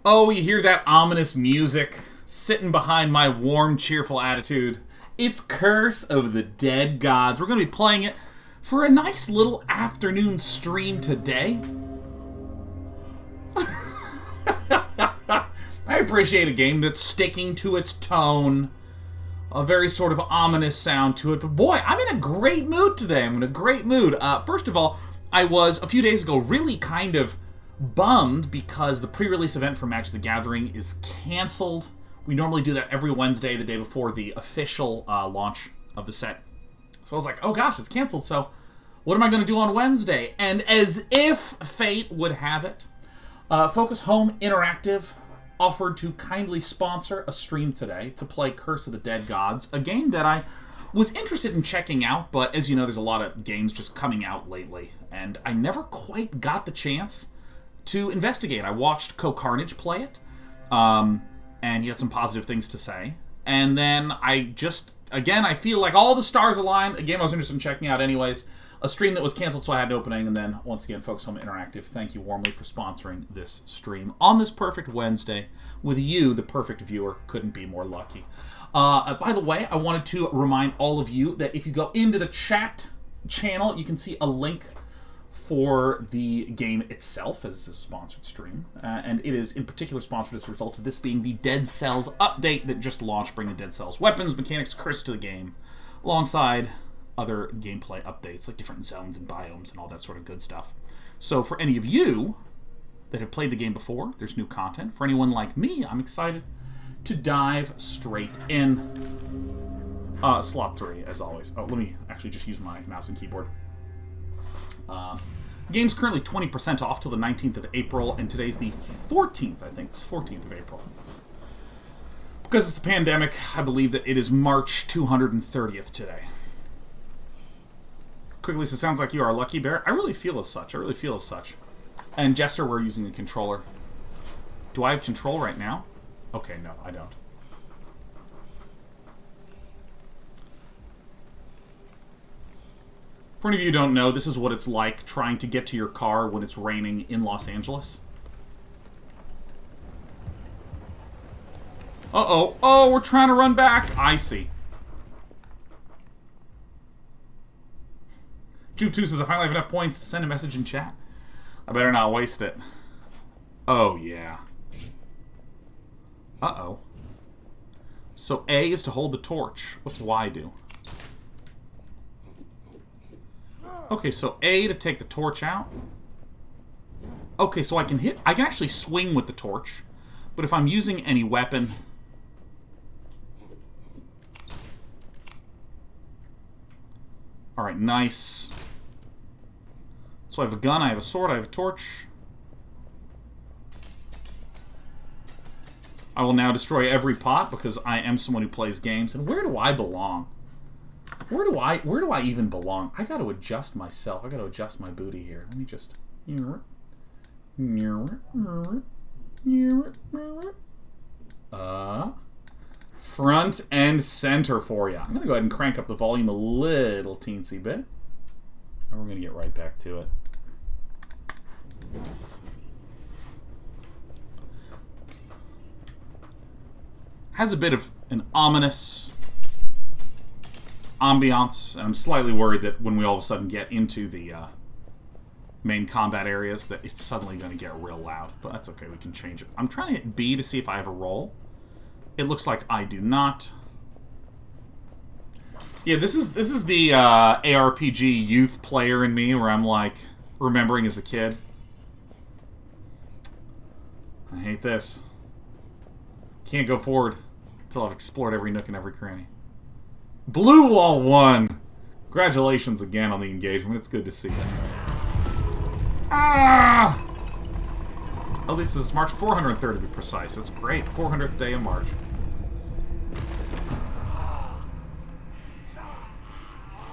Oh, you hear that ominous music sitting behind my warm, cheerful attitude. It's Curse of the Dead Gods. We're going to be playing it for a nice little afternoon stream today. I appreciate a game that's sticking to its tone. A very sort of ominous sound to it. But boy, I'm in a great mood today. I'm in a great mood. First of all, I was, a few days ago, really kind of bummed because the pre-release event for Magic the Gathering is canceled. We normally do that every Wednesday, the day before the official launch of the set. So I was like, oh gosh, it's canceled, so what am I going to do on Wednesday? And as if fate would have it, Focus Home Interactive offered to kindly sponsor a stream today to play Curse of the Dead Gods, a game that I was interested in checking out, but as you know, there's a lot of games just coming out lately, and I never quite got the chance to investigate. I watched Carnage play it, and he had some positive things to say. And then I feel like all the stars aligned. A game I was interested in checking out anyways. A stream that was canceled, so I had an opening. And then, once again, Focus Home Interactive, thank you warmly for sponsoring this stream on this perfect Wednesday. With you, the perfect viewer, couldn't be more lucky. By the way, I wanted to remind all of you that if you go into the chat channel, you can see a link for the game itself as a sponsored stream, and it is in particular sponsored as a result of this being the Dead Cells update that just launched, bringing Dead Cells weapons, mechanics, curse to the game, alongside other gameplay updates like different zones and biomes and all that sort of good stuff. So for any of you that have played the game before, there's new content. For anyone like me, I'm excited to dive straight in. Slot 3, as always. Oh, let me actually just use my mouse and keyboard. The game's currently 20% off till the 19th of April, and today's the 14th, I think. It's 14th of April. Because it's the pandemic, I believe that it is March 230th today. Quickly, so it sounds like you are Lucky Bear. I really feel as such. And Jester, we're using a controller. Do I have control right now? Okay, no, I don't. For any of you who don't know, this is what it's like trying to get to your car when it's raining in Los Angeles. Uh-oh. Oh, we're trying to run back. I see. Jupe2 says, I finally have enough points to send a message in chat. I better not waste it. Oh, yeah. Uh-oh. So A is to hold the torch. What's Y do? Okay, so A to take the torch out. Okay, so I can actually swing with the torch. But if I'm using any weapon... Alright, nice. So I have a gun, I have a sword, I have a torch. I will now destroy every pot because I am someone who plays games. And where do I belong? Where do I even belong? I gotta adjust myself. I gotta adjust my booty here. Let me just... front and center for you. I'm gonna go ahead and crank up the volume a little teensy bit. And we're gonna get right back to it. Has a bit of an ominous ambiance, and I'm slightly worried that when we all of a sudden get into the main combat areas that it's suddenly going to get real loud, but that's okay, we can change it. I'm trying to hit B to see if I have a roll. It looks like I do not. Yeah, this is the ARPG youth player in me where I'm like remembering as a kid. I hate this. Can't go forward until I've explored every nook and every cranny. Blue Wall won! Congratulations again on the engagement. It's good to see you. Ah! At least this is March 403rd to be precise. It's great. 400th day of March.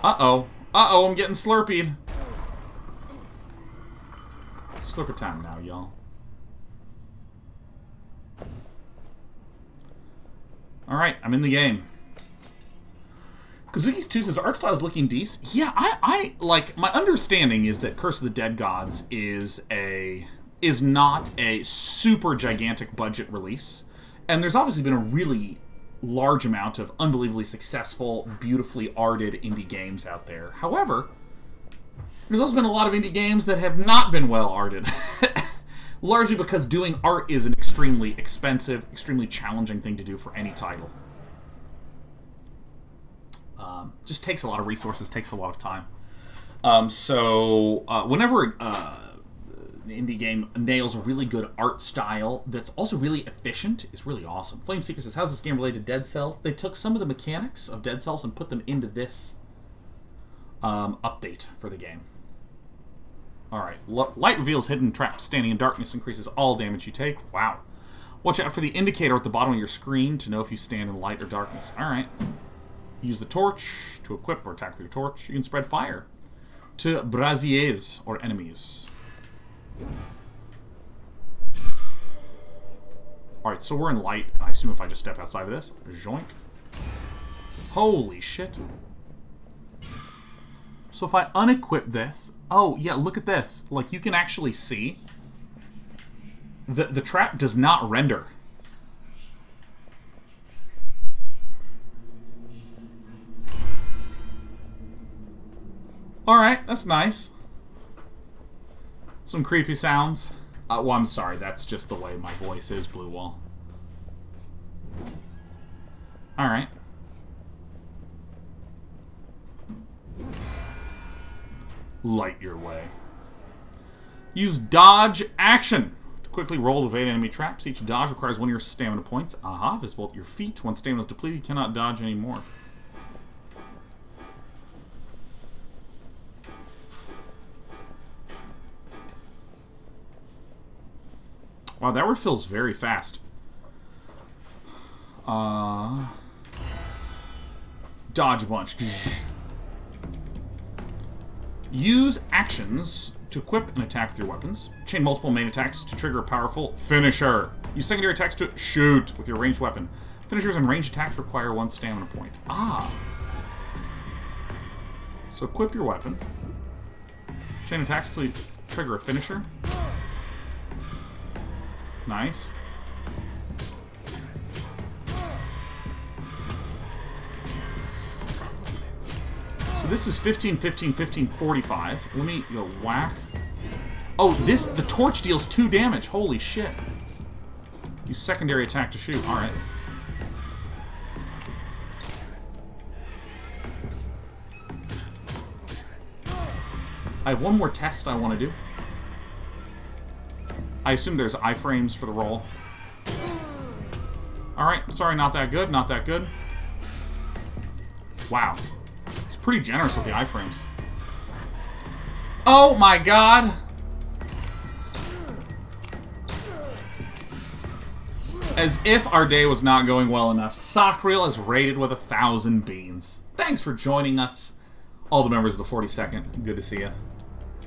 Uh-oh. Uh-oh, I'm getting slurpied. Slurper time now, y'all. Alright, I'm in the game. Kazuki's 2 says, art style is looking decent. Yeah, I like, my understanding is that Curse of the Dead Gods is a is not a super gigantic budget release, and there's obviously been a really large amount of unbelievably successful, beautifully arted indie games out there. However, there's also been a lot of indie games that have not been well arted. Largely because doing art is an extremely expensive, extremely challenging thing to do for any title. Just takes a lot of resources, takes a lot of time. Whenever an indie game nails a really good art style that's also really efficient, it's really awesome. Flame Seeker says, how's this game related to Dead Cells? They took some of the mechanics of Dead Cells and put them into this update for the game. Alright, light reveals hidden traps. Standing in darkness increases all damage you take. Wow. Watch out for the indicator at the bottom of your screen to know if you stand in light or darkness. Alright. Use the torch to equip or attack with your torch. You can spread fire to brasiers, or enemies. Alright, so we're in light. I assume if I just step outside of this. Joink. Holy shit. So if I unequip this... Oh, yeah, look at this. Like, you can actually see the trap does not render. Alright, that's nice. Some creepy sounds. Well, I'm sorry, that's just the way my voice is, Blue Wall. Alright. Light your way. Use dodge action to quickly roll to evade enemy traps. Each dodge requires one of your stamina points. Aha, visible at your feet. Once stamina is depleted, you cannot dodge anymore. Wow, that refills very fast. Dodge a bunch. Use actions to equip and attack with your weapons. Chain multiple main attacks to trigger a powerful finisher. Use secondary attacks to shoot with your ranged weapon. Finishers and ranged attacks require one stamina point. Ah. So equip your weapon. Chain attacks to trigger a finisher. Nice. So this is 15, 15, 15, 45. Let me go whack. Oh, the torch deals 2 damage. Holy shit. Use secondary attack to shoot. Alright. I have one more test I want to do. I assume there's iframes for the roll. Alright, sorry, not that good, not that good. Wow. It's pretty generous with the iframes. Oh my god! As if our day was not going well enough, Sockreal is rated with 1,000 beans. Thanks for joining us. All the members of the 42nd, good to see you.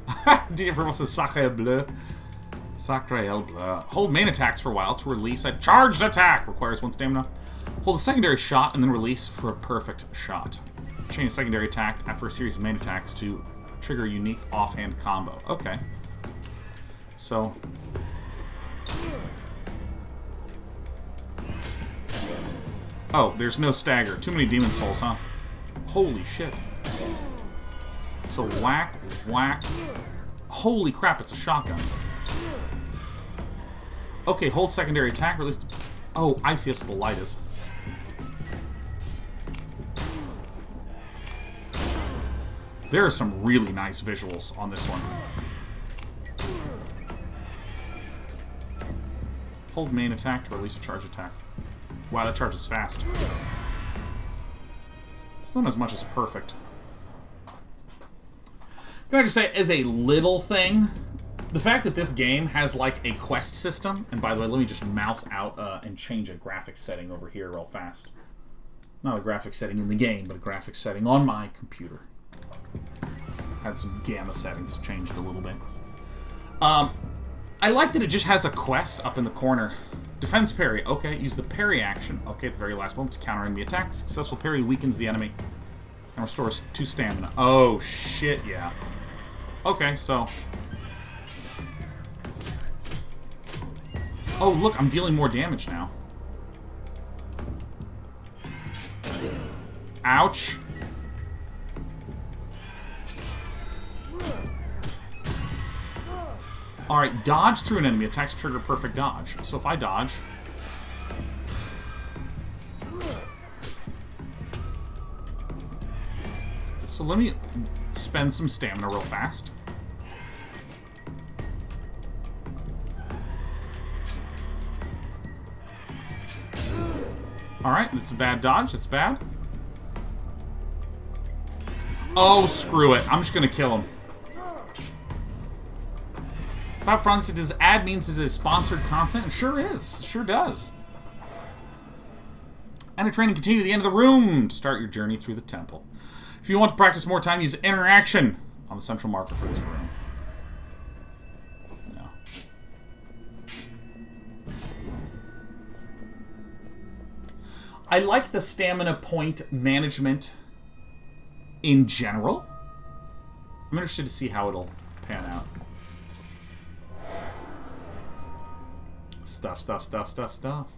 DJ Purple says Sacre Bleu. Sacre Bleu. Hold main attacks for a while to release a charged attack. Requires 1 stamina. Hold a secondary shot and then release for a perfect shot. Chain a secondary attack after a series of main attacks to trigger a unique offhand combo. Okay. So... Oh, there's no stagger. Too many demon souls, huh? Holy shit. So whack, whack. Holy crap, it's a shotgun. Okay, hold secondary attack, release the... Oh, I see what the light is. There are some really nice visuals on this one. Hold main attack to release a charge attack. Wow, that charge is fast. It's not as much as perfect. Can I just say, as a little thing, the fact that this game has like a quest system, and by the way, let me just mouse out and change a graphics setting over here real fast. Not a graphics setting in the game, but a graphics setting on my computer. Had some gamma settings changed a little bit. I like that it just has a quest up in the corner. Defense parry. Okay, use the parry action. Okay, at the very last moment to counter enemy attacks. Successful parry weakens the enemy and restores 2 stamina. Oh, shit, yeah. Okay, so... Oh, look, I'm dealing more damage now. Ouch. Alright, dodge through an enemy. Attacks trigger perfect dodge. So if I dodge... So let me spend some stamina real fast. Alright, that's a bad dodge. That's bad. Oh, screw it. I'm just gonna kill him. Bob Francis, does ad means this is sponsored content? It sure is. It sure does. Enter training, continue to the end of the room to start your journey through the temple. If you want to practice more time, use interaction on the central marker for this room. No. I like the stamina point management in general. I'm interested to see how it'll pan out. Stuff.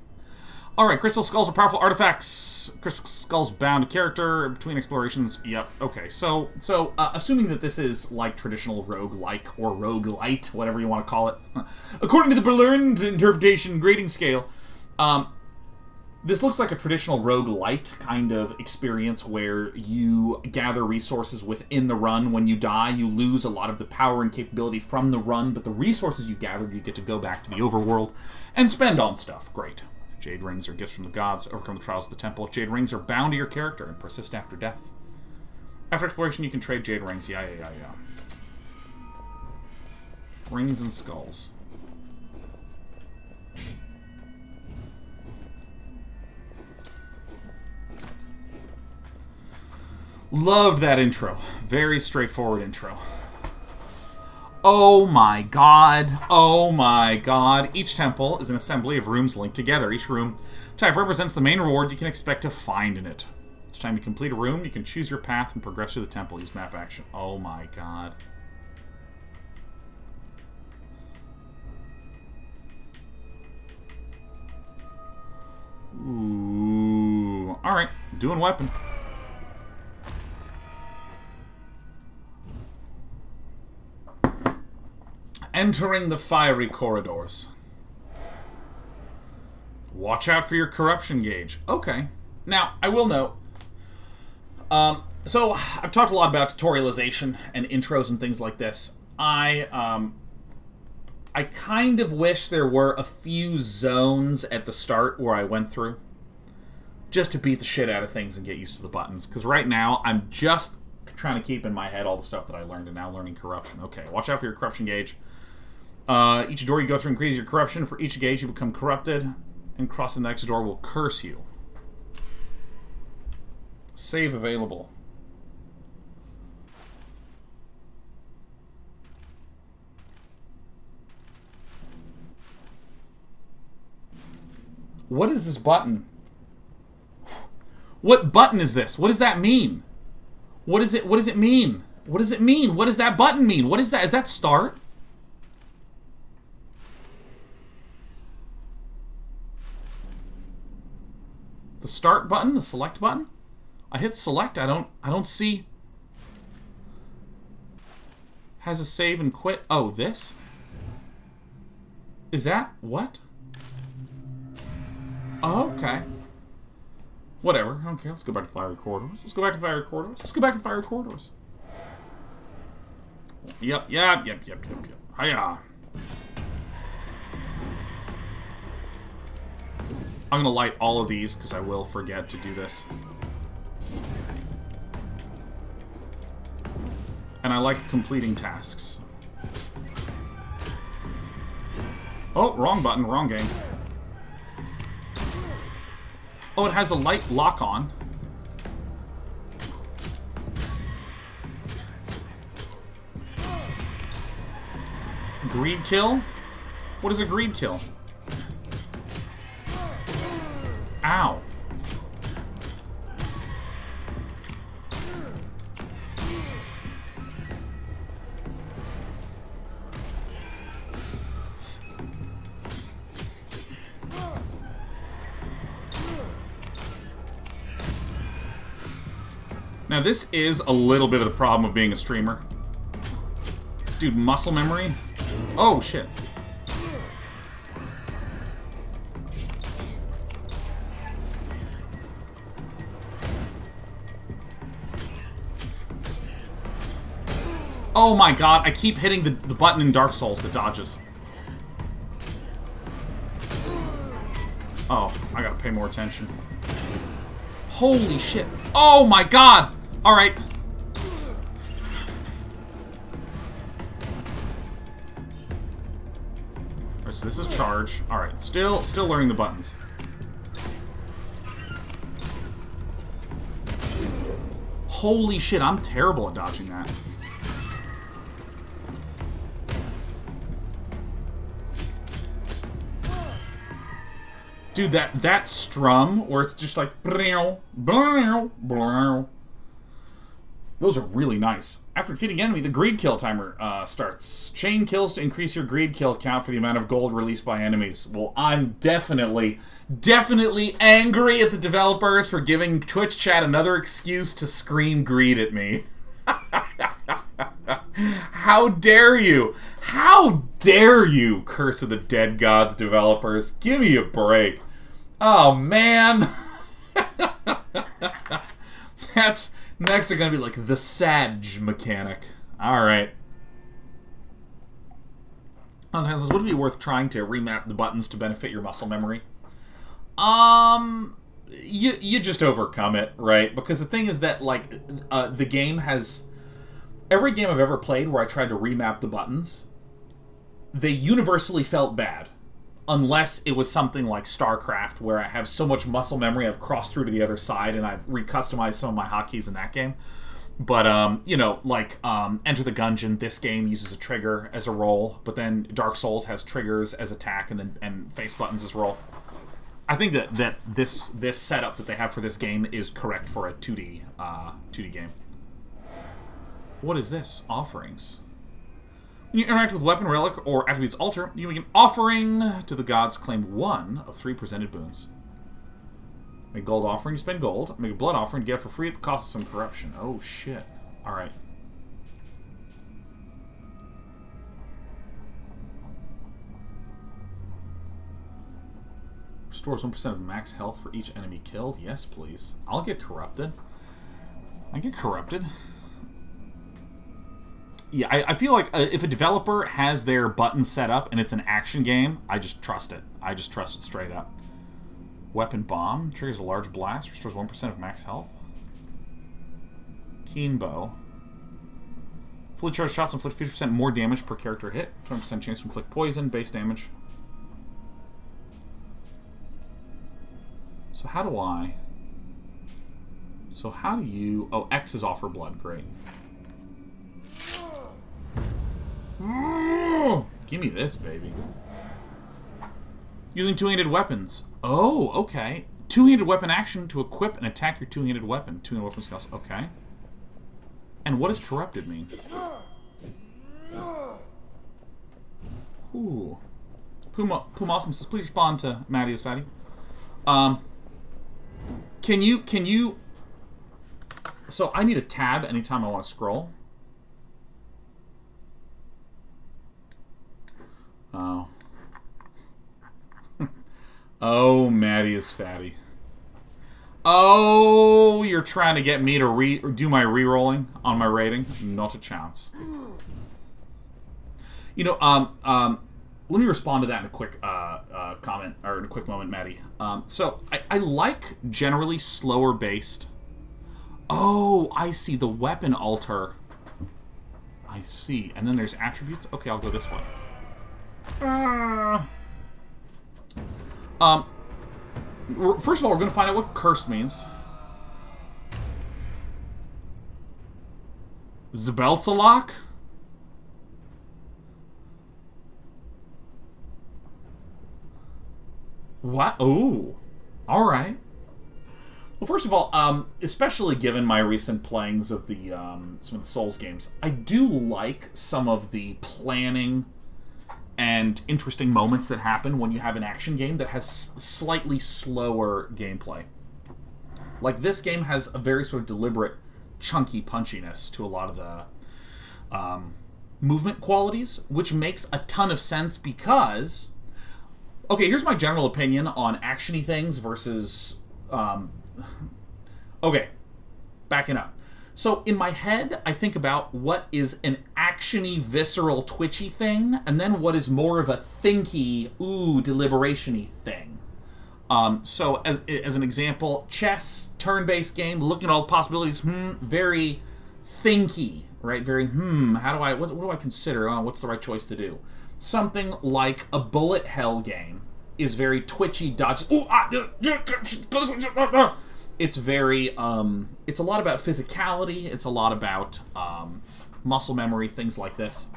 Alright, crystal skulls are powerful artifacts. Crystal skulls bound to character between explorations. Yep, okay. So assuming that this is like traditional rogue-like or rogue-lite, whatever you want to call it. According to the Berlin interpretation grading scale, this looks like a traditional rogue-lite kind of experience where you gather resources within the run. When you die, you lose a lot of the power and capability from the run, but the resources you gathered, you get to go back to the overworld and spend on stuff. Great. Jade rings are gifts from the gods. Overcome the trials of the temple. Jade rings are bound to your character and persist after death. After exploration, you can trade jade rings. Yeah. Rings and skulls. Loved that intro. Very straightforward intro. Oh my god. Oh my god. Each temple is an assembly of rooms linked together. Each room type represents the main reward you can expect to find in it. Each time you complete a room, you can choose your path and progress through the temple. Use map action. Oh my god. Ooh. Alright. Doing weapon. Entering the fiery corridors. Watch out for your corruption gauge. Okay. Now, I will note, so I've talked a lot about tutorialization and intros and things like this. I kind of wish there were a few zones at the start where I went through just to beat the shit out of things and get used to the buttons. Because right now, I'm just trying to keep in my head all the stuff that I learned and now learning corruption. Okay, watch out for your corruption gauge. Each door you go through increases your corruption. For each gauge you become corrupted, and crossing the next door will curse you. Save available. What is this button? What button is this? What does that mean? What does it mean? What does it mean? What does that button mean? What is that? Is that start? The start button? The select button? I hit select. I don't see. Has a save and quit. Oh, this? Is that what? Oh, okay. Whatever. I don't care. Let's go back to fiery corridors. Let's go back to fiery corridors. Let's go back to fiery corridors. Yep. Hiya. I'm going to light all of these because I will forget to do this. And I like completing tasks. Oh, wrong button, wrong game. Oh, it has a light lock on. Greed kill? What is a greed kill? Ow. Now, this is a little bit of the problem of being a streamer. Dude, muscle memory? Oh, shit. Oh my god, I keep hitting the button in Dark Souls that dodges. Oh, I gotta pay more attention. Holy shit. Oh my god! Alright. Alright, so this is charge. Alright, still learning the buttons. Holy shit, I'm terrible at dodging that. Dude, that strum, where it's just like... Those are really nice. After defeating an enemy, the greed kill timer starts. Chain kills to increase your greed kill count for the amount of gold released by enemies. Well, I'm definitely angry at the developers for giving Twitch chat another excuse to scream greed at me. How dare you? How dare you, Curse of the Dead Gods developers? Give me a break. Oh, man. That's next is going to be like the Sag mechanic. Alright. Would it be worth trying to remap the buttons to benefit your muscle memory? You just overcome it, right? Because the thing is that, like, the game has... Every game I've ever played where I tried to remap the buttons, they universally felt bad. Unless it was something like StarCraft, where I have so much muscle memory I've crossed through to the other side and I've recustomized some of my hotkeys in that game. But, you know, like, Enter the Gungeon, this game uses a trigger as a roll, but then Dark Souls has triggers as attack and face buttons as roll. I think that this setup that they have for this game is correct for a 2D game. What is this? Offerings. When you interact with weapon, relic, or attribute's altar, you make an offering to the gods. Claim 1 of 3 presented boons. Make a gold offering, spend gold. Make a blood offering, get it for free at the cost of some corruption. Oh, shit. Alright. Restores 1% of max health for each enemy killed. Yes, please. I'll get corrupted. I get corrupted. Yeah, I feel like if a developer has their button set up and it's an action game, I just trust it. I just trust it straight up. Weapon bomb. Triggers a large blast. Restores 1% of max health. Keen bow. Fully charged shots inflict 50% more damage per character hit. 20% chance to inflict poison. Base damage. So how do I... So how do you... Oh, X is offer blood. Great. Give me this, baby. Using two-handed weapons. Oh, okay. Two-handed weapon action to equip and attack your two-handed weapon. Two-handed weapon skills. Okay. And what does corrupted mean? Ooh. Puma Awesome says, please respond to Maddie is Fatty. Can you... So I need a tab anytime I want to scroll. Oh. Oh, Maddie is Fatty. Oh, you're trying to get me to do my re-rolling on my rating? Not a chance. You know, let me respond to that in a quick comment, or in a quick moment, Maddie. So, I like generally slower based. Oh, I see. The weapon altar. I see. And then there's attributes. Okay, I'll go this way. First of all, we're going to find out what cursed means. Zbeltsalok? What? Ooh. Alright. Well, first of all, especially given my recent playings of the some of the Souls games, I do like some of the planning and interesting moments that happen when you have an action game that has slightly slower gameplay. Like, this game has a very sort of deliberate chunky punchiness to a lot of the movement qualities, which makes a ton of sense because... Okay, here's my general opinion on action-y things versus... Okay, backing up. So in my head, I think about what is an action-y, visceral, twitchy thing, and then what is more of a thinky, deliberation-y thing. So as an example, chess, turn-based game, looking at all the possibilities, very thinky, right? Very, what do I consider? What's the right choice to do? Something like a bullet hell game is very twitchy, dodgy. It's very, it's a lot about physicality. It's a lot about muscle memory, things like this.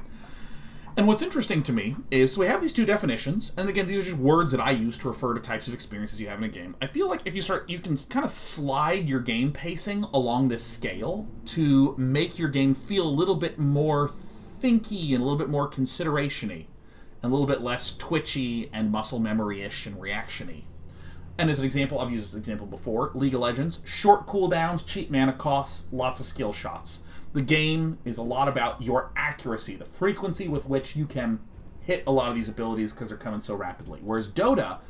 And what's interesting to me is, so we have these two definitions, and again, these are just words that I use to refer to types of experiences you have in a game. I feel like if you can kind of slide your game pacing along this scale to make your game feel a little bit more thinky and a little bit more consideration-y, and a little bit less twitchy and muscle memory-ish and reaction-y. And as an example, I've used this example before, League of Legends, short cooldowns, cheap mana costs, lots of skill shots. The game is a lot about your accuracy, the frequency with which you can hit a lot of these abilities because they're coming so rapidly. Whereas Dota,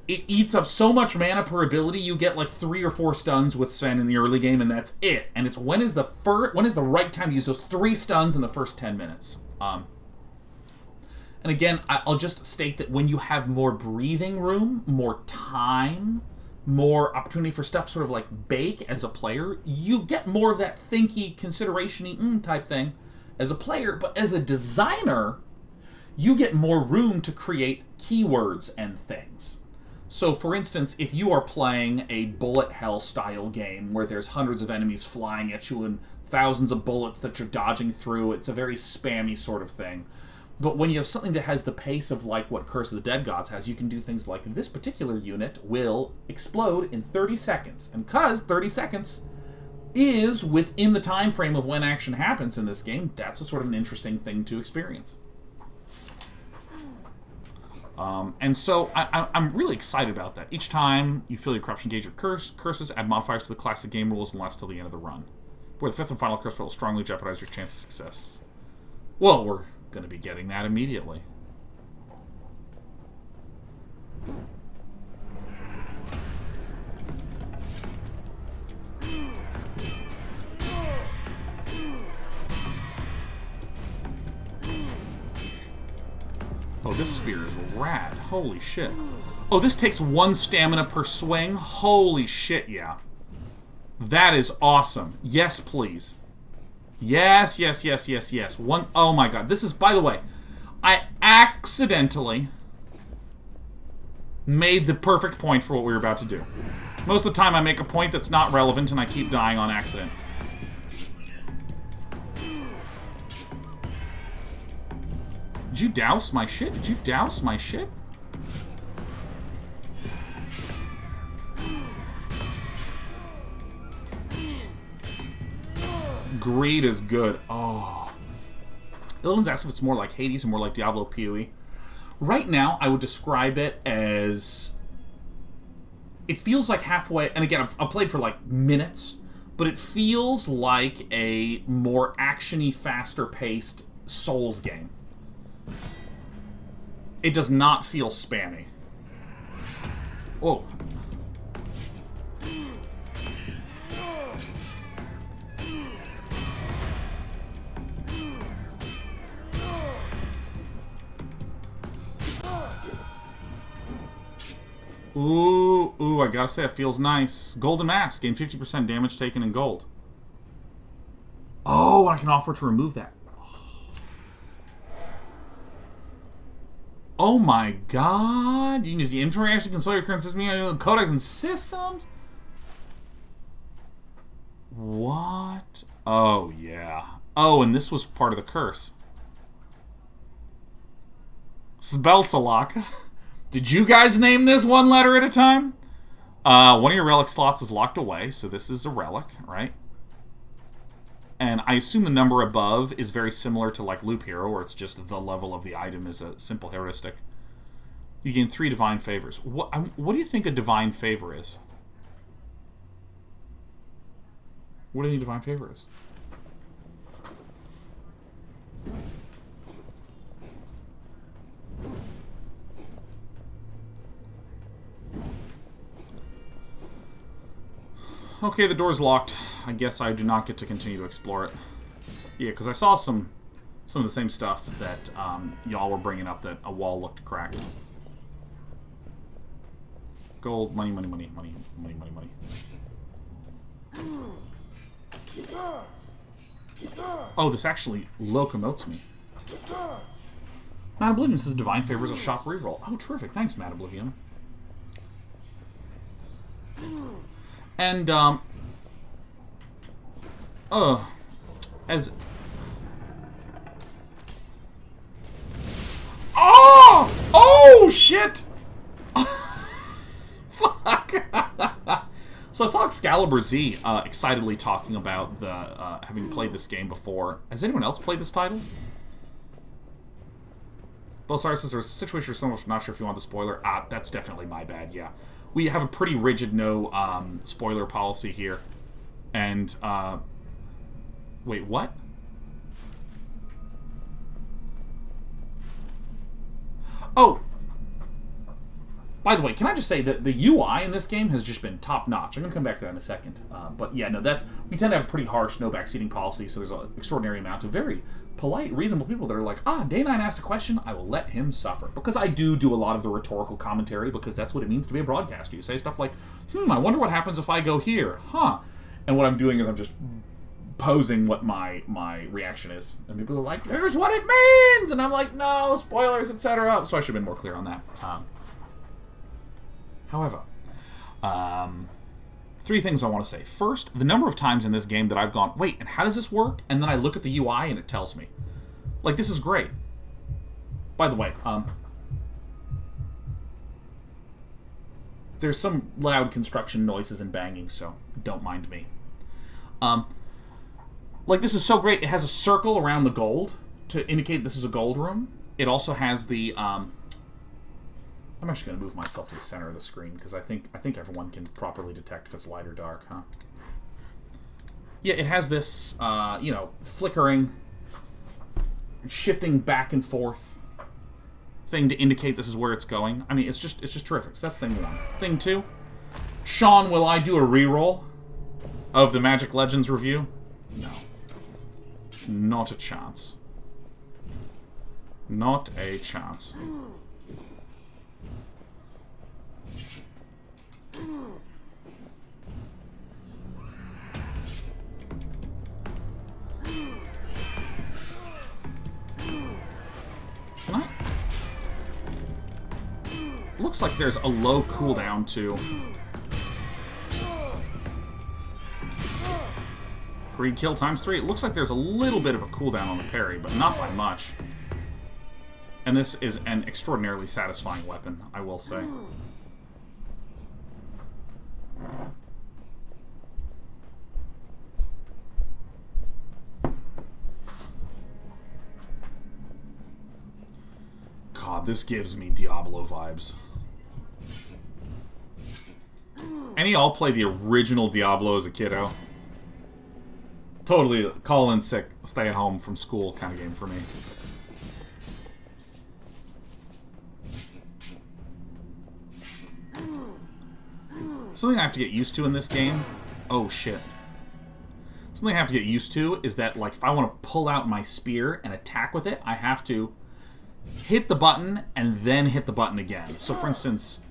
it eats up so much mana per ability, you get like 3 or 4 stuns with Sven in the early game, and that's it. And it's when is the right time to use those 3 stuns in the first 10 minutes. And again, I'll just state that when you have more breathing room, more time, more opportunity for stuff sort of like bake as a player, you get more of that thinky, consideration-y type thing as a player. But as a designer, you get more room to create keywords and things. So, for instance, if you are playing a bullet hell style game where there's hundreds of enemies flying at you and thousands of bullets that you're dodging through, it's a very spammy sort of thing. But when you have something that has the pace of like what Curse of the Dead Gods has, you can do things like this particular unit will explode in 30 seconds. And because 30 seconds is within the time frame of when action happens in this game, that's a sort of an interesting thing to experience. And so I'm really excited about that. Each time you fill your corruption gauge or curses, add modifiers to the classic game rules and last till the end of the run. Where the 5th and final curse will strongly jeopardize your chance of success. Well, we're going to be getting that immediately. Oh, this spear is rad. Holy shit. Oh, this takes 1 stamina per swing? Holy shit, yeah. That is awesome. Yes, please. Yes, yes, yes, yes, yes. Oh my god. This is, by the way, I accidentally made the perfect point for what we were about to do. Most of the time I make a point that's not relevant and I keep dying on accident. Did you douse my shit? Did you douse my shit? Greed is good. Oh. Ilden's asked if it's more like Hades or more like Diablo PoE. Right now, I would describe it as... It feels like halfway... And again, I've played for like minutes, but it feels like a more action-y, faster-paced Souls game. It does not feel spammy. Whoa. Ooh, I gotta say, it feels nice. Golden Mask, gain 50% damage taken in gold. Oh, and I can offer to remove that. Oh my god! You can use the infantry action to console your current system, codex and systems? What? Oh, yeah. Oh, and this was part of the curse. Spelsalak. Did you guys name this one letter at a time? One of your relic slots is locked away, so this is a relic, right? And I assume the number above is very similar to like Loop Hero, where it's just the level of the item is a simple heuristic. You gain 3 divine favors. What do you think a divine favor is? What do you think Divine Favor is? Okay, the door's locked. I guess I do not get to continue to explore it. Yeah, because I saw some of the same stuff that y'all were bringing up, that a wall looked cracked. Gold, money, money, money, money, money, money, money. Oh, this actually locomotes me. Mad Oblivion says Divine Favor is a shop reroll. Oh, terrific. Thanks, Mad Oblivion. And, as... Oh! Oh, shit! Fuck! So I saw Excalibur Z excitedly talking about the having played this game before. Has anyone else played this title? Bosar says there's a situation where someone's not sure if you want the spoiler. That's definitely my bad, yeah. We have a pretty rigid no spoiler policy here. And, wait, what? Oh! By the way, can I just say that the UI in this game has just been top-notch. I'm going to come back to that in a second. But yeah, no, we tend to have a pretty harsh no backseating policy, so there's an extraordinary amount of very polite, reasonable people that are like, Day9 asked a question, I will let him suffer. Because I do a lot of the rhetorical commentary, because that's what it means to be a broadcaster. You say stuff like, I wonder what happens if I go here, And what I'm doing is I'm just posing what my reaction is. And people are like, here's what it means! And I'm like, no, spoilers, etc. So I should have been more clear on that. However, three things I want to say. First, the number of times in this game that I've gone, wait, and how does this work? And then I look at the UI and it tells me. Like, this is great. By the way, there's some loud construction noises and banging, so don't mind me. Like, this is so great. It has a circle around the gold to indicate this is a gold room. It also has the... I'm actually going to move myself to the center of the screen, because I think everyone can properly detect if it's light or dark, huh? Yeah, it has this, flickering, shifting back and forth thing to indicate this is where it's going. I mean, it's just terrific. So that's thing one. Thing two, Sean, will I do a reroll of the Magic Legends review? No. Not a chance. Not a chance. Can I? Looks like there's a low cooldown too. Greed kill ×3. It looks like there's a little bit of a cooldown on the parry, but not by much. And this is an extraordinarily satisfying weapon, I will say. God, this gives me Diablo vibes. Any of y'all play the original Diablo as a kiddo? Totally call in sick, stay at home from school kind of game for me. Something I have to get used to in this game... Oh, shit. Something I have to get used to is that, like, if I want to pull out my spear and attack with it, I have to hit the button and then hit the button again. So, for instance,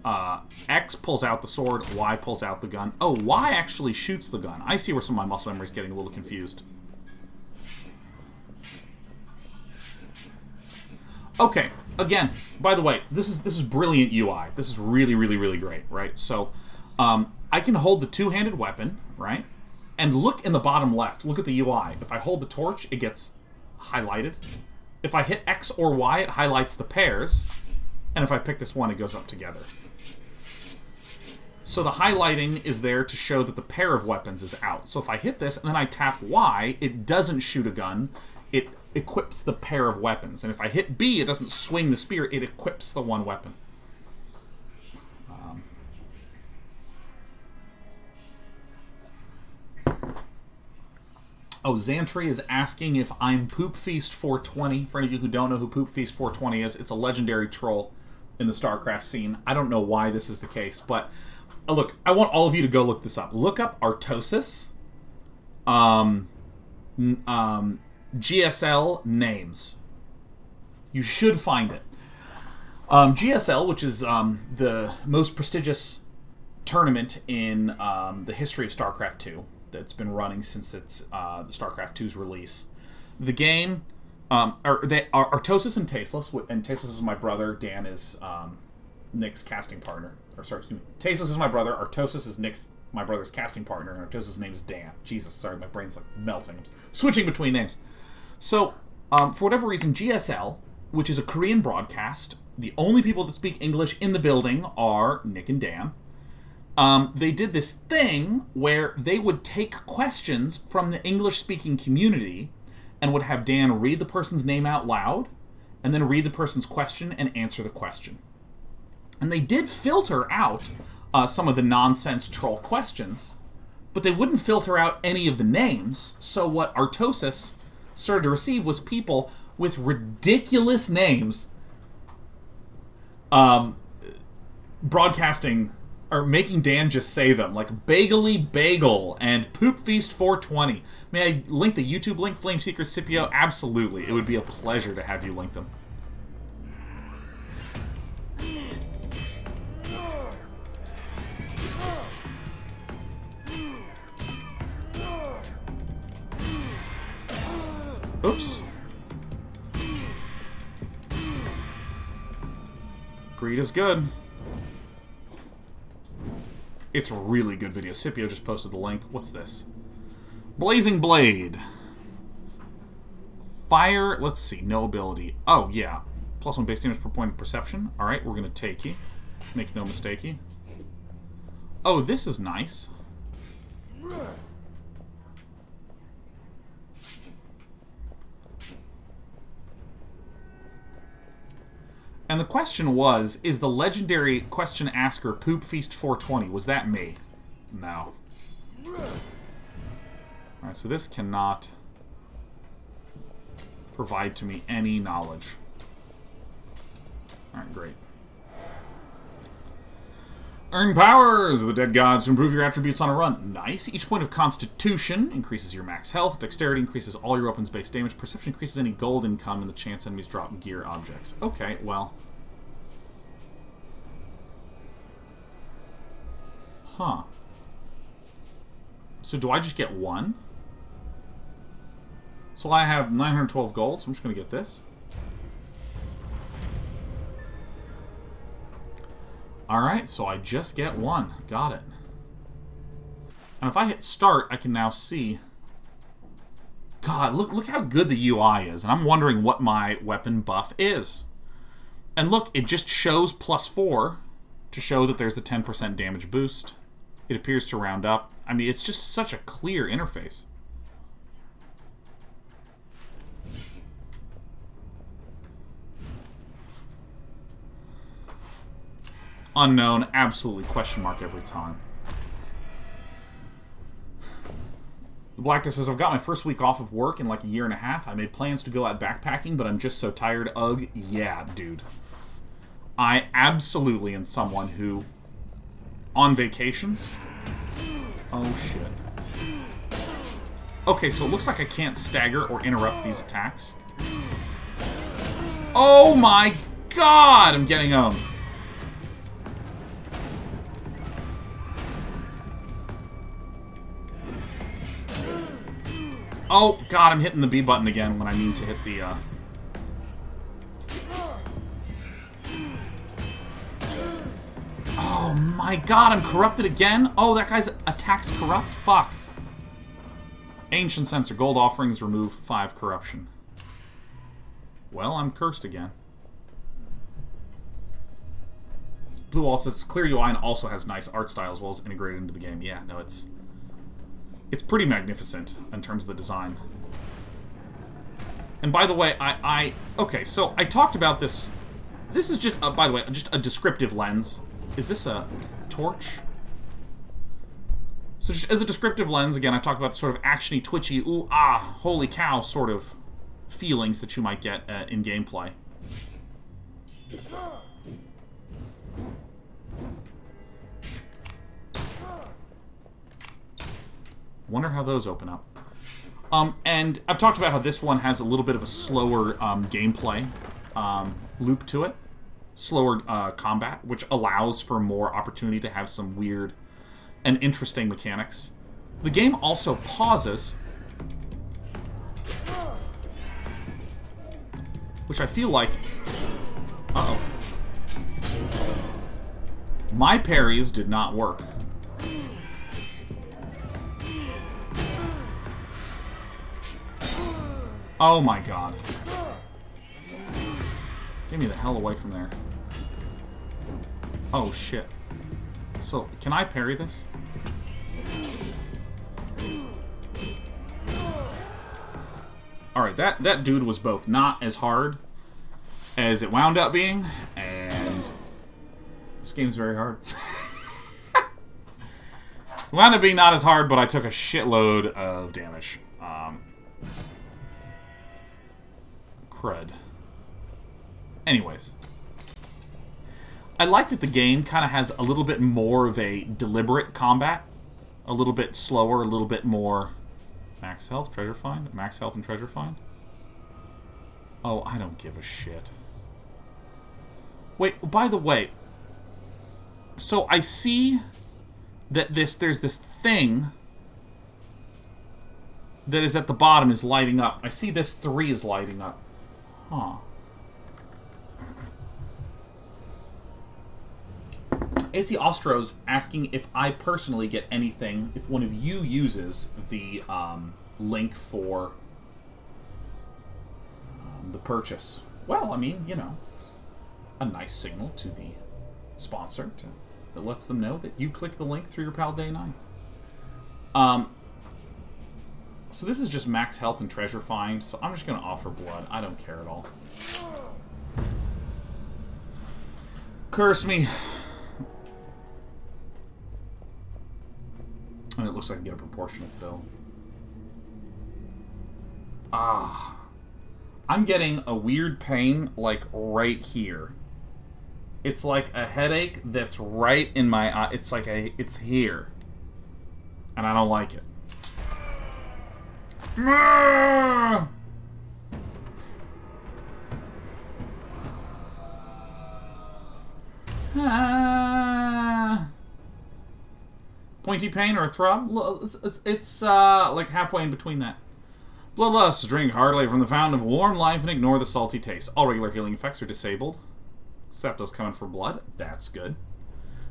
X pulls out the sword, Y pulls out the gun. Oh, Y actually shoots the gun. I see where some of my muscle memory is getting a little confused. Okay, again, by the way, this is brilliant UI. This is really, really, really great, right? So, I can hold the two-handed weapon, right? And look in the bottom left. Look at the UI. If I hold the torch, it gets highlighted. If I hit X or Y, it highlights the pairs. And if I pick this one, it goes up together. So the highlighting is there to show that the pair of weapons is out. So if I hit this, and then I tap Y, it doesn't shoot a gun. It equips the pair of weapons. And if I hit B, it doesn't swing the spear. It equips the one weapon. Oh, Xantry is asking if I'm Poop Feast 420. For any of you who don't know who Poop Feast 420 is, it's a legendary troll in the StarCraft scene. I don't know why this is the case, but look, I want all of you to go look this up. Look up Artosis, GSL names. You should find it. GSL, which is the most prestigious tournament in the history of StarCraft 2, that's been running since the StarCraft 2's release. The game, Artosis and Tasteless, and Tasteless is my brother, Dan is Nick's casting partner. Or sorry, excuse me. Tasteless is my brother, Artosis is my brother's casting partner, and Artosis' name is Dan. Jesus, sorry, my brain's like melting. I'm switching between names. So, for whatever reason, GSL, which is a Korean broadcast, the only people that speak English in the building are Nick and Dan. They did this thing where they would take questions from the English-speaking community and would have Dan read the person's name out loud and then read the person's question and answer the question. And they did filter out some of the nonsense troll questions, but they wouldn't filter out any of the names. So what Artosis started to receive was people with ridiculous names broadcasting or making Dan just say them, like Bagely Bagel and Poop Feast 420. May I link the YouTube link, Flameseeker Scipio? Absolutely. It would be a pleasure to have you link them. Oops. Greed is good. It's a really good video. Scipio just posted the link. What's this? Blazing Blade. Fire, let's see, no ability. Oh, yeah. +1 base damage per point of perception. Alright, we're gonna take you. Make no mistakey. Oh, this is nice. And the question was, is the legendary question asker Poop Feast 420, was that me? No. Alright, so this cannot provide to me any knowledge. Alright, great. Earn powers of the dead gods to improve your attributes on a run. Nice. Each point of constitution increases your max health. Dexterity increases all your weapons base damage. Perception increases any gold income and the chance enemies drop gear objects. Okay, well. Huh. So do I just get one? So I have 912 gold, so I'm just going to get this. Alright, so I just get one. Got it. And if I hit start, I can now see... God, look how good the UI is. And I'm wondering what my weapon buff is. And look, it just shows +4 to show that there's the 10% damage boost. It appears to round up. I mean, it's just such a clear interface. Unknown, absolutely question mark every time. The Blackness says, I've got my first week off of work in like a year and a half. I made plans to go out backpacking, but I'm just so tired. Ugh, yeah, dude. I absolutely am someone who, on vacations... Oh, shit. Okay, so it looks like I can't stagger or interrupt these attacks. Oh my god! I'm getting owned. Oh, God, I'm hitting the B button again when I mean to hit the, Oh, my God, I'm corrupted again? Oh, that guy's attacks corrupt? Fuck. Ancient Sensor. Gold offerings remove 5 corruption. Well, I'm cursed again. Blue Wall says, it's clear UI and also has nice art style as well as integrated into the game. Yeah, no, it's pretty magnificent in terms of the design. And by the way, okay, so I talked about this. This is just, by the way, just a descriptive lens. Is this a torch? So just as a descriptive lens, again, I talked about the sort of actiony, twitchy, ooh, ah, holy cow sort of feelings that you might get in gameplay. Wonder how those open up. And I've talked about how this one has a little bit of a slower gameplay loop to it. Slower combat, which allows for more opportunity to have some weird and interesting mechanics. The game also pauses, which I feel like... Uh-oh. My parries did not work. Oh my god. Get me the hell away from there. Oh shit. So, can I parry this? Alright, that dude was both not as hard as it wound up being, and this game's very hard. It wound up being not as hard, but I took a shitload of damage. Crud. Anyways. I like that the game kind of has a little bit more of a deliberate combat. A little bit slower, a little bit more... Max health, treasure find? Max health and treasure find? Oh, I don't give a shit. Wait, by the way... So I see that there's this thing that is at the bottom is lighting up. I see this 3 is lighting up. Huh. AC Ostro's asking if I personally get anything if one of you uses the link for the purchase. Well, I mean, you know, a nice signal to the sponsor that lets them know that you click the link through your pal Day 9. So this is just max health and treasure find, so I'm just going to offer blood. I don't care at all. Curse me. And it looks like I can get a proportionate fill. Ah. I'm getting a weird pain, like, right here. It's like a headache that's right in my eye. It's like it's here. And I don't like it. Pointy pain or a throb? It's like halfway in between that. Bloodlust. Drink heartily from the fountain of warm life and ignore the salty taste. All regular healing effects are disabled. Septos coming for blood. That's good.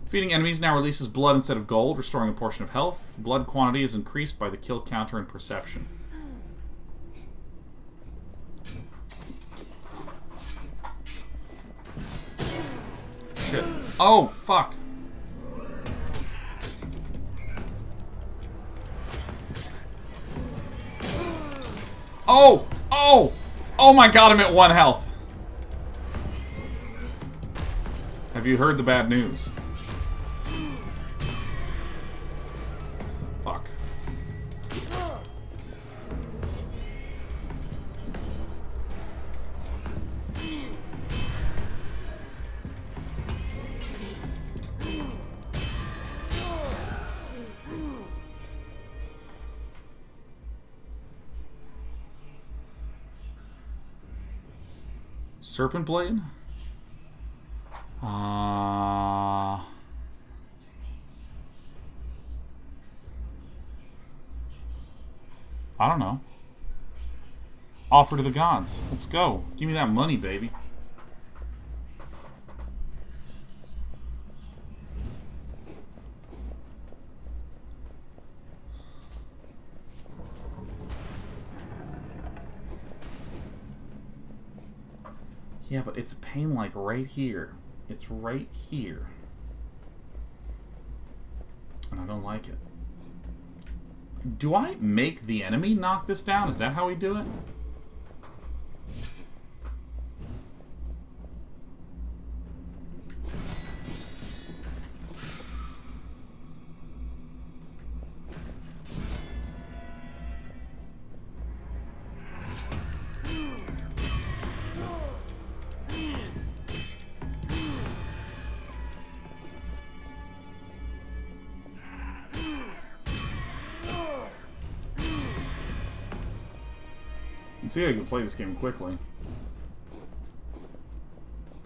Defeating enemies now releases blood instead of gold, restoring a portion of health. Blood quantity is increased by the kill counter and perception. Shit. Oh, fuck. Oh! Oh! Oh my god, I'm at 1 health. Have you heard the bad news? Fuck. Serpent Blade? I don't know. Offer to the gods. Let's go. Give me that money, baby. Yeah, but it's pain like right here. It's right here. And I don't like it. Do I make the enemy knock this down? Is that how we do it? can see how you can play this game quickly.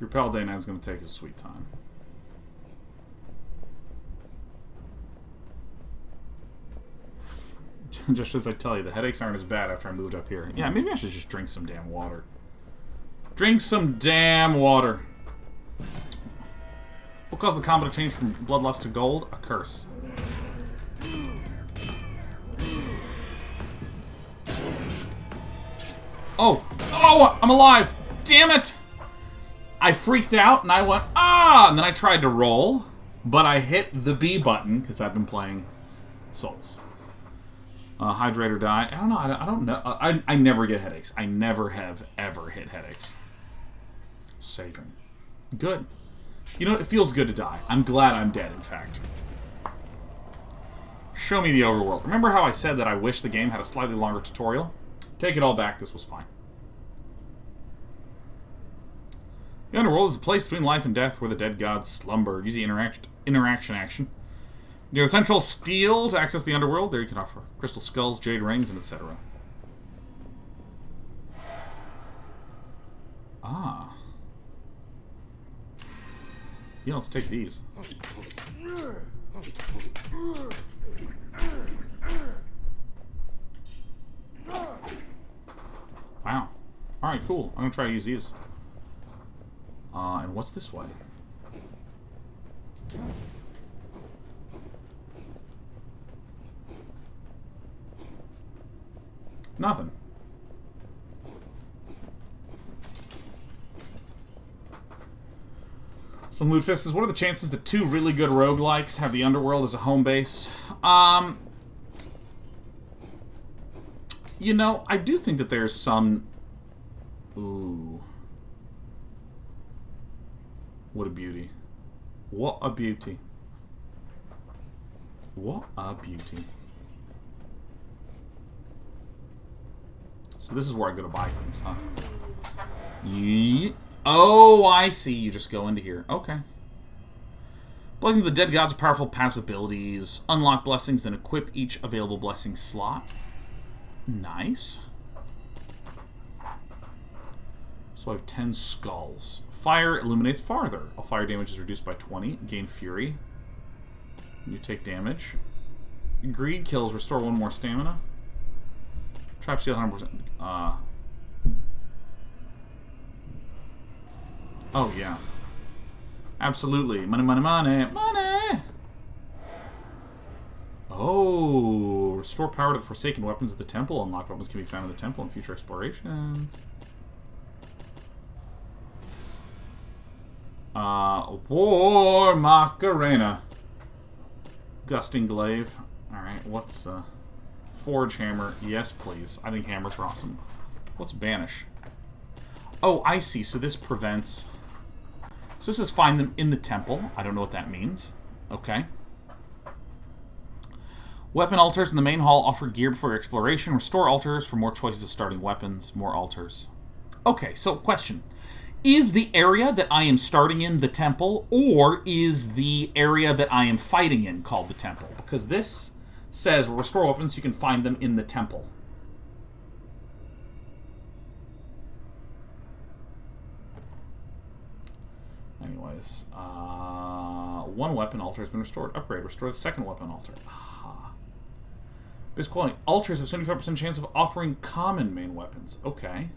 Your Paladin is going to take his sweet time. Just as I tell you, the headaches aren't as bad after I moved up here. Yeah, maybe I should just drink some damn water. Drink some damn water. What caused the combo to change from Bloodlust to Gold? A curse. Oh! Oh! I'm alive! Damn it! I freaked out and I went, ah! And then I tried to roll, but I hit the B button because I've been playing Souls. Hydrate or die. I don't know. I don't know. I never get headaches. I never have ever hit headaches. Saving. Good. You know, it feels good to die. I'm glad I'm dead, in fact. Show me the overworld. Remember how I said that I wish the game had a slightly longer tutorial? Take it all back. This was fine. The Underworld is a place between life and death where the dead gods slumber. Use the interaction action. You have the central steel to access the Underworld. There you can offer crystal skulls, jade rings, and etc. Ah. Yeah, let's take these. Wow. Alright, cool. I'm gonna try to use these. And what's this way? Nothing. Some loot fist says, what are the chances that two really good roguelikes have the Underworld as a home base? You know, I do think that there's some... Ooh. What a beauty. What a beauty. What a beauty. So this is where I go to buy things, huh? Yeah. Oh, I see. You just go into here. Okay. Blessings of the Dead Gods are powerful passive abilities. Unlock blessings and equip each available blessing slot. Nice. So I have 10 skulls. Fire illuminates farther. All fire damage is reduced by 20. Gain fury. You take damage. Greed kills. Restore 1 more stamina. Trap steal 100%. Oh, yeah. Absolutely. Money, money, money. Money! Oh. Restore power to the forsaken weapons of the temple. Unlocked weapons can be found in the temple in future explorations. War Macarena. Gusting glaive. Alright, what's Forge hammer. Yes, please. I think hammers are awesome. What's banish? Oh, I see. So this prevents... So this is find them in the temple. I don't know what that means. Okay. Weapon altars in the main hall offer gear before your exploration. Restore altars for more choices of starting weapons. More altars. Okay, so question. Is the area that I am starting in the temple, or is the area that I am fighting in called the temple? Because this says restore weapons, you can find them in the temple. Anyways, 1 weapon altar has been restored. Upgrade. Restore the 2nd weapon altar. Aha. Base quality. Altars have 75% chance of offering common main weapons. Okay.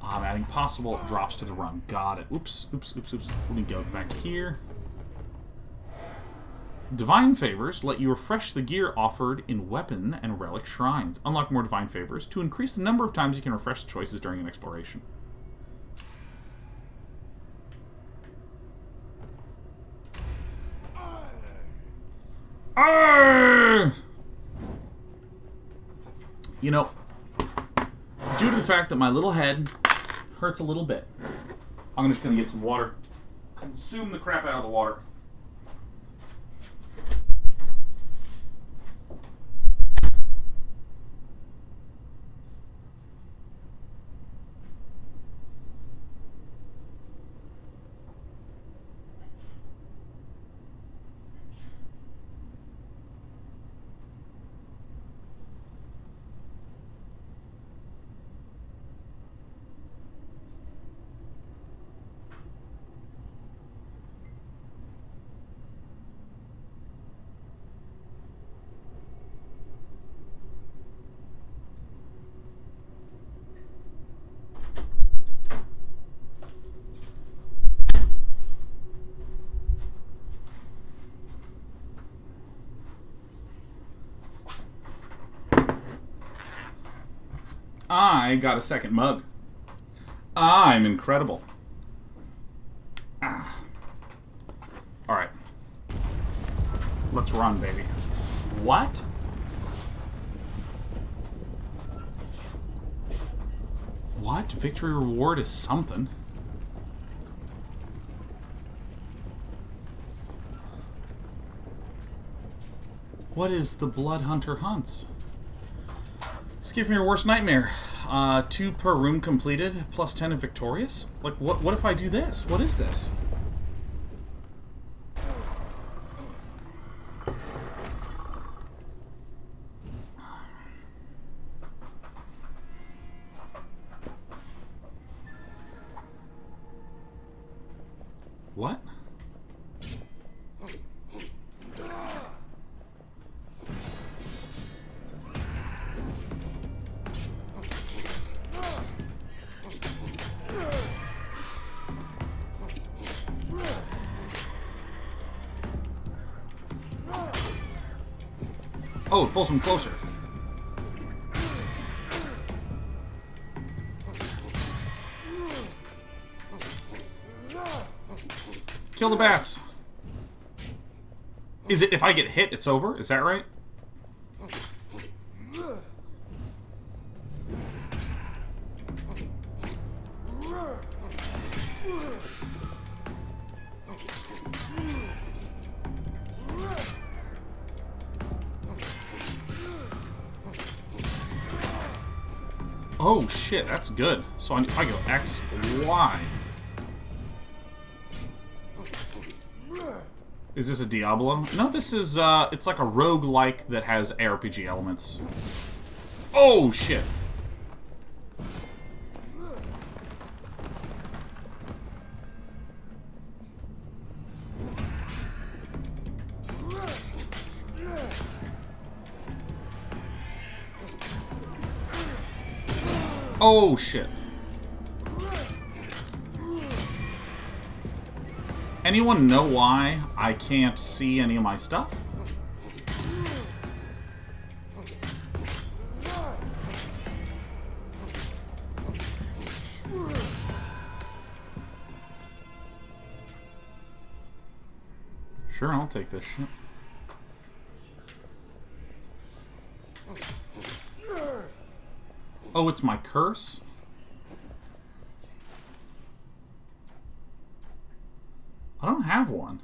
I'm adding possible drops to the run. Got it. Oops, oops, oops, oops. Let me go back here. Divine Favors let you refresh the gear offered in weapon and relic shrines. Unlock more Divine Favors to increase the number of times you can refresh the choices during an exploration. You know, due to the fact that my little head hurts a little bit, I'm just going to get some water. Consume the crap out of the water. I got a second mug. I'm incredible. Ah. Alright. Let's run, baby. What? What? Victory reward is something. What is the Blood Hunter Hunts? Escape from your worst nightmare. 2 per room completed, plus 10 if victorious? Like, what if I do this? What is this? What? Oh, it pulls him closer. Kill the bats. Is it if I get hit, it's over? Is that right? Oh shit, that's good. So if I go X, Y. Is this a Diablo? No, this is, it's like a rogue-like that has ARPG elements. Oh shit! Oh shit. Anyone know why I can't see any of my stuff? Sure, I'll take this shit. Oh, it's my curse? I don't have one.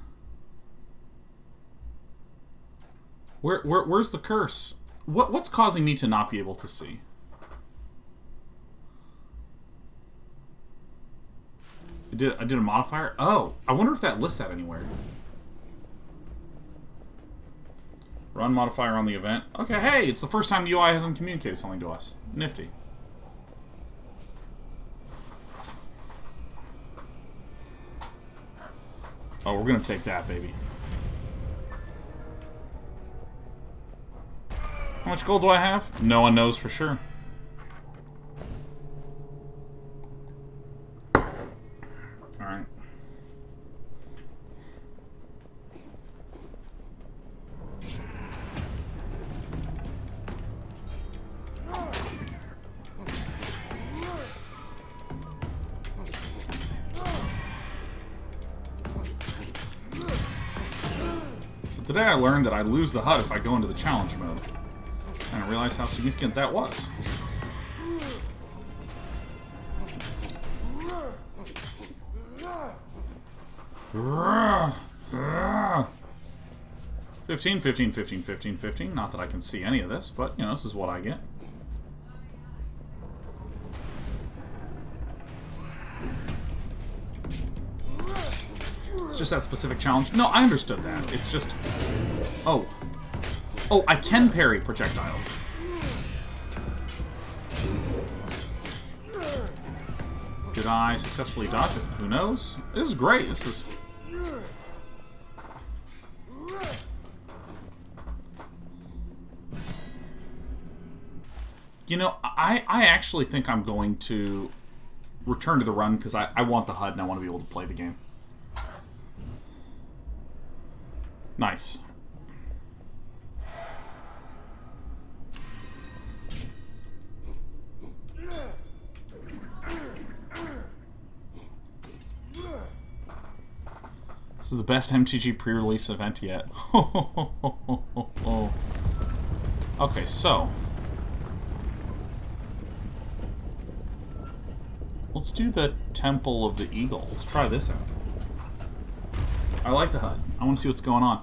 Where's the curse? What's causing me to not be able to see? I did a modifier? Oh, I wonder if that lists that anywhere. Run modifier on the event. Okay, hey, it's the first time the UI hasn't communicated something to us. Nifty. Oh, we're gonna take that, baby. How much gold do I have? No one knows for sure. Alright. Today I learned that I lose the HUD if I go into the challenge mode. And I realized how significant that was. $15, $15, $15, $15, $15. Not that I can see any of this, but, you know, this is what I get. Just that specific challenge. No, I understood that. It's just... Oh. Oh, I can parry projectiles. Did I successfully dodge it? Who knows? This is great. This is... You know, I actually think I'm going to return to the run because I want the HUD and I want to be able to play the game. Nice. This is the best MTG pre-release event yet. Okay, so let's do the Temple of the Eagle. Let's try this out. I like the HUD. I want to see what's going on.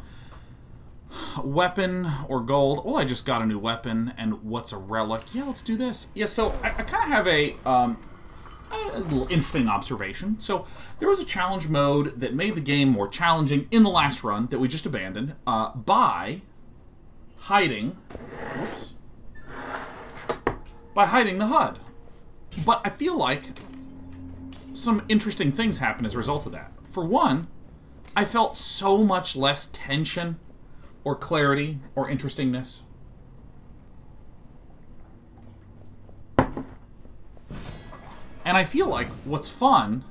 Weapon or gold. Oh, I just got a new weapon. And what's a relic? Yeah, let's do this. Yeah, so I kind of have a little interesting observation. So there was a challenge mode that made the game more challenging in the last run that we just abandoned by hiding. Whoops. By hiding the HUD. But I feel like some interesting things happen as a result of that. For one, I felt so much less tension or clarity or interestingness. And I feel like what's fun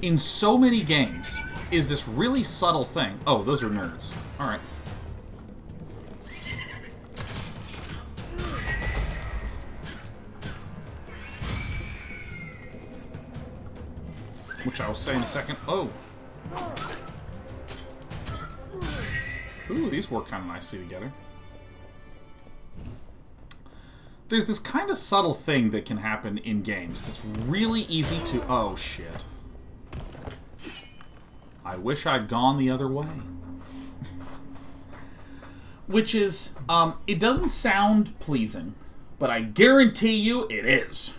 in so many games is this really subtle thing. Oh, those are nerds. All right. Which I will say in a second. Oh. Ooh, these work kind of nicely together. There's this kind of subtle thing that can happen in games that's really easy to... Oh, shit. I wish I'd gone the other way. Which is, it doesn't sound pleasing, but I guarantee you it is.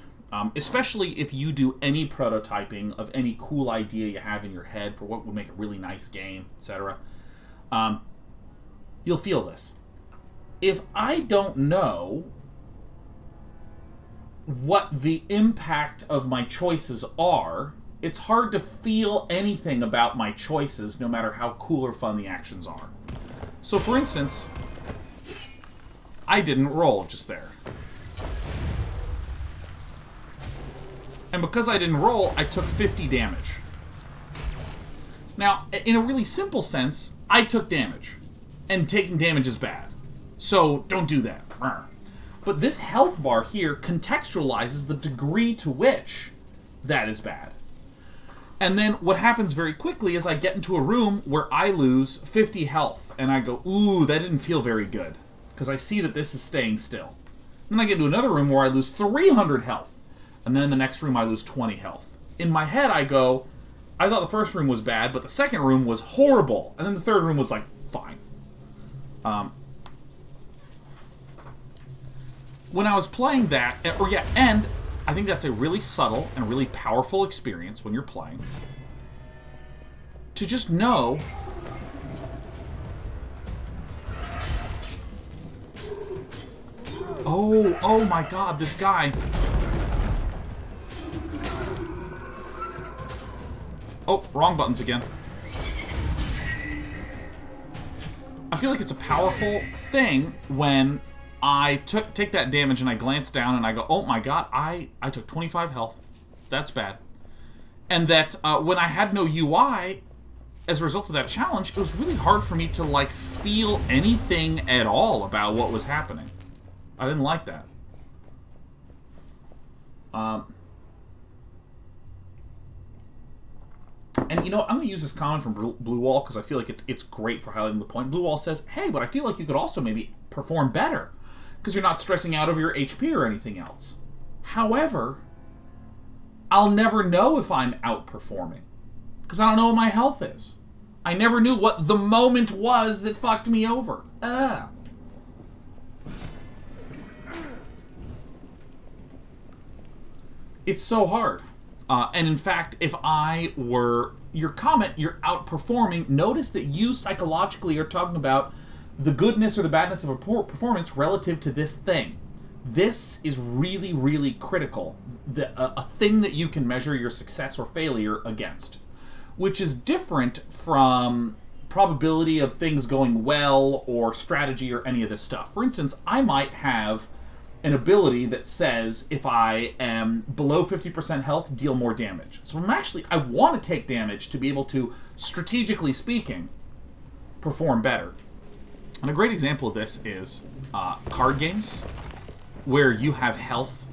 Especially if you do any prototyping of any cool idea you have in your head for what would make a really nice game, etc. You'll feel this. If I don't know what the impact of my choices are, it's hard to feel anything about my choices, no matter how cool or fun the actions are. So, for instance, I didn't roll just there. And because I didn't roll, I took 50 damage. Now, in a really simple sense, I took damage. And taking damage is bad. So, don't do that. But this health bar here contextualizes the degree to which that is bad. And then what happens very quickly is I get into a room where I lose 50 health. And I go, ooh, that didn't feel very good. Because I see that this is staying still. Then I get into another room where I lose 300 health. And then in the next room I lose 20 health. In my head I go, I thought the first room was bad, but the second room was horrible. And then the third room was like, fine. When I was playing that, and I think that's a really subtle and really powerful experience when you're playing. To just know oh my god, this guy. Oh, wrong buttons again. I feel like it's a powerful thing when I take that damage and I glance down and I go, oh my god, I took 25 health. That's bad. And that when I had no UI, as a result of that challenge, it was really hard for me to, like, feel anything at all about what was happening. I didn't like that. And you know what? I'm going to use this comment from Blue Wall because I feel like it's great for highlighting the point. Blue Wall says, hey, but I feel like you could also maybe perform better because you're not stressing out over your HP or anything else. However, I'll never know if I'm outperforming because I don't know what my health is. I never knew what the moment was that fucked me over. It's so hard. And in fact, if I were your comment, you're outperforming, notice that you psychologically are talking about the goodness or the badness of a performance relative to this thing. This is really, really critical. A thing that you can measure your success or failure against. Which is different from probability of things going well or strategy or any of this stuff. For instance, I might have an ability that says if I am below 50% health, deal more damage. So I want to take damage to be able to, strategically speaking, perform better. And a great example of this is card games, where you have health,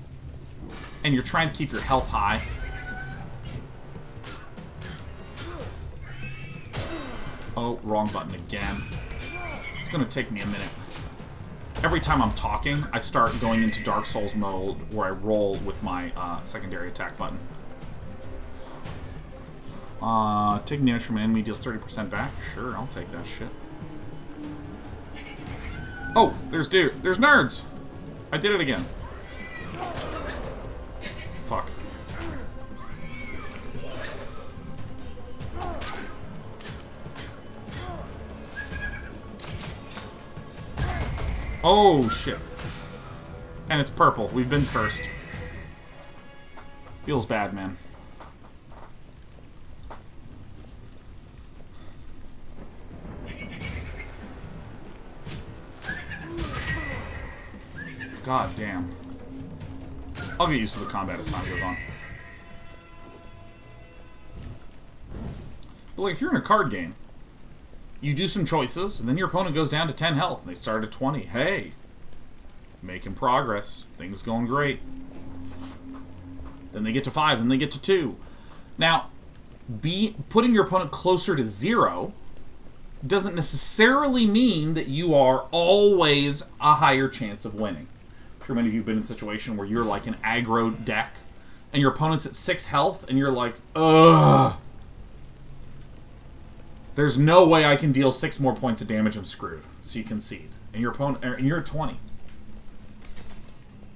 and you're trying to keep your health high. Oh, wrong button again. It's gonna take me a minute. Every time I'm talking, I start going into Dark Souls mode where I roll with my secondary attack button. Taking damage from an enemy deals 30% back. Sure, I'll take that shit. Oh, there's nerds! I did it again. Fuck. Oh, shit. And it's purple. We've been cursed. Feels bad, man. God damn. I'll get used to the combat as time goes on. But like, if you're in a card game, you do some choices, and then your opponent goes down to 10 health, and they start at 20. Hey! Making progress. Things going great. Then they get to 5, then they get to 2. Now, putting your opponent closer to 0 doesn't necessarily mean that you are always a higher chance of winning. I'm sure many of you have been in a situation where you're like an aggro deck, and your opponent's at 6 health, and you're like, ugh! There's no way I can deal 6 more points of damage, I'm screwed. So you concede. And your opponent, and you're at 20.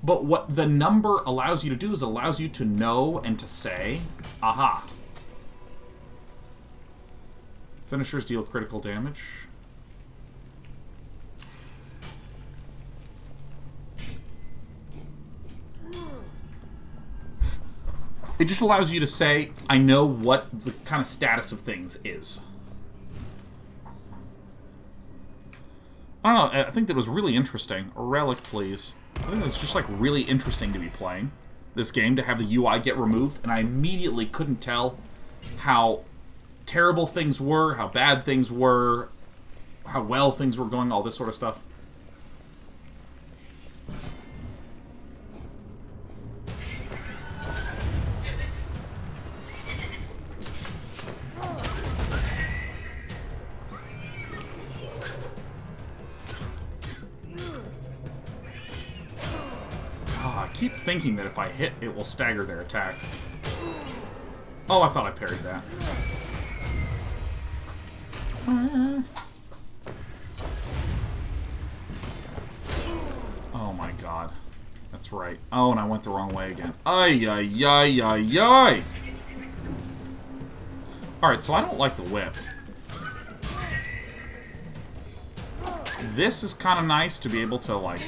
But what the number allows you to do is allows you to know and to say, aha. Finishers deal critical damage. It just allows you to say, I know what the kind of status of things is. I don't know, I think that was really interesting. A relic, please. I think it's just, like, really interesting to be playing this game, to have the UI get removed, and I immediately couldn't tell how terrible things were, how bad things were, how well things were going, all this sort of stuff. I keep thinking that if I hit, it will stagger their attack. Oh, I thought I parried that. Oh my god. That's right. Oh, and I went the wrong way again. Ay, ay, ay, ay, ay! Alright, so I don't like the whip. This is kind of nice to be able to, like...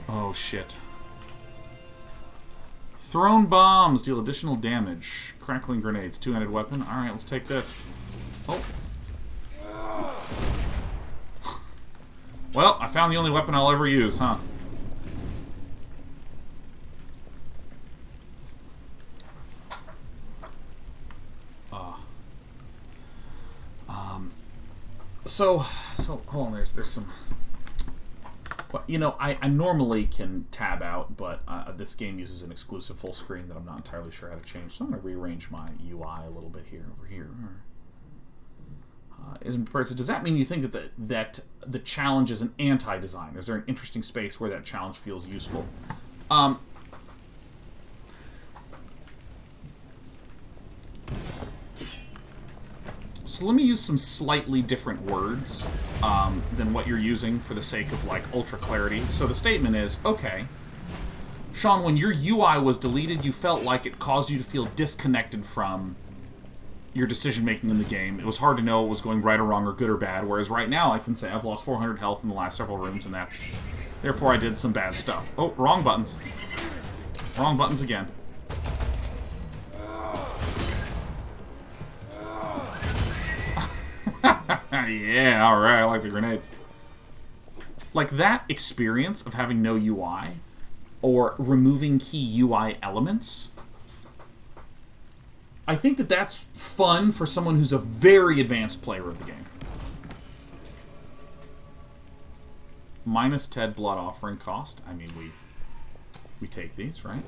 Oh, shit. Thrown bombs deal additional damage. Crackling grenades, two-handed weapon. Alright, let's take this. Oh. Well, I found the only weapon I'll ever use, huh? So hold on, there's some... You know, I normally can tab out, but this game uses an exclusive full screen that I'm not entirely sure how to change. So I'm going to rearrange my UI a little bit here, over here. So does that mean you think that the challenge is an anti-design? Is there an interesting space where that challenge feels useful? So let me use some slightly different words than what you're using for the sake of, like, ultra clarity. So the statement is, okay, Sean, when your UI was deleted, you felt like it caused you to feel disconnected from your decision-making in the game. It was hard to know what was going right or wrong or good or bad, whereas right now I can say I've lost 400 health in the last several rooms, and that's... Therefore, I did some bad stuff. Oh, wrong buttons. Wrong buttons again. Yeah, alright, I like the grenades. Like, that experience of having no UI, or removing key UI elements, I think that that's fun for someone who's a very advanced player of the game. Minus 10 blood offering cost. I mean, we take these, right?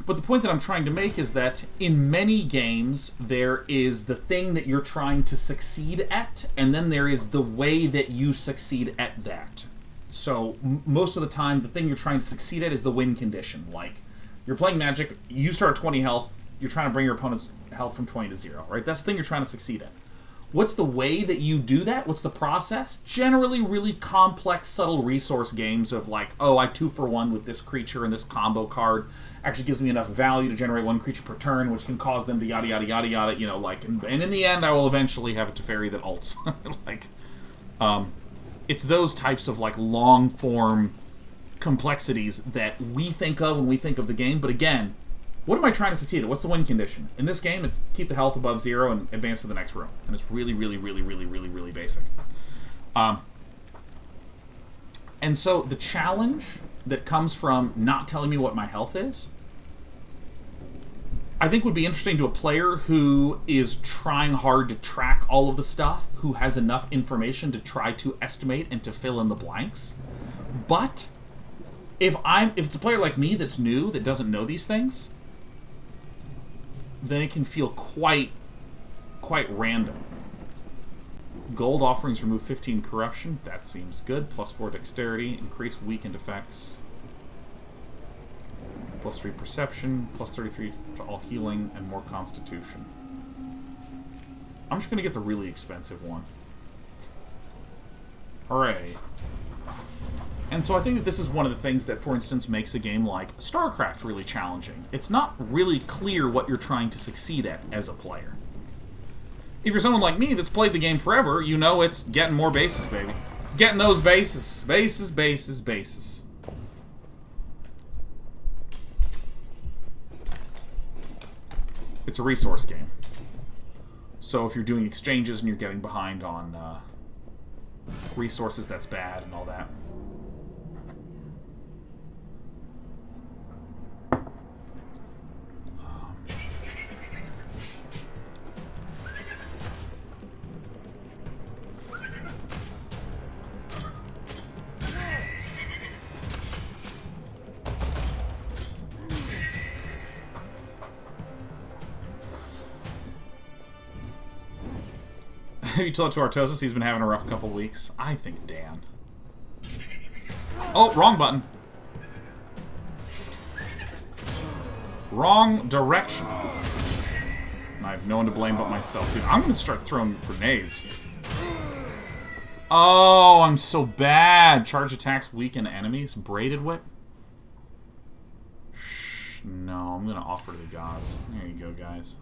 But the point that I'm trying to make is that in many games, there is the thing that you're trying to succeed at, and then there is the way that you succeed at that. So most of the time, the thing you're trying to succeed at is the win condition. Like, you're playing Magic, you start at 20 health, you're trying to bring your opponent's health from 20 to 0, right? That's the thing you're trying to succeed at. What's the way that you do that? What's the process? Generally really complex, subtle resource games of like, oh, I 2-for-1 with this creature and this combo card actually gives me enough value to generate one creature per turn, which can cause them to yada yada yada yada, you know, like, and in the end I will eventually have a Teferi that ults. Like, it's those types of like long form complexities that we think of when we think of the game, but again, what am I trying to succeed at? What's the win condition? In this game, it's keep the health above 0 and advance to the next room. And it's really, really, really, really, really, really basic. And so the challenge that comes from not telling me what my health is, I think would be interesting to a player who is trying hard to track all of the stuff, who has enough information to try to estimate and to fill in the blanks. But if it's a player like me that's new, that doesn't know these things, then it can feel quite random. Gold offerings remove 15 corruption. That seems good. +4 dexterity. Increase weakened effects. +3 perception. +33 to all healing. And more constitution. I'm just going to get the really expensive one. Hooray. And so I think that this is one of the things that, for instance, makes a game like StarCraft really challenging. It's not really clear what you're trying to succeed at as a player. If you're someone like me that's played the game forever, you know it's getting more bases, baby. It's getting those bases. Bases, bases, bases. It's a resource game. So if you're doing exchanges and you're getting behind on resources, that's bad and all that. You told to Artosis he's been having a rough couple weeks. I think Dan. Oh, wrong button. Wrong direction. I have no one to blame but myself. Dude, I'm going to start throwing grenades. Oh, I'm so bad. Charge attacks weaken enemies. Braided whip. Shh, no, I'm going to offer to the gods. There you go, guys.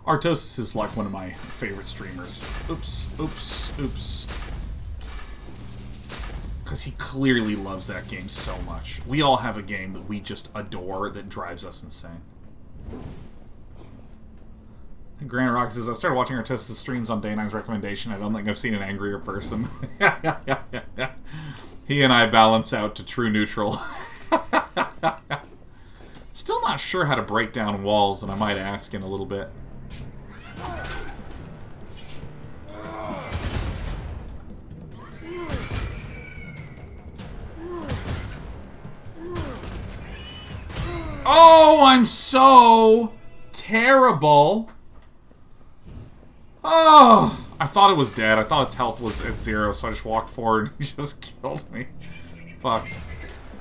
Artosis is like one of my favorite streamers. Oops, oops, oops. Because he clearly loves that game so much. We all have a game that we just adore that drives us insane. Granite Rock says, I started watching Artosis streams on Day9's recommendation. I don't think I've seen an angrier person. He and I balance out to true neutral. Still not sure how to break down walls, and I might ask in a little bit. Oh, I'm so terrible. Oh, I thought it was dead. I thought its health was at 0, so I just walked forward and he just killed me. Fuck.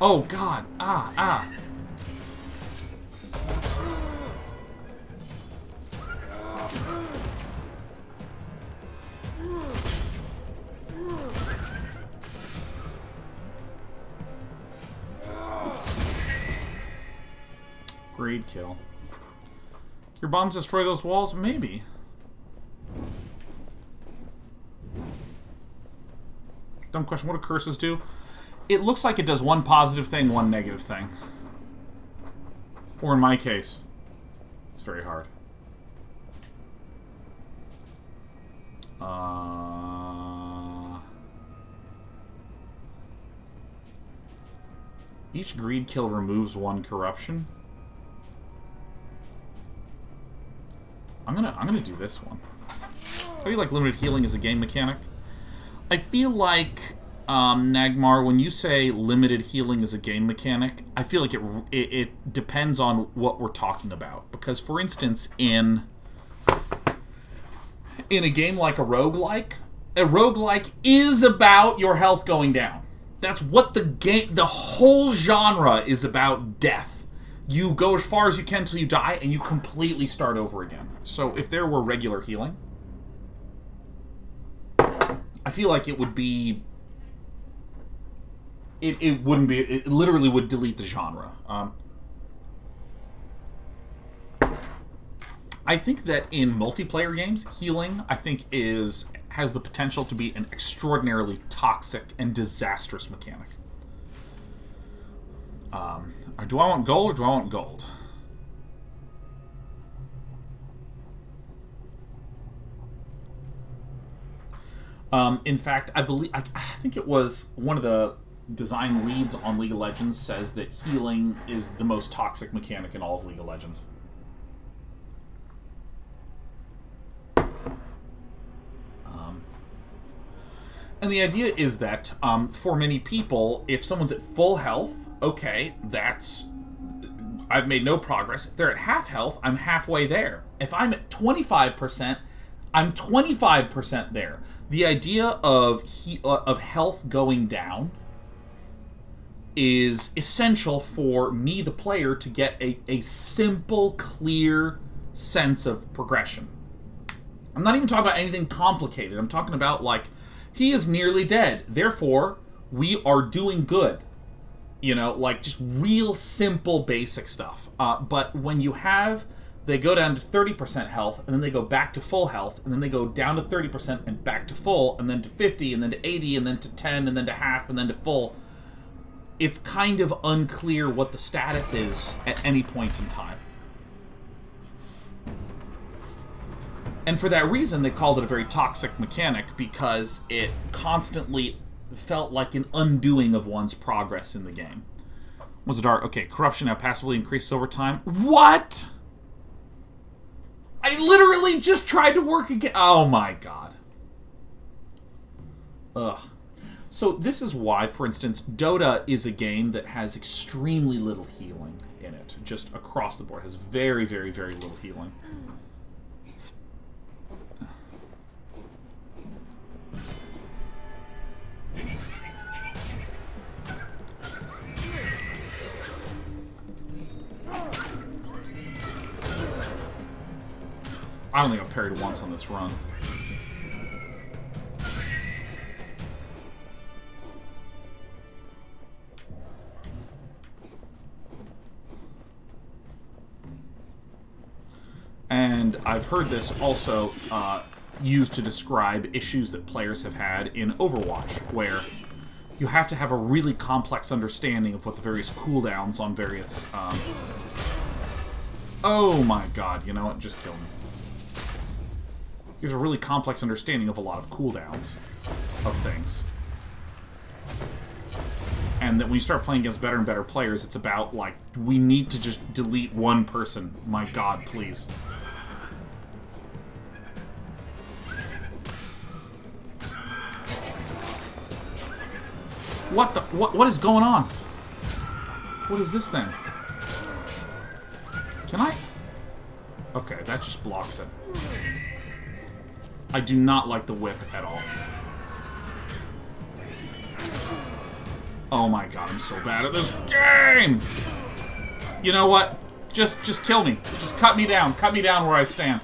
Oh, God. Ah. Greed kill. Your bombs destroy those walls? Maybe. Dumb question. What do curses do? It looks like it does one positive thing, one negative thing. Or in my case, it's very hard. Each greed kill removes 1 corruption. I'm gonna do this one. How do you like limited healing as a game mechanic? I feel like, Nagmar, when you say limited healing as a game mechanic, I feel like it depends on what we're talking about. Because, for instance, in a game like a roguelike is about your health going down. That's what the whole genre is about. Death. You go as far as you can until you die, and you completely start over again. So if there were regular healing, I feel like it would be... It wouldn't be... It literally would delete the genre. I think that in multiplayer games, healing, I think, has the potential to be an extraordinarily toxic and disastrous mechanic. Do I want gold or do I want gold? In fact, I think it was one of the design leads on League of Legends says that healing is the most toxic mechanic in all of League of Legends. And the idea is that, for many people, if someone's at full health, okay, I've made no progress. If they're at half health, I'm halfway there. If I'm at 25%, I'm 25% there. The idea of health going down is essential for me, the player, to get a simple, clear sense of progression. I'm not even talking about anything complicated. I'm talking about, like, he is nearly dead. Therefore, we are doing good. You know, like, just real simple, basic stuff. But when you have... They go down to 30% health, and then they go back to full health, and then they go down to 30% and back to full, and then to 50, and then to 80, and then to 10, and then to half, and then to full. It's kind of unclear what the status is at any point in time. And for that reason, they called it a very toxic mechanic, because it constantly felt like an undoing of one's progress in the game. Was it dark? Okay, corruption now passively increases over time. What?! I literally just tried to work again. Oh my god. Ugh. So this is why, for instance, Dota is a game that has extremely little healing in it. Just across the board. It has very, very, very little healing. I only got parried once on this run. And I've heard this also used to describe issues that players have had in Overwatch, where you have to have a really complex understanding of what the various cooldowns on various... Oh my god, you know what? Just kill me. There's a really complex understanding of a lot of cooldowns of things. And that when you start playing against better and better players, it's about, like, we need to just delete one person. My god, please. What the... What is going on? What is this thing? Can I... Okay, that just blocks it. I do not like the whip at all. Oh my god, I'm so bad at this game! You know what? Just kill me. Just cut me down. Cut me down where I stand.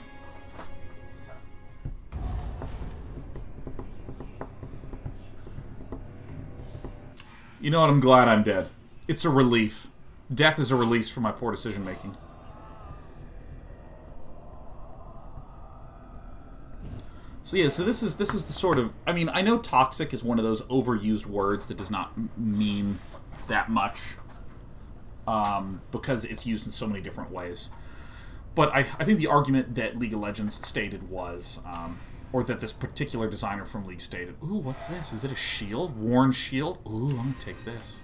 You know what? I'm glad I'm dead. It's a relief. Death is a release from my poor decision making. So yeah, so this is the sort of... I mean, I know toxic is one of those overused words that does not mean that much. Because it's used in so many different ways. But I think the argument that League of Legends stated was... or that this particular designer from League stated... Ooh, what's this? Is it a shield? Worn shield? Ooh, I'm gonna take this.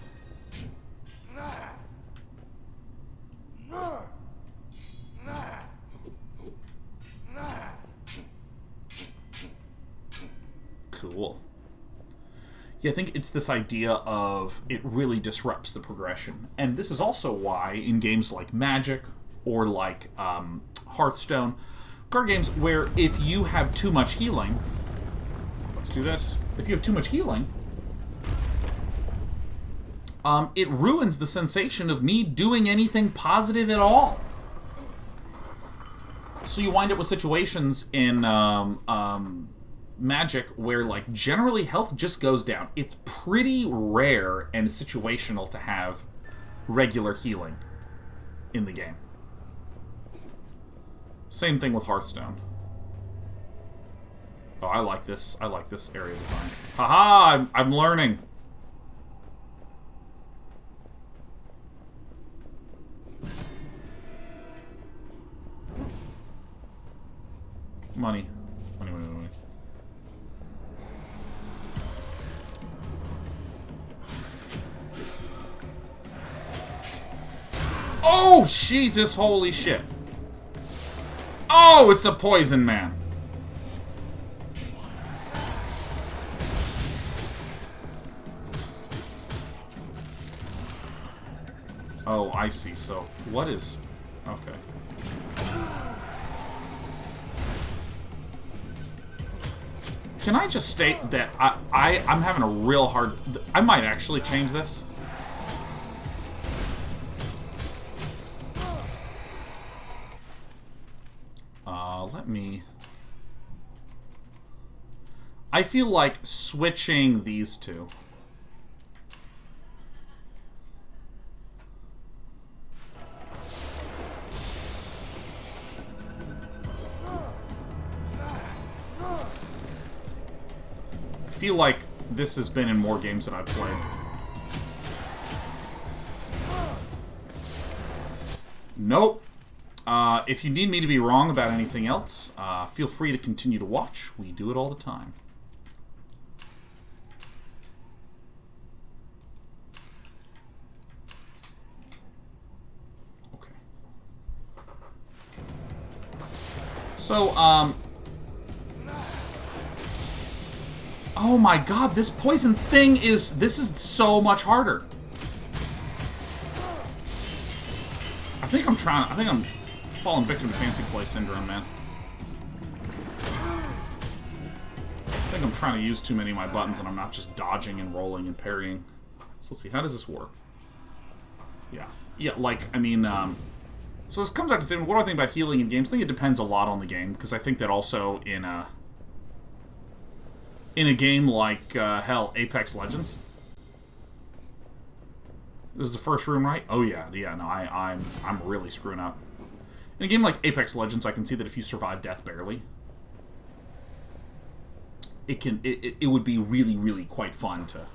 Yeah, I think it's this idea of it really disrupts the progression. And this is also why in games like Magic or like Hearthstone, card games where if you have too much healing... Let's do this. If you have too much healing, it ruins the sensation of me doing anything positive at all. So you wind up with situations in Magic where, like, generally health just goes down. It's pretty rare and situational to have regular healing in the game. Same thing with Hearthstone. Oh, I like this. I like this area design. Haha! I'm learning. Money. Money, money, money. Oh, Jesus, holy shit. Oh, it's a poison man. Oh, I see. So, what is... Okay. Can I just state that I'm having a real hard... I might actually change this. Let me... I feel like switching these two. I feel like this has been in more games that I've played. Nope. If you need me to be wrong about anything else, feel free to continue to watch. We do it all the time. Okay. So, oh my god, this poison thing is... This is so much harder. I think I'm falling victim to fancy play syndrome, man. I think I'm trying to use too many of my buttons and I'm not just dodging and rolling and parrying. So let's see, how does this work? Yeah. Yeah, like, I mean, so this comes back to saying, what do I think about healing in games? I think it depends a lot on the game, because I think that also in a game like, hell, Apex Legends. This is the first room, right? Oh yeah, no, I'm really screwing up. In a game like Apex Legends, I can see that if you survive death barely, it would be really, really quite fun to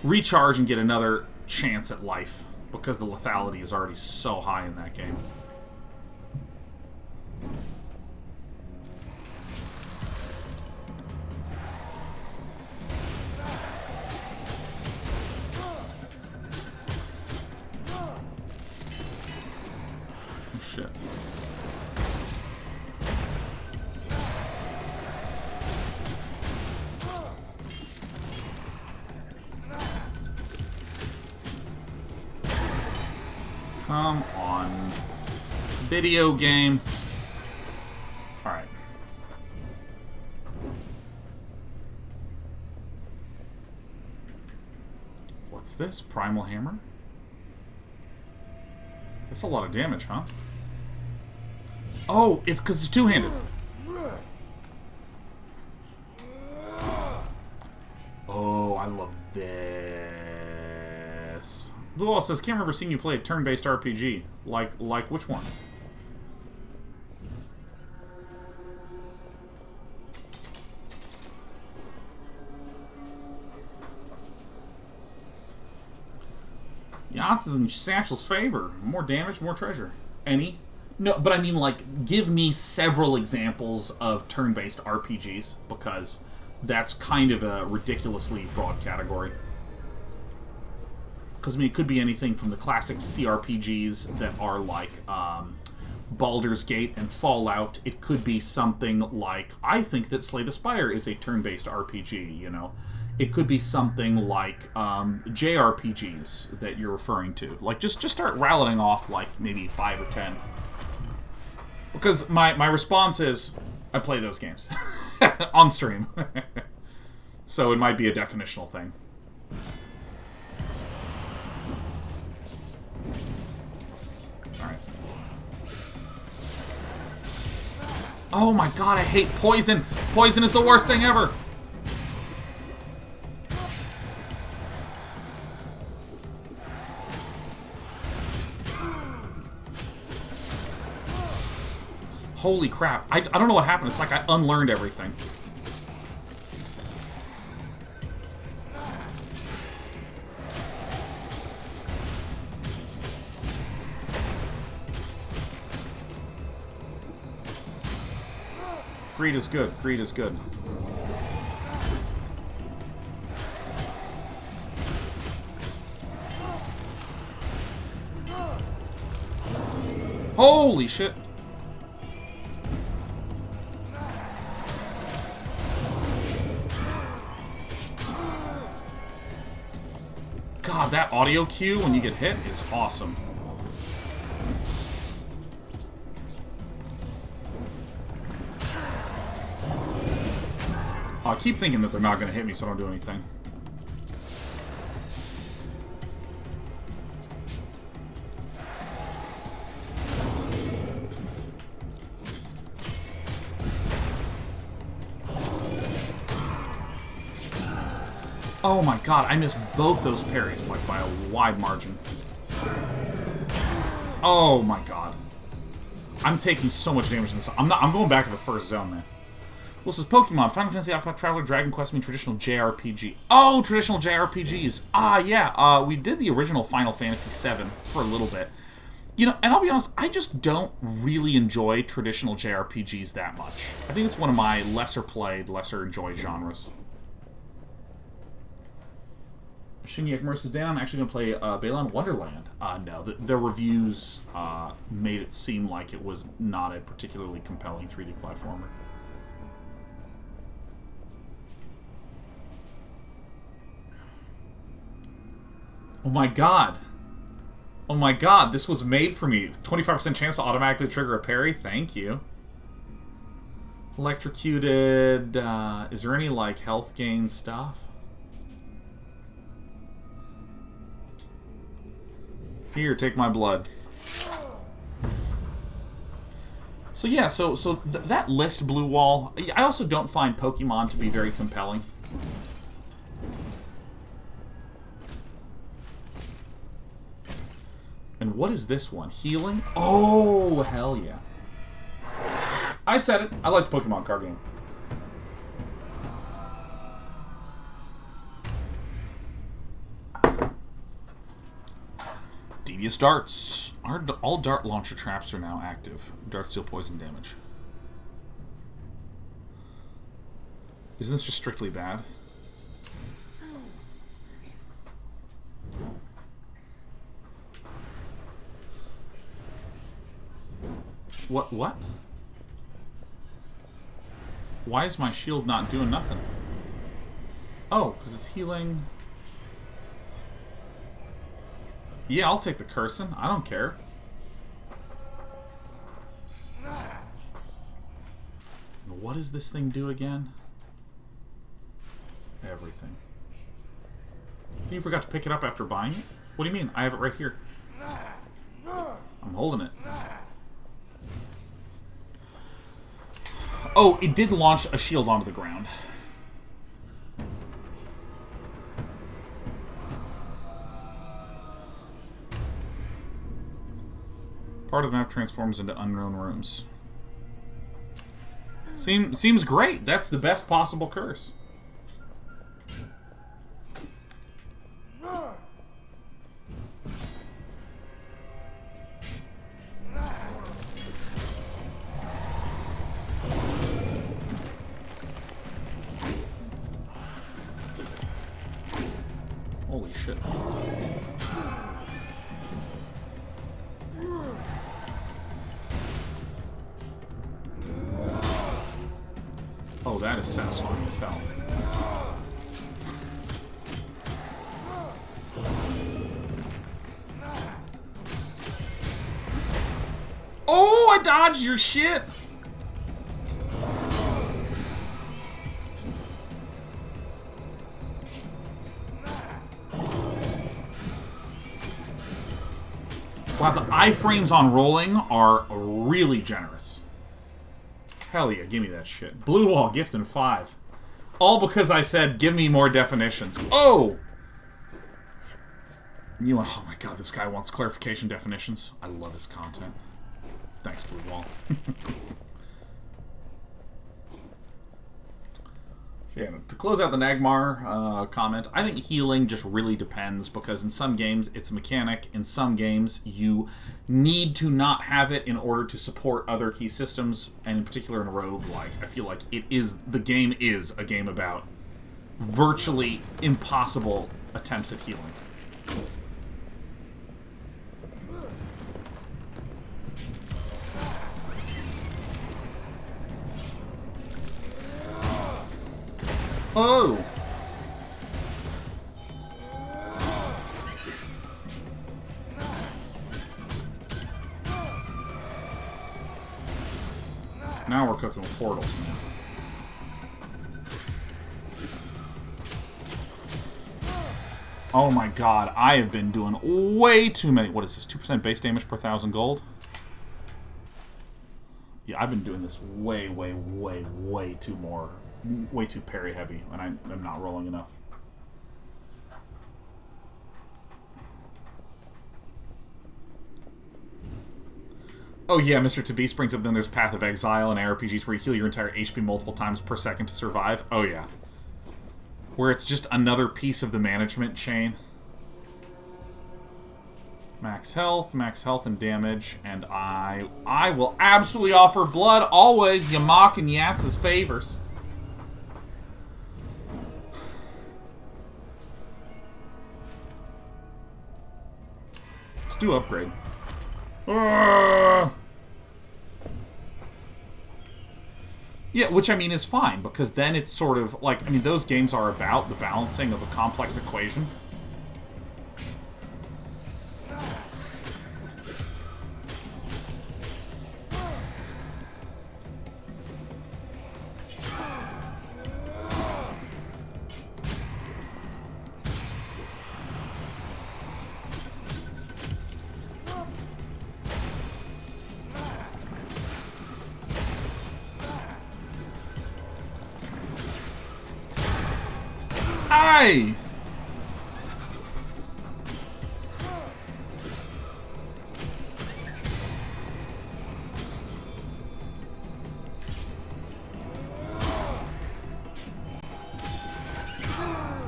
recharge and get another chance at life, because the lethality is already so high in that game. Shit. Come on. Video game. Alright. What's this? Primal Hammer? That's a lot of damage, huh? Oh, it's because it's two-handed. Oh, I love this. Blue Wall says, can't remember seeing you play a turn-based RPG. Like which ones? Yance is in Satchel's favor. More damage, more treasure. Any? No, but I mean, like, give me several examples of turn-based RPGs, because that's kind of a ridiculously broad category. Because, I mean, it could be anything from the classic CRPGs that are like Baldur's Gate and Fallout. It could be something like, I think that Slay the Spire is a turn-based RPG, you know. It could be something like JRPGs that you're referring to. Like, just start rattling off, like, maybe 5 or 10. Because my response is, I play those games. On stream. So it might be a definitional thing. Alright. Oh my god, I hate poison! Poison is the worst thing ever! Holy crap. I don't know what happened. It's like I unlearned everything. Greed is good. Greed is good. Holy shit. God, that audio cue when you get hit is awesome. I keep thinking that they're not going to hit me, so I don't do anything. Oh my god, I missed both those parries, like, by a wide margin. Oh my god. I'm taking so much damage in this. I'm going back to the first zone, man. Well, this is Pokemon, Final Fantasy Octopath Traveler, Dragon Quest mean traditional JRPG. Oh, traditional JRPGs. Ah, yeah, we did the original Final Fantasy VII for a little bit. You know, and I'll be honest, I just don't really enjoy traditional JRPGs that much. I think it's one of my lesser played, lesser enjoyed genres. Shinya Commerce down. I'm actually going to play Balan Wonderland. No, the reviews made it seem like it was not a particularly compelling 3D platformer. Oh my god. Oh my god, this was made for me. 25% chance to automatically trigger a parry. Thank you. Electrocuted. Is there any, like, health gain stuff? Here, take my blood. So yeah, so that list, Blue Wall, I also don't find Pokemon to be very compelling. And what is this one? Healing? Oh, hell yeah. I said it. I like the Pokemon card game. Devious darts. All dart launcher traps are now active. Darts deal poison damage. Isn't this just strictly bad? What? Why is my shield not doing nothing? Oh, because it's healing. Yeah, I'll take the cursing. I don't care. What does this thing do again? Everything. I think you forgot to pick it up after buying it? What do you mean? I have it right here. I'm holding it. Oh, it did launch a shield onto the ground. Part of the map transforms into unknown rooms. Seems great. That's the best possible curse. Holy shit. Oh, that is satisfying as hell. I dodged your shit! Wow, the iframes on rolling are really generous. Hell yeah, give me that shit. Blue wall, gift, and 5. All because I said, give me more definitions. Oh! Oh my god, this guy wants clarification definitions. I love his content. Thanks, Blue Wall. Yeah, to close out the Nagmar comment, I think healing just really depends, because in some games it's a mechanic, in some games you need to not have it in order to support other key systems, and in particular in rogue-lite, I feel like the game is a game about virtually impossible attempts at healing. Oh! Now we're cooking with portals, man. Oh my god, I have been doing way too many... What is this, 2% base damage per 1,000 gold? Yeah, I've been doing this way too parry heavy, and I'm not rolling enough. Oh yeah, Mr. Tabis brings up then there's Path of Exile and ARPGs where you heal your entire HP multiple times per second to survive. Oh yeah. Where it's just another piece of the management chain. Max health and damage, and I will absolutely offer blood always, Yamak and Yatz's favors. Let's do upgrade. Yeah, which I mean is fine, because then it's sort of like, I mean, those games are about the balancing of a complex equation. Aye!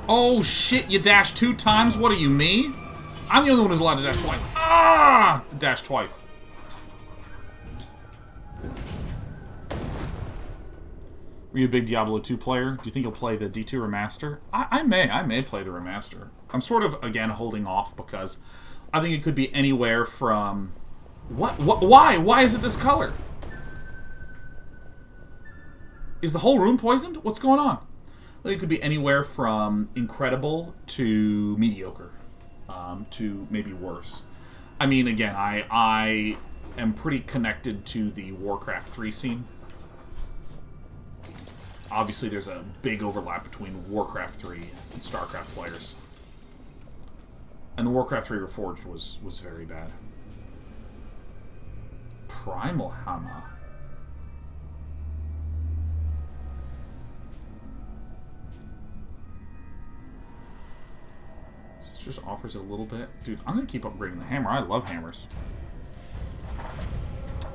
Oh shit, you dashed 2 times? What are you, me? I'm the only one who's allowed to dash twice. Ah! Dash twice. Were you a big Diablo 2 player? Do you think you'll play the D2 remaster? I may play the remaster. I'm sort of, again, holding off because I think it could be anywhere from... Why? Why is it this color? Is the whole room poisoned? What's going on? I think it could be anywhere from incredible to mediocre, to maybe worse. I mean, again, I am pretty connected to the Warcraft 3 scene. Obviously, there's a big overlap between Warcraft 3 and StarCraft players. And the Warcraft 3 Reforged was very bad. Primal Hammer. This just offers it a little bit. Dude, I'm going to keep upgrading the hammer. I love hammers.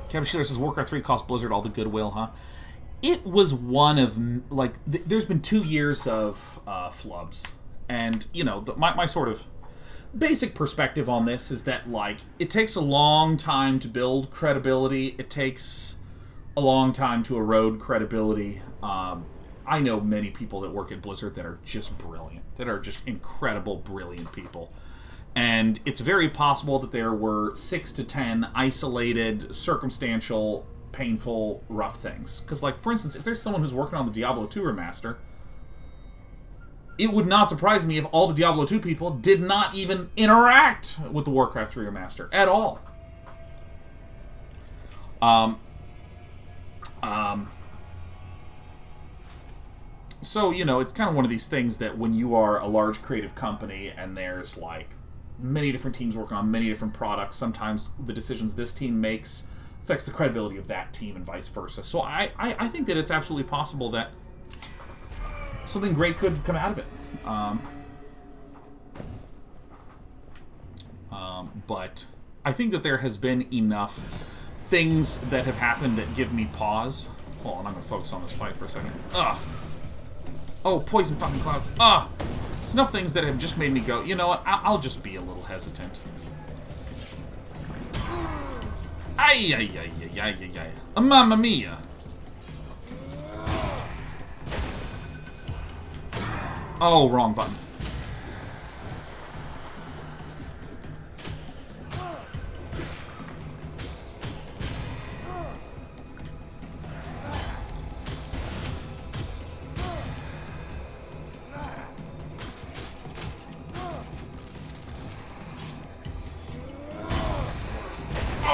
Kevin Sheeler says, Warcraft 3 cost Blizzard all the goodwill, huh? It was one of, like, there's been 2 years of flubs. And, you know, my sort of basic perspective on this is that, like, it takes a long time to build credibility. It takes a long time to erode credibility. I know many people that work at Blizzard that are just brilliant, that are just incredible, brilliant people. And it's very possible that there were 6 to 10 isolated, circumstantial, painful, rough things. Because, like, for instance, if there's someone who's working on the Diablo 2 remaster, it would not surprise me if all the Diablo 2 people did not even interact with the Warcraft 3 remaster at all. So, you know, it's kind of one of these things that when you are a large creative company and there's, like, many different teams working on many different products, sometimes the decisions this team makes affects the credibility of that team and vice versa. So I think that it's absolutely possible that something great could come out of it. But I think that there has been enough things that have happened that give me pause. Hold on, I'm going to focus on this fight for a second. Ugh. Oh, poison fucking clouds. Ah! There's enough things that have just made me go, you know what, I'll just be a little hesitant. Ay, ay, ay, ay, ay, ay, ay. Mamma mia. Oh, wrong button.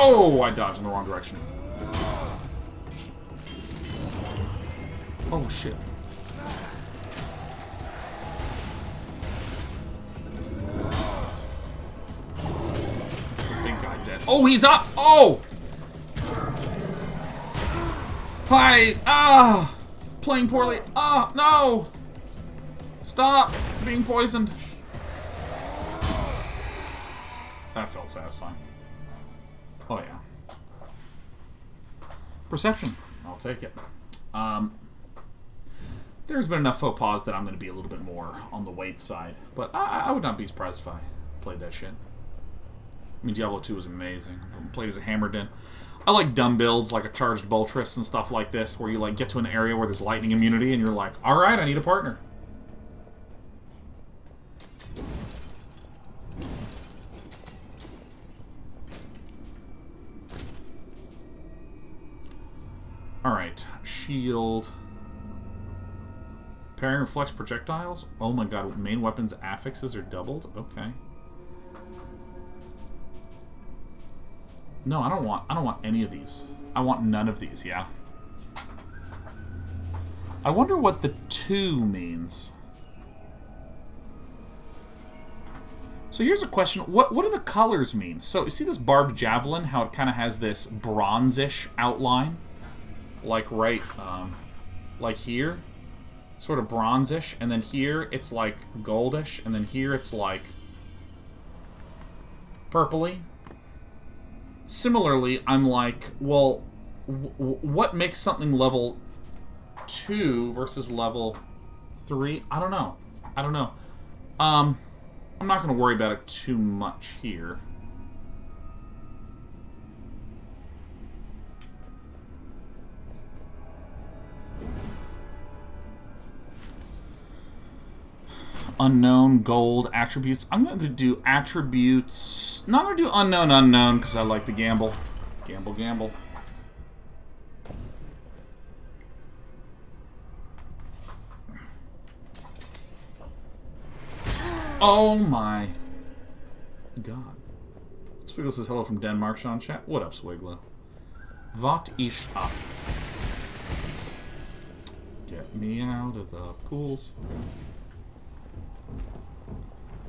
Oh, I dodged in the wrong direction. Oh, shit. Big guy dead. Oh, he's up! Oh! Hi! Ah! Playing poorly. Ah, no! Stop being poisoned. That felt satisfying. Oh, yeah. Perception. I'll take it. There's been enough faux pas that I'm going to be a little bit more on the weight side. But I would not be surprised if I played that shit. I mean, Diablo 2 was amazing. I played as a hammered in. I like dumb builds, like a charged Boltrus and stuff like this, where you like get to an area where there's lightning immunity, and you're like, alright, I need a partner. Alright, shield. Parry and reflex projectiles? Oh my god, main weapons affixes are doubled? Okay. No, I don't want any of these. I want none of these, yeah. I wonder what the 2 means. So here's a question. What do the colors mean? So you see this barbed javelin, how it kind of has this bronzish outline? Like right, like here, sort of bronzish, and then here it's like goldish, and then here it's like purpley. Similarly, I'm like, well, what makes something level 2 versus level 3? I don't know. I don't know. I'm not going to worry about it too much here. Unknown gold attributes. I'm going to do attributes. No, I'm going to do unknown because I like the gamble. Gamble. Oh my god. Swiggle says hello from Denmark, Sean chat. What up, Swiggle? What is up? Get me out of the pools.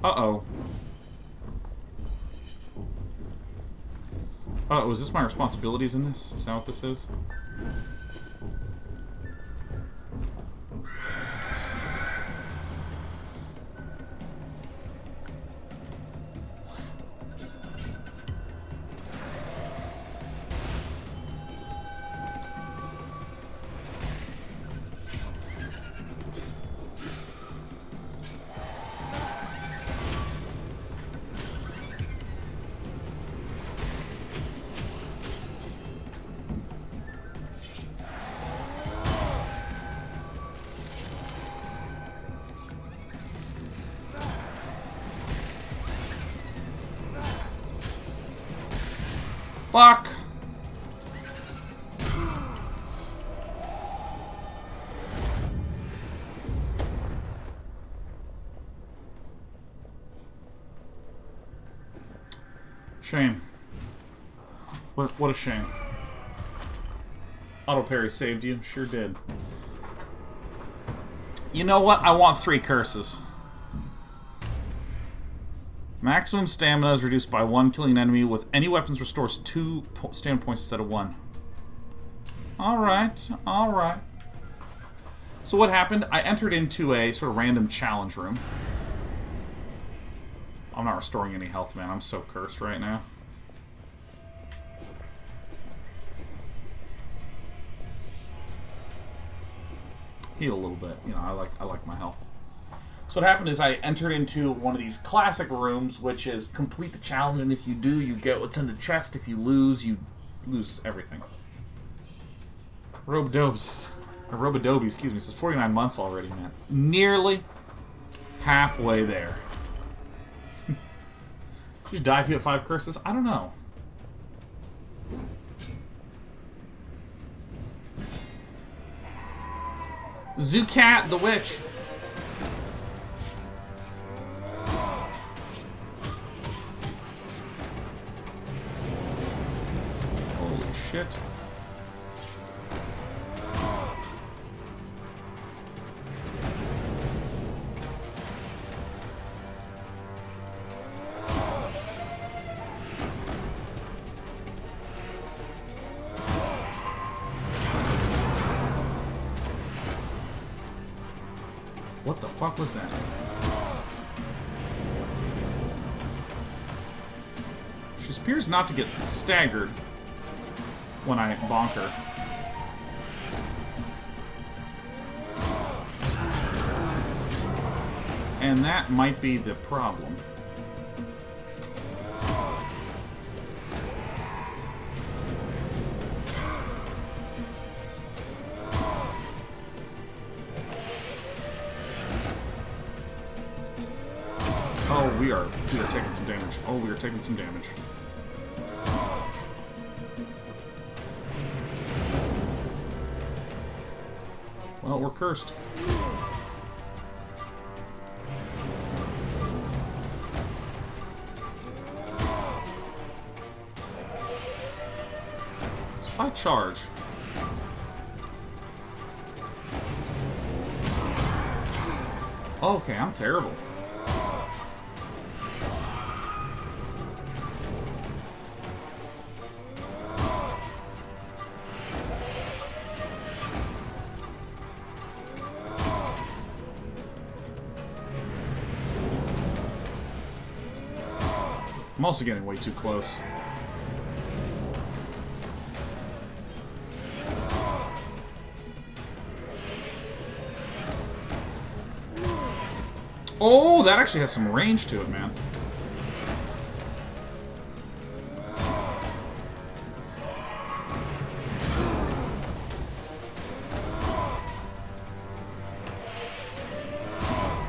Uh-oh. Oh, is this my responsibilities in this? Is that what this is? Fuck! Shame. What a shame. Auto parry saved you. Sure did. You know what? I want 3 curses. Maximum stamina is reduced by 1. Killing an enemy with any weapons restores 2 stamina points instead of 1. Alright, alright. So what happened? I entered into a sort of random challenge room. I'm not restoring any health, man. I'm so cursed right now. Heal a little bit. You know, I like my health. So what happened is I entered into one of these classic rooms, which is complete the challenge, and if you do, you get what's in the chest. If you lose everything. Robodobi, excuse me, says 49 months already, man. Nearly halfway there. Did you die if you had 5 curses? I don't know. Zucat the Witch. Holy shit. What the fuck was that? She appears not to get staggered when I bonk her. And that might be the problem. Oh, we are taking some damage. Oh, we are taking some damage. Well, we're cursed. So if I charge... Oh, okay, I'm terrible. I'm also getting way too close. Oh, that actually has some range to it, man.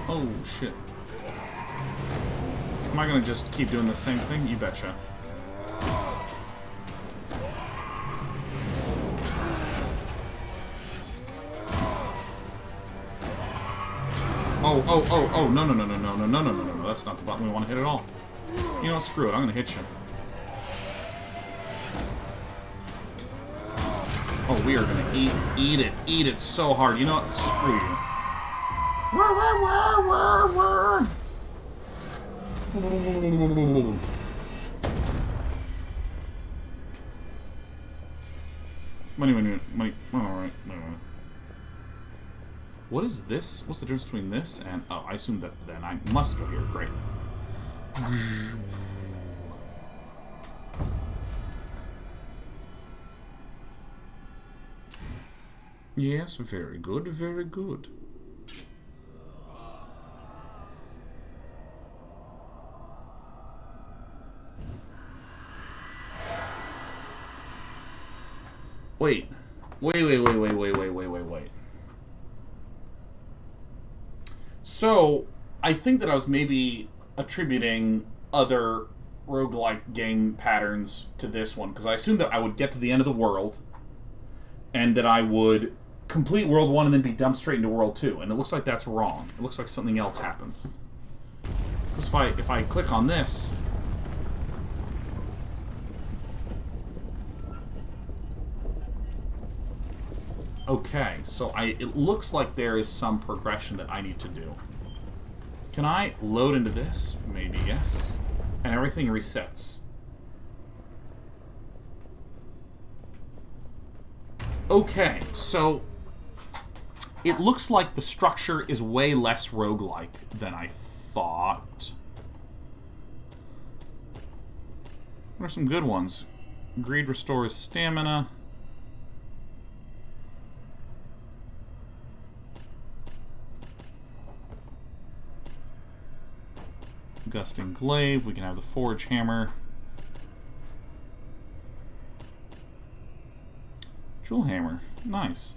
Oh, shit. Am I gonna just keep doing the same thing? You betcha. Oh, no. That's not the button we want to hit at all. You know what? Screw it. I'm gonna hit you. Oh, we are gonna eat it so hard. You know what? Screw you. Money. Alright. What is this? What's the difference between this and... Oh, I assume that then I must go here. Great. Yes, very good, very good. Wait. So, I think that I was maybe attributing other roguelike game patterns to this one, because I assumed that I would get to the end of the world, and that I would complete World 1 and then be dumped straight into World 2, and it looks like that's wrong. It looks like something else happens. Because if I click on this... Okay, so it looks like there is some progression that I need to do. Can I load into this? Maybe, yes. And everything resets. Okay, so it looks like the structure is way less roguelike than I thought. What are some good ones? Greed restores stamina. Gusting glaive. We can have the forge hammer. Jewel hammer. Nice.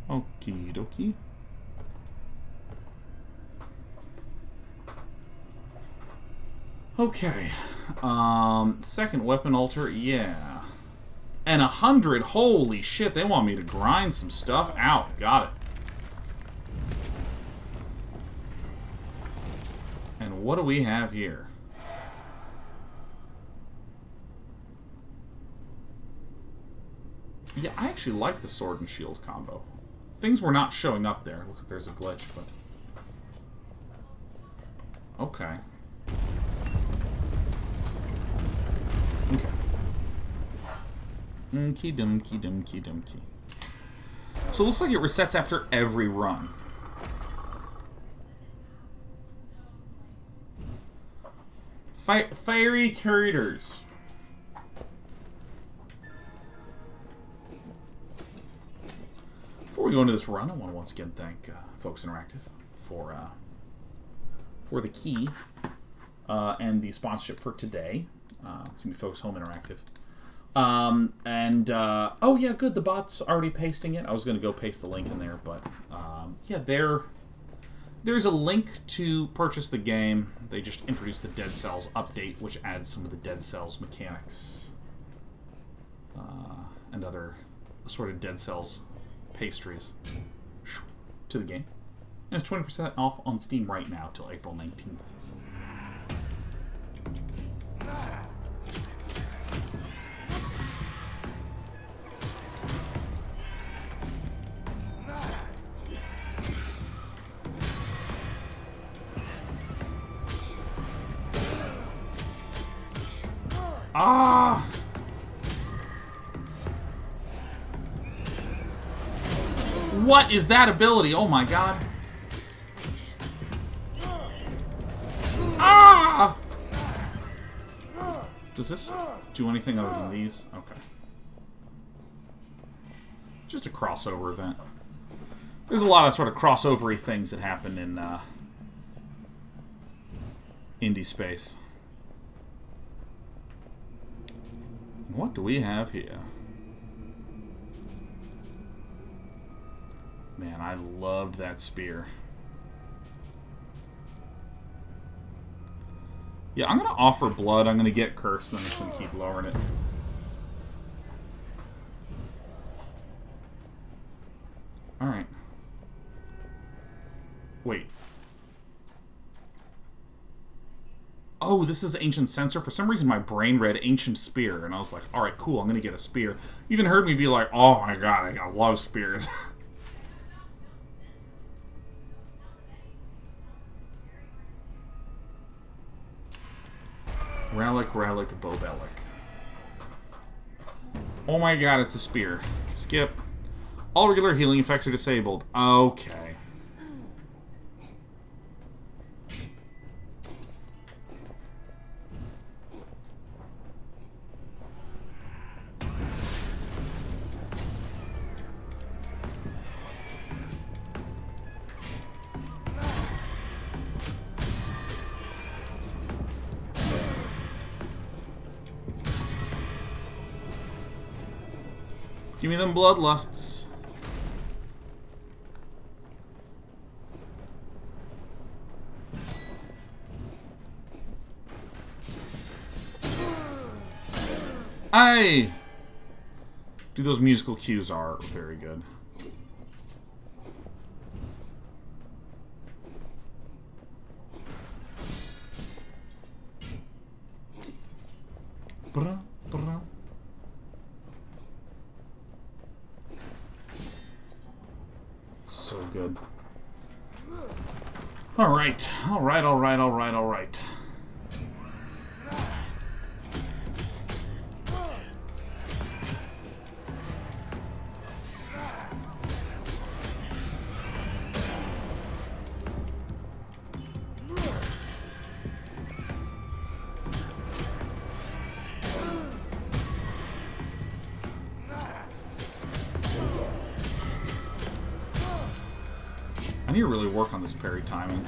Okie dokie. Okay. Second weapon altar, yeah. And 100, holy shit, they want me to grind some stuff out. Got it. And what do we have here? Yeah, I actually like the sword and shield combo. Things were not showing up there. Looks like there's a glitch, but... Okay. Okay. Key. So it looks like it resets after every run. Fiery curators. Before we go into this run, I want to once again thank Focus Interactive for the key and the sponsorship for today. It's going to be Focus Home Interactive. Oh yeah, good. The bot's already pasting it. I was going to go paste the link in there, but yeah, there's a link to purchase the game. They just introduced the Dead Cells update, which adds some of the Dead Cells mechanics and other sort of Dead Cells pastries to the game. And it's 20% off on Steam right now till April 19th. Ah! What is that ability? Oh my god. Ah! Does this do anything other than these? Okay. Just a crossover event. There's a lot of sort of crossover-y things that happen in indie space. What do we have here? Man, I loved that spear. Yeah, I'm going to offer blood. I'm going to get cursed, and I'm just going to keep lowering it. Alright. Wait. Oh, this is Ancient Censer. For some reason, my brain read Ancient Spear, and I was like, alright, cool, I'm going to get a spear. You even heard me be like, oh my god, I love spears. Relic, Bobelic. Oh my god, it's a spear. Skip. All regular healing effects are disabled. Okay. Give me them bloodlusts. Aye! Dude, those musical cues are very good. Alright, alright, alright, alright, alright. I need to really work on this parry timing.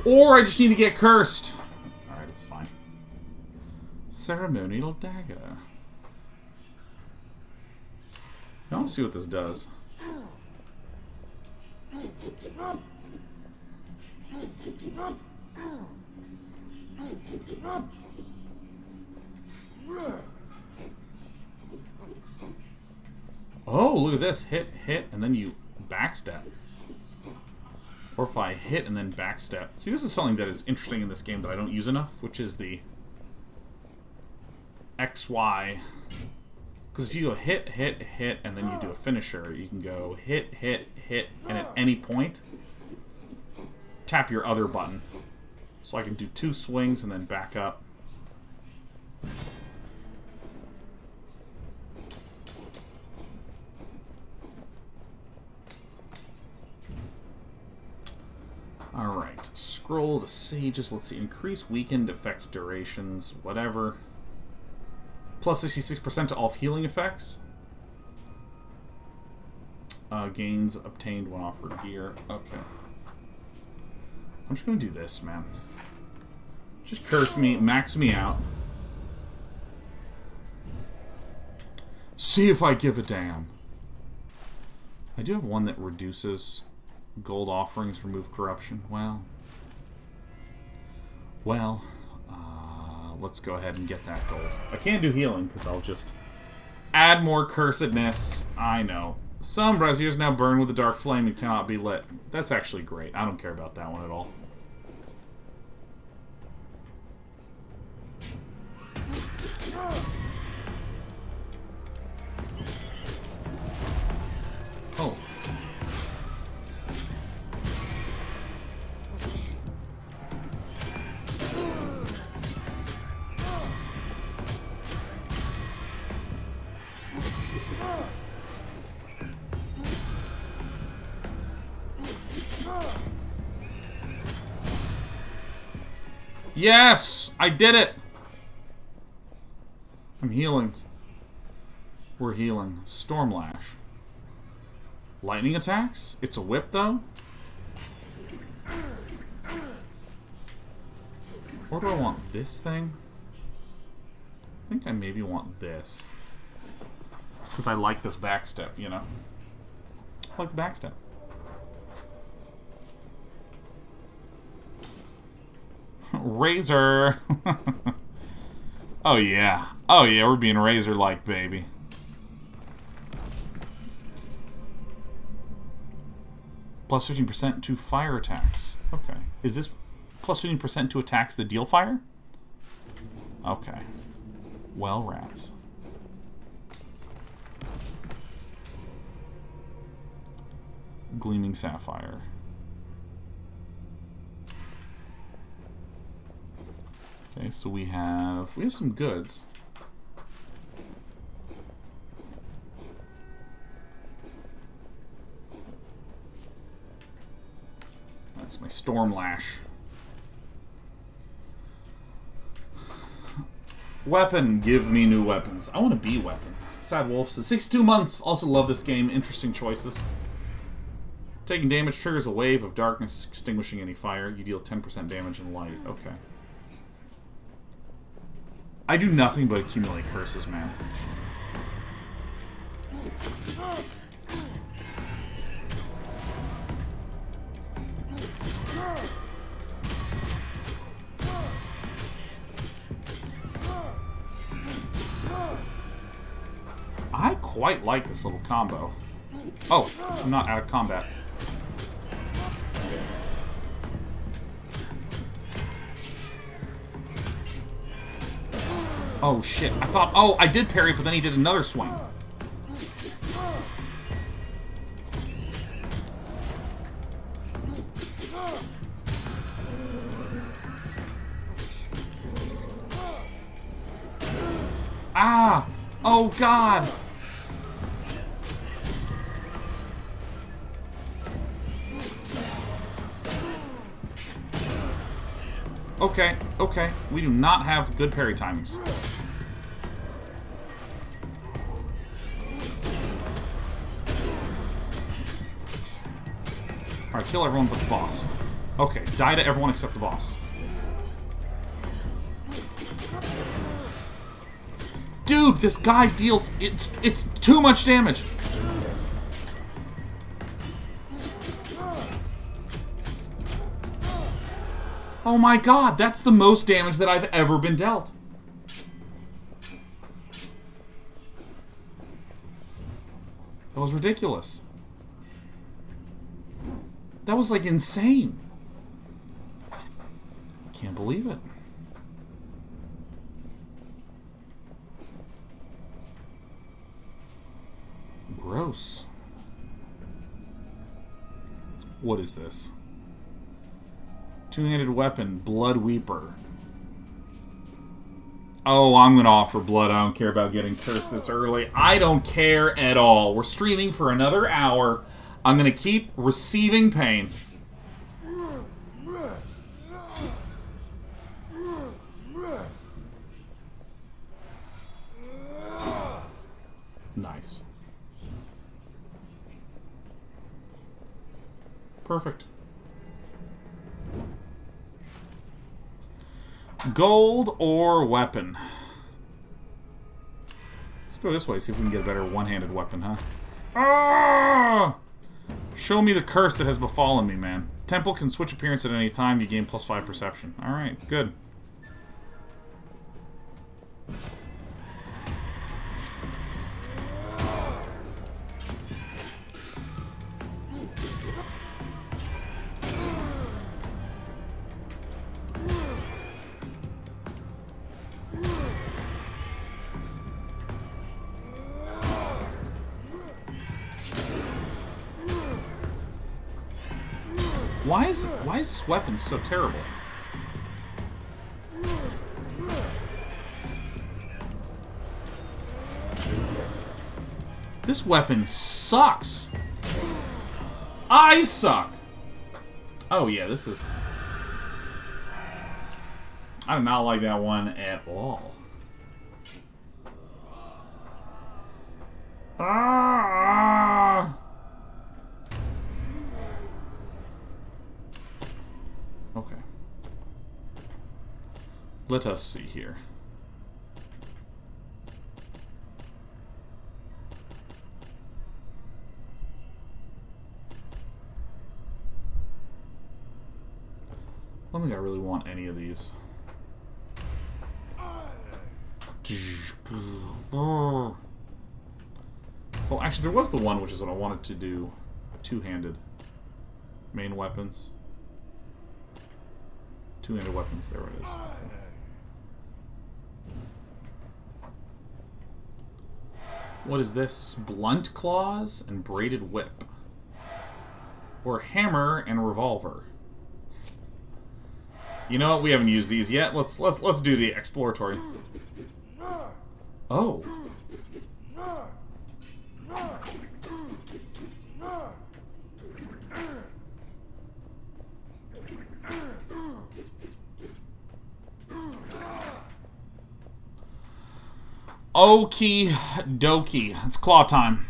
Or I just need to get cursed. Alright, it's fine. Ceremonial dagger. I want to see what this does. Oh, look at this. Hit, and then you backstep. Or if I hit and then backstep. See, this is something that is interesting in this game that I don't use enough, which is the XY. Because if you go hit, and then you do a finisher, you can go hit, and at any point, tap your other button. So I can do 2 swings and then back up. Alright, scroll to sages. Let's see, increase weakened effect durations, whatever. Plus 66% to all healing effects. Gains obtained when offered gear. Okay. I'm just gonna do this, man. Just curse me, max me out. See if I give a damn. I do have one that reduces gold offerings, remove corruption. Well, let's go ahead and get that gold. I can't do healing because I'll just add more cursedness. I know. Some braziers now burn with a dark flame and cannot be lit. That's actually great. I don't care about that one at all. Oh. Yes! I did it! I'm healing. We're healing. Stormlash. Lightning attacks? It's a whip, though? Or do I want this thing? I think I maybe want this. Because I like this backstep, you know? I like the backstep. Razor. Oh yeah. Oh yeah, we're being razor-like, baby. Plus 15% to fire attacks. Okay. Is this plus 15% to attacks that deal fire? Okay. Well, rats. Gleaming sapphire. Okay, so we have some goods. That's my Stormlash. Weapon, give me new weapons. I want to be weapon. Sad Wolf says 62 months. Also love this game. Interesting choices. Taking damage triggers a wave of darkness, extinguishing any fire. You deal 10% damage in light. Okay. I do nothing but accumulate curses, man. I quite like this little combo. Oh, I'm not out of combat. Oh shit, I thought, oh, I did parry, but then he did another swing. Ah! Oh, God! Okay, okay. We do not have good parry timings. Alright, kill everyone but the boss. Okay, die to everyone except the boss. Dude, this guy deals... It's too much damage! Oh my god, that's the most damage that I've ever been dealt. That was ridiculous. That was, like, insane. Can't believe it. Gross. What is this? Two-handed weapon, Blood Weeper. Oh, I'm gonna offer blood. I don't care about getting cursed this early. I don't care at all. We're streaming for another hour. I'm gonna keep receiving pain. Nice. Perfect. Gold or weapon? Let's go this way, see if we can get a better one-handed weapon, huh? Ah! Show me the curse that has befallen me, man. Temple can switch appearance at any time. You gain +5 perception. Alright, good. Why is this weapon so terrible? This weapon sucks. I suck. Oh yeah, this is... I do not like that one at all. Ah! Okay. Let us see here. I don't think I really want any of these. Well, actually, there was the one, which is what I wanted to do. Two-handed. Main weapons. Two-handed weapons, there it is. What is this? Blunt claws and braided whip. Or hammer and revolver. You know what? We haven't used these yet. Let's do the exploratory. Oh. Okie dokie. It's claw time.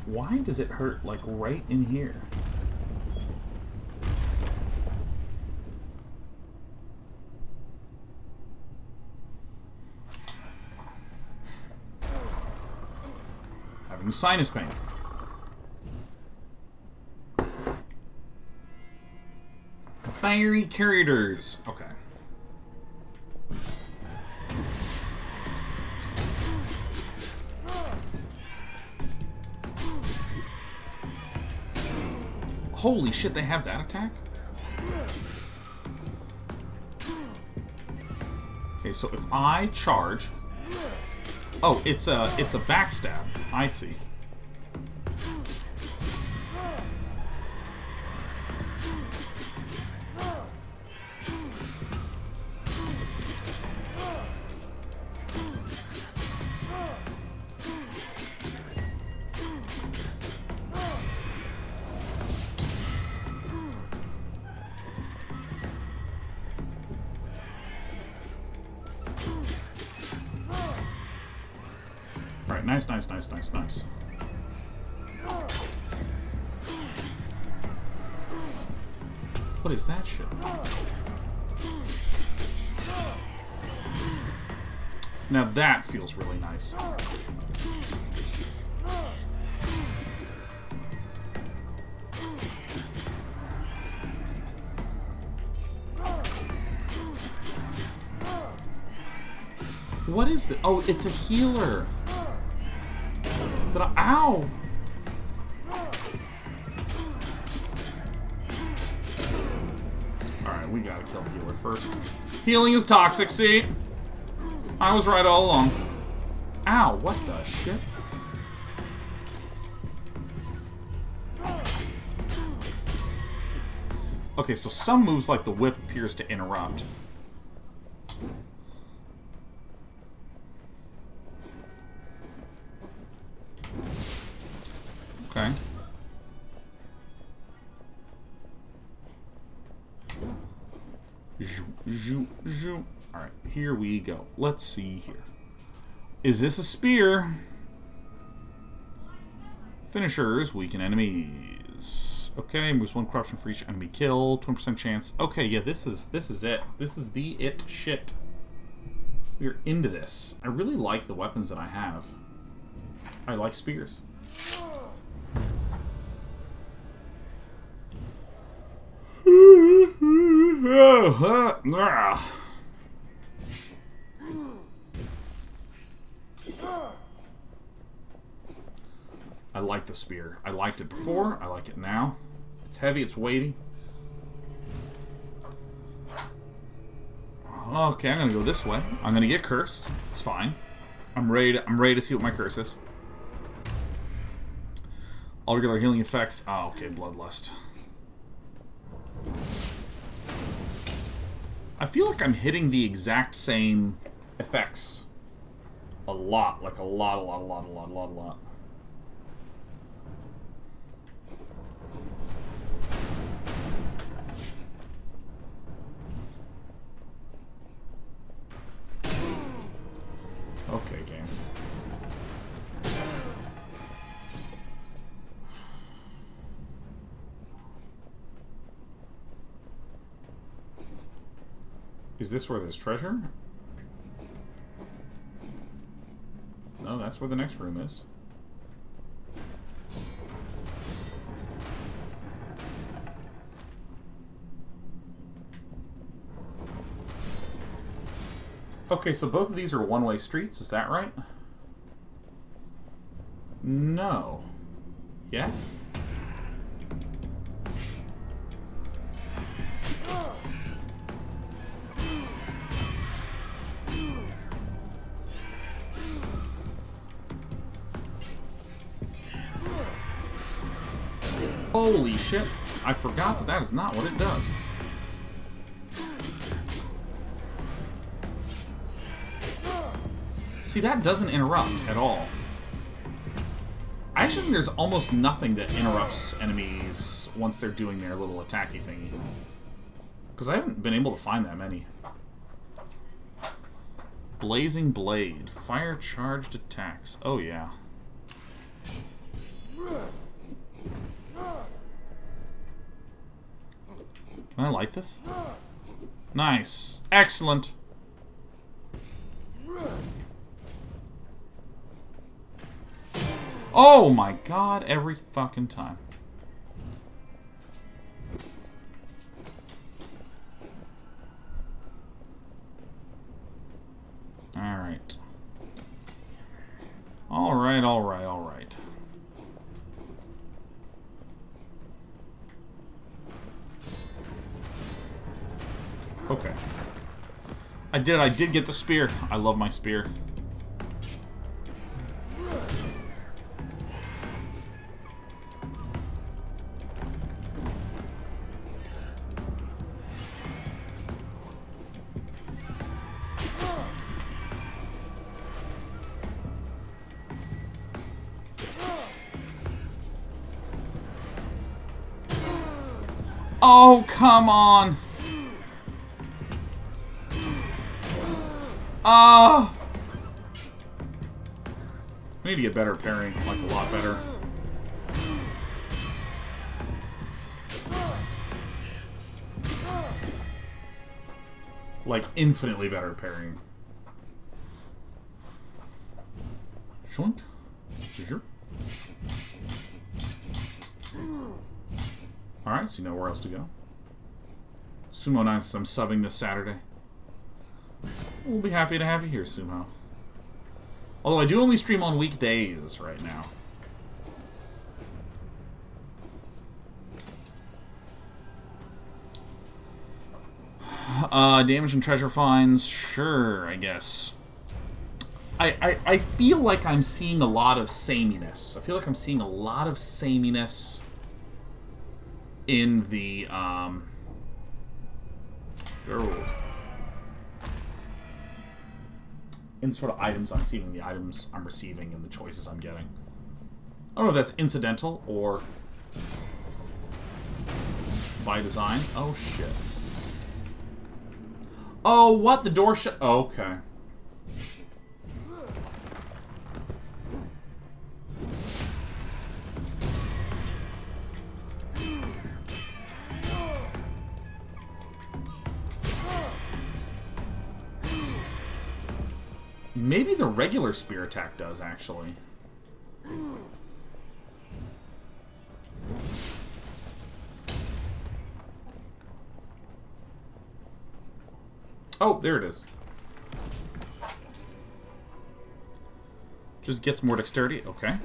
Why does it hurt, like, right in here? Having sinus pain. Fiery curators. Okay. Holy shit, they have that attack? Okay, so if I charge... Oh, it's a backstab. I see. Alright, nice, nice, nice, nice, nice. What is that shit? Now that feels really nice. What is that? Oh, it's a healer. Ow! Alright, we gotta kill the healer first. Healing is toxic, see? I was right all along. Ow, what the shit? Okay, so some moves like the whip appears to interrupt. Okay. Alright, here we go. Let's see here. Is this a spear? Finishers weaken enemies. Okay, moves 1 corruption for each enemy kill. 20% chance. Okay, yeah, this is it. This is the it shit. We're into this. I really like the weapons that I have. I like spears. I like the spear. I liked it before. I like it now. It's heavy. It's weighty. Okay, I'm gonna go this way. I'm gonna get cursed. It's fine. I'm ready to see what my curse is. All regular healing effects. Oh, okay, bloodlust. I feel like I'm hitting the exact same effects a lot. Like a lot. Okay, game. Is this where there's treasure? No, that's where the next room is. Okay, so both of these are one-way streets, is that right? No. Yes? Holy shit. I forgot that that is not what it does. See, that doesn't interrupt at all. I actually think there's almost nothing that interrupts enemies once they're doing their little attacky thingy. Because I haven't been able to find that many. Blazing Blade. Fire charged attacks. Oh, yeah. Can I light this? Nice. Excellent. Oh my god, every fucking time. Alright. Alright. Okay. I I did get the spear. I love my spear. Oh, come on. I need to get better at parrying, like a lot better. Like infinitely better at parrying. Shoink. Sure. Alright, so you know where else to go. Sumo 9 says I'm subbing this Saturday. We'll be happy to have you here, Sumo. Although I do only stream on weekdays right now. Damage and treasure finds, sure, I guess. I feel like I'm seeing a lot of sameness. I feel like I'm seeing a lot of sameness in the in the sort of items I'm seeing, the items I'm receiving, and the choices I'm getting. I don't know if that's incidental or by design. Oh shit. Oh, what? The door shut. Oh, okay. Maybe the regular spear attack does, actually. Oh, there it is. Just gets more dexterity. Okay.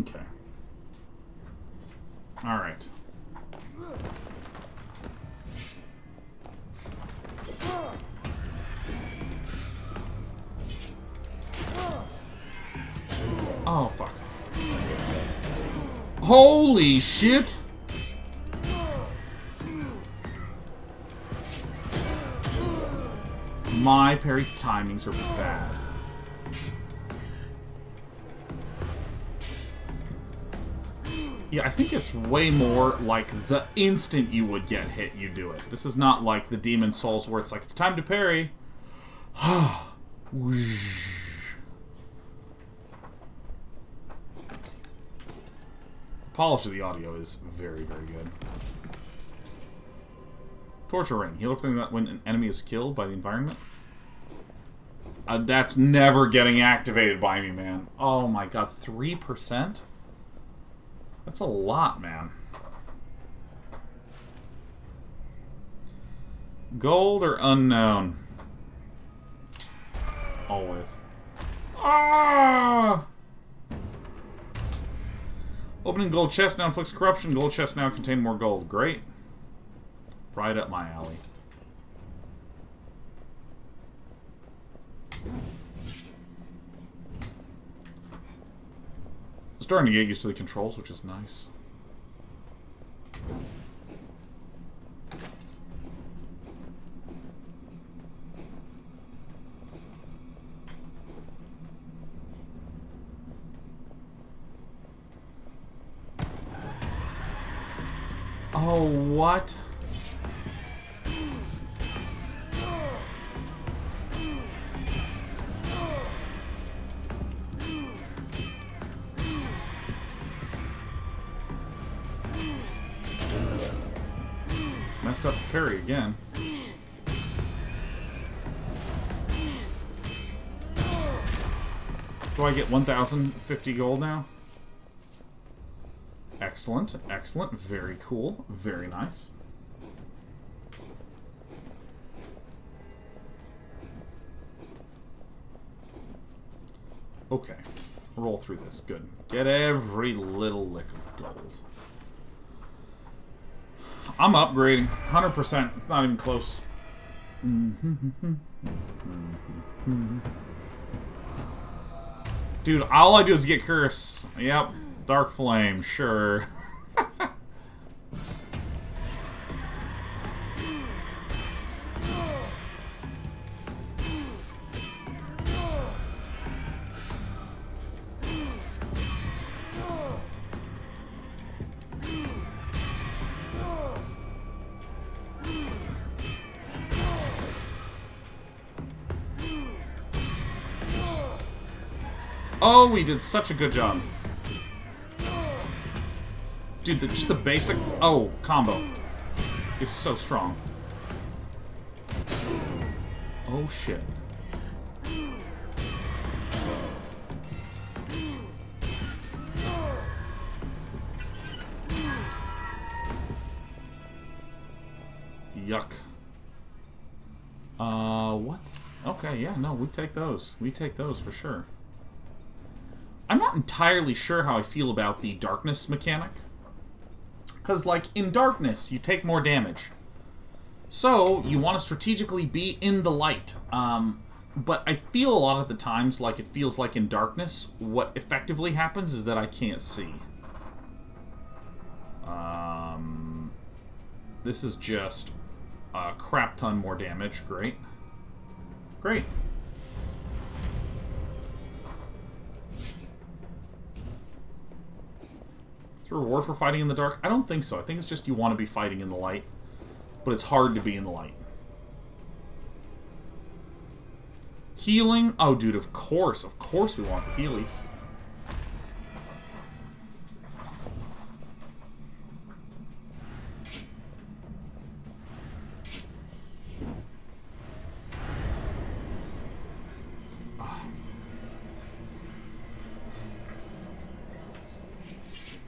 Okay. All right. Oh, fuck. Holy shit! My parry timings are bad. Yeah, I think it's way more like the instant you would get hit, you do it. This is not like the Demon Souls where it's like, it's time to parry. Polish of the audio is very, very good. Torture ring. Heal up when an enemy is killed by the environment. That's never getting activated by me, man. Oh my god, 3%? That's a lot, man. Gold or unknown? Always. Ah! Opening gold chest now inflicts corruption. Gold chests now contain more gold. Great. Right up my alley. Starting to get used to the controls, which is nice. Oh, what? Messed up the parry again. Do I get 1,050 gold now? Excellent, excellent, very cool, very nice. Okay. Roll through this. Good. Get every little lick of gold. I'm upgrading. 100%. It's not even close. Dude, all I do is get curse. Yep. Dark Flame. Sure. Oh, we did such a good job. Dude, just the basic... Oh, combo is so strong. Oh, shit. Yuck. What's... Okay, yeah, no, we take those. We take those for sure. I'm not entirely sure how I feel about the darkness mechanic. Because, like, in darkness, you take more damage. So, you want to strategically be in the light. But I feel a lot of the times, like, it feels like in darkness, what effectively happens is that I can't see. This is just a crap ton more damage. Great. Great. Reward for fighting in the dark? I don't think so. I think it's just you want to be fighting in the light. But it's hard to be in the light. Healing? Oh, dude, of course. Of course we want the Healies.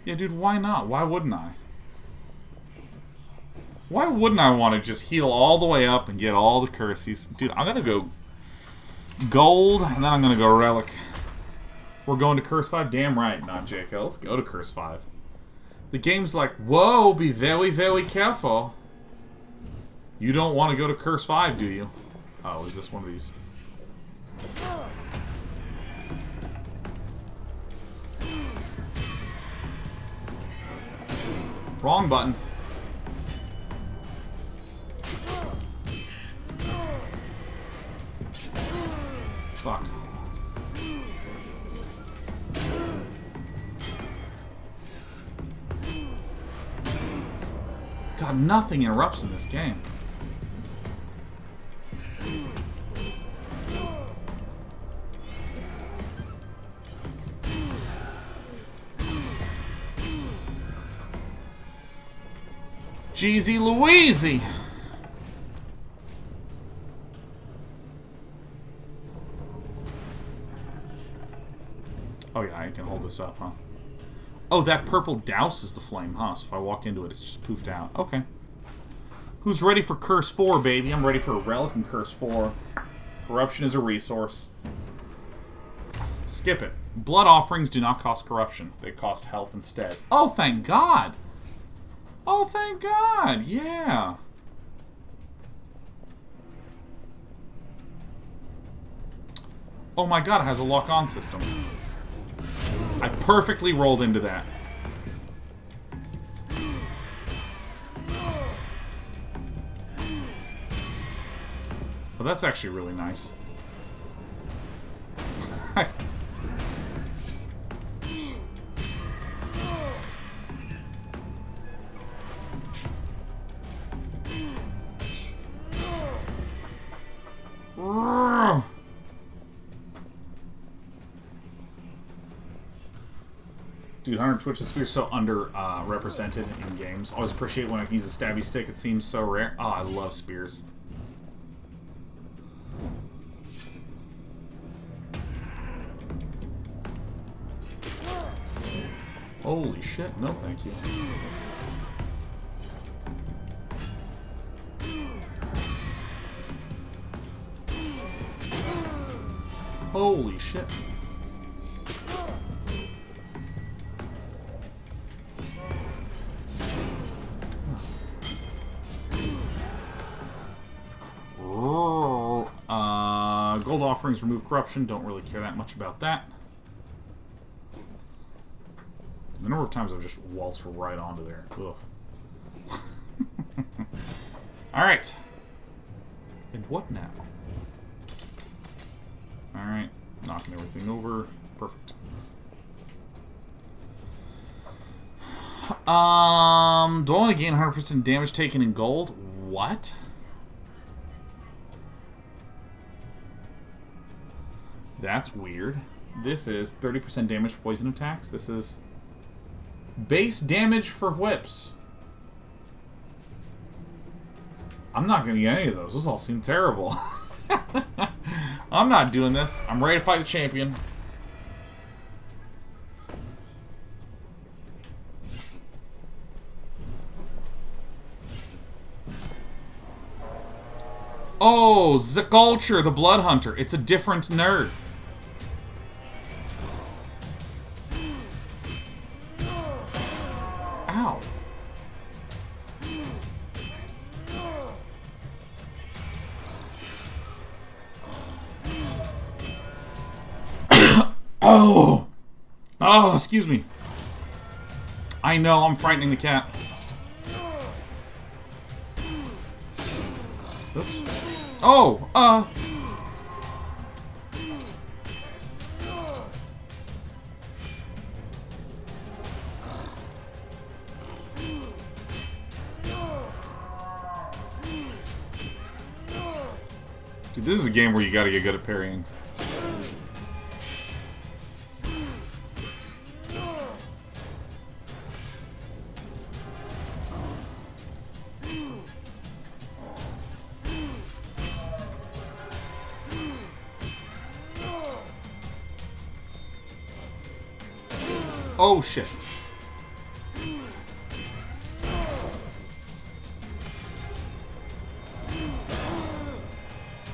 Yeah, dude, why not? Why wouldn't I? Why wouldn't I want to just heal all the way up and get all the curses? Dude, I'm going to go gold, and then I'm going to go relic. We're going to curse 5? Damn right, not JK. Let's go to curse 5. The game's like, whoa, be very, very careful. You don't want to go to curse 5, do you? Oh, is this one of these? Wrong button. Fuck. God, nothing interrupts in this game. Jeezy Louise! Oh yeah, I can hold this up, huh? Oh, that purple douses the flame, huh? So if I walk into it, it's just poofed out. Okay. Who's ready for Curse 4, baby? I'm ready for a Relic and Curse 4. Corruption is a resource. Skip it. Blood offerings do not cost corruption. They cost health instead. Oh, thank God! Oh, thank God! Yeah! Oh my God, it has a lock-on system. I perfectly rolled into that. Well, that's actually really nice. Dude, Hunter Twitch and Spear so represented in games. Always appreciate when I can use a stabby stick. It seems so rare. Oh, I love spears. Holy shit, no thank you. Holy shit. Gold offerings remove corruption. Don't really care that much about that. The number of times I've just waltzed right onto there. Ugh. Alright. And what now? Alright. Knocking everything over. Perfect. Do I want to gain 100% damage taken in gold? What? That's weird. This is 30% damage for poison attacks. This is base damage for whips. I'm not going to get any of those. Those all seem terrible. I'm not doing this. I'm ready to fight the champion. Oh, Zaculture, the Blood Hunter. It's a different nerd. Ow. Oh! Oh, excuse me. I know, I'm frightening the cat. Oops. Oh, Dude, this is a game where you gotta get good at parrying. Oh, shit.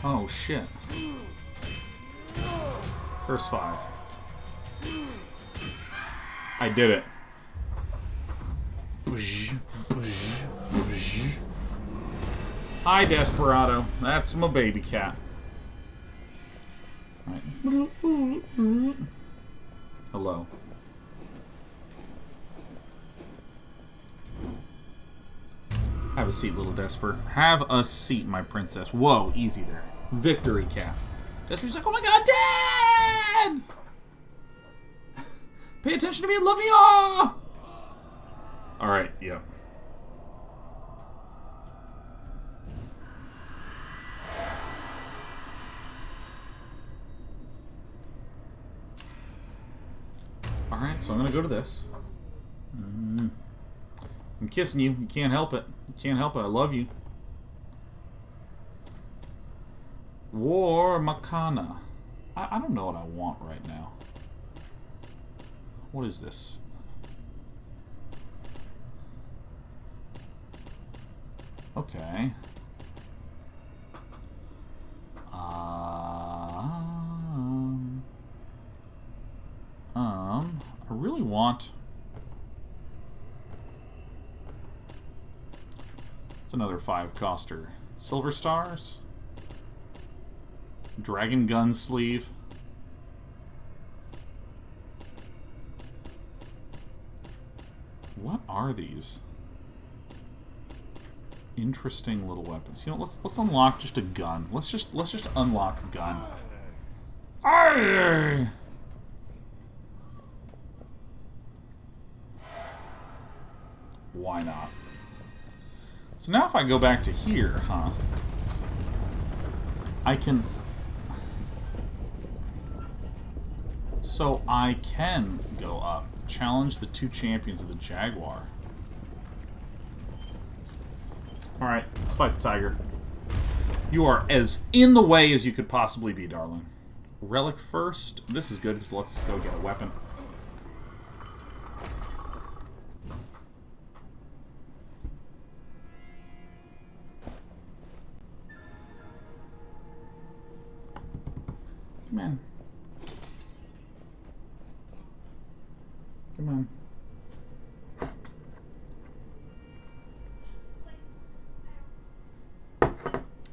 Oh, shit. First 5. I did it. Hi, Desperado. That's my baby cat. Right. Hello. Have a seat, little Desper. Have a seat, my princess. Whoa, easy there. Victory cap. Desper's like, oh my god, Dad! Pay attention to me and love me all! Alright, yep. Alright, so I'm gonna go to this. I'm kissing you. You can't help it. You can't help it. I love you. War Makana. I don't know what I want right now. What is this? Okay. I really want... It's another 5-coster. Silver Stars? Dragon Gun Sleeve? What are these? Interesting little weapons. You know, let's unlock just a gun. Let's just unlock a gun. Aye! Why not? So now if I go back to here, huh? I can... So I can go up. Challenge the 2 champions of the Jaguar. Alright, let's fight the tiger. You are as in the way as you could possibly be, darling. Relic first. This is good, because let's go get a weapon. Come on. Come on.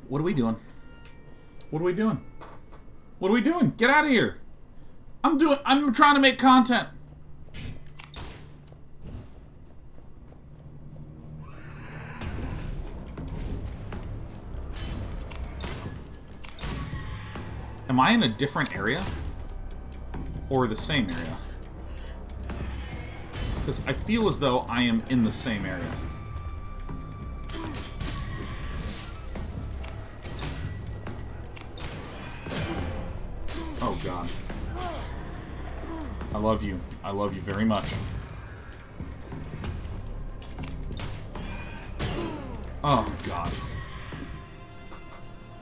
What are we doing? What are we doing? What are we doing? Get out of here. I'm trying to make content. Am I in a different area? Or the same area? Because I feel as though I am in the same area. Oh, God. I love you. I love you very much. Oh, God.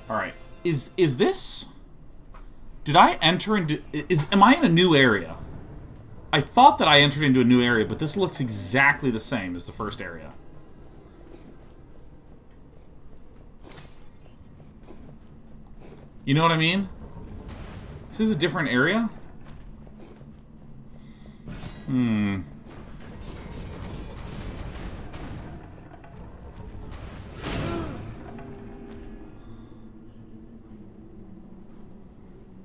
Alright. Is this... Did I enter into... Am I in a new area? I thought that I entered into a new area, but this looks exactly the same as the first area. You know what I mean? Is this a different area?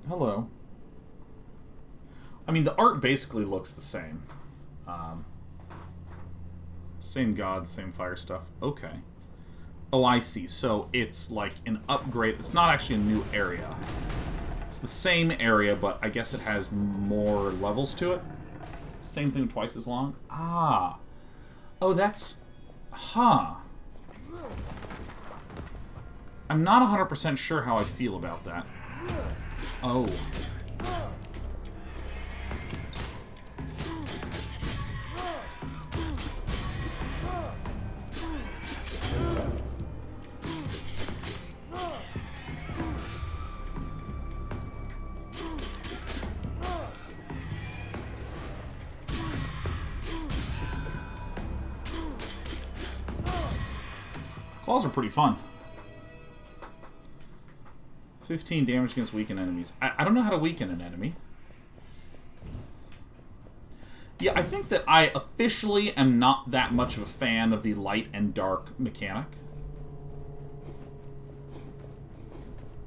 Hello. I mean, the art basically looks the same. Same gods, same fire stuff. Okay. Oh, I see. So it's like an upgrade. It's not actually a new area. It's the same area, but I guess it has more levels to it. Same thing, twice as long. Ah. Oh, that's... Huh. I'm not 100% sure how I feel about that. Oh. Claws are pretty fun. 15 damage against weakened enemies. I don't know how to weaken an enemy. Yeah, I think that I officially am not that much of a fan of the light and dark mechanic.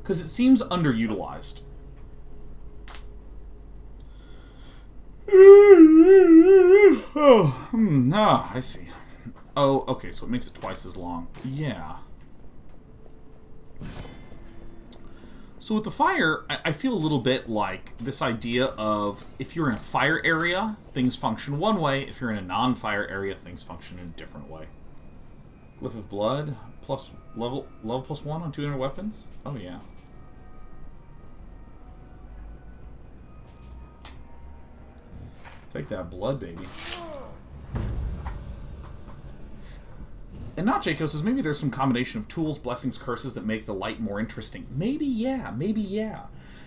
Because it seems underutilized. Oh, I see. Oh, okay, so it makes it twice as long. Yeah. So with the fire, I feel a little bit like this idea of if you're in a fire area, things function one way. If you're in a non-fire area, things function in a different way. Glyph of Blood, plus level plus 1 on 200 weapons? Oh, yeah. Take that blood, baby. And not Jaco says, maybe there's some combination of tools, blessings, curses that make the light more interesting. Maybe, yeah. Maybe, yeah.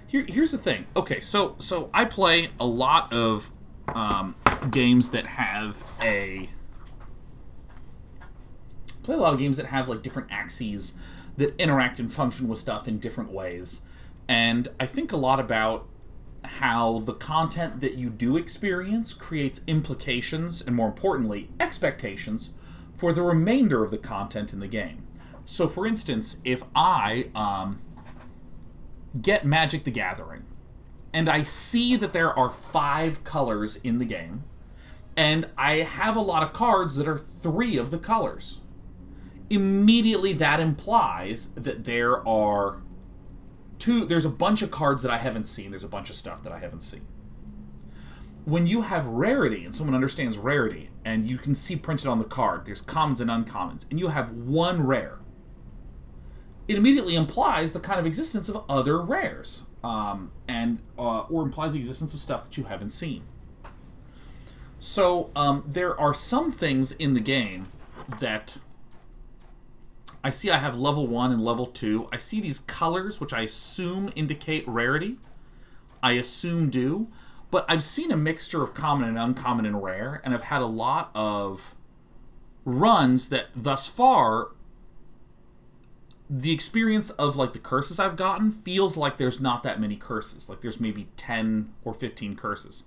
Here's the thing. Okay, so I play a lot of games that have like different axes that interact and function with stuff in different ways. And I think a lot about how the content that you do experience creates implications and, more importantly, expectations for the remainder of the content in the game. So, for instance, if I get Magic the Gathering, and I see that there are 5 colors in the game, and I have a lot of cards that are 3 of the colors, immediately that implies that there's a bunch of cards that I haven't seen, there's a bunch of stuff that I haven't seen. When you have rarity, and someone understands rarity, and you can see printed on the card, there's commons and uncommons, and you have 1 rare, it immediately implies the kind of existence of other rares, or implies the existence of stuff that you haven't seen. So, there are some things in the game that I see I have level 1 and level 2. I see these colors, which I assume indicate rarity. I assume do. But I've seen a mixture of common and uncommon and rare, and I've had a lot of runs that thus far, the experience of like the curses I've gotten feels like there's not that many curses. Like there's maybe 10 or 15 curses.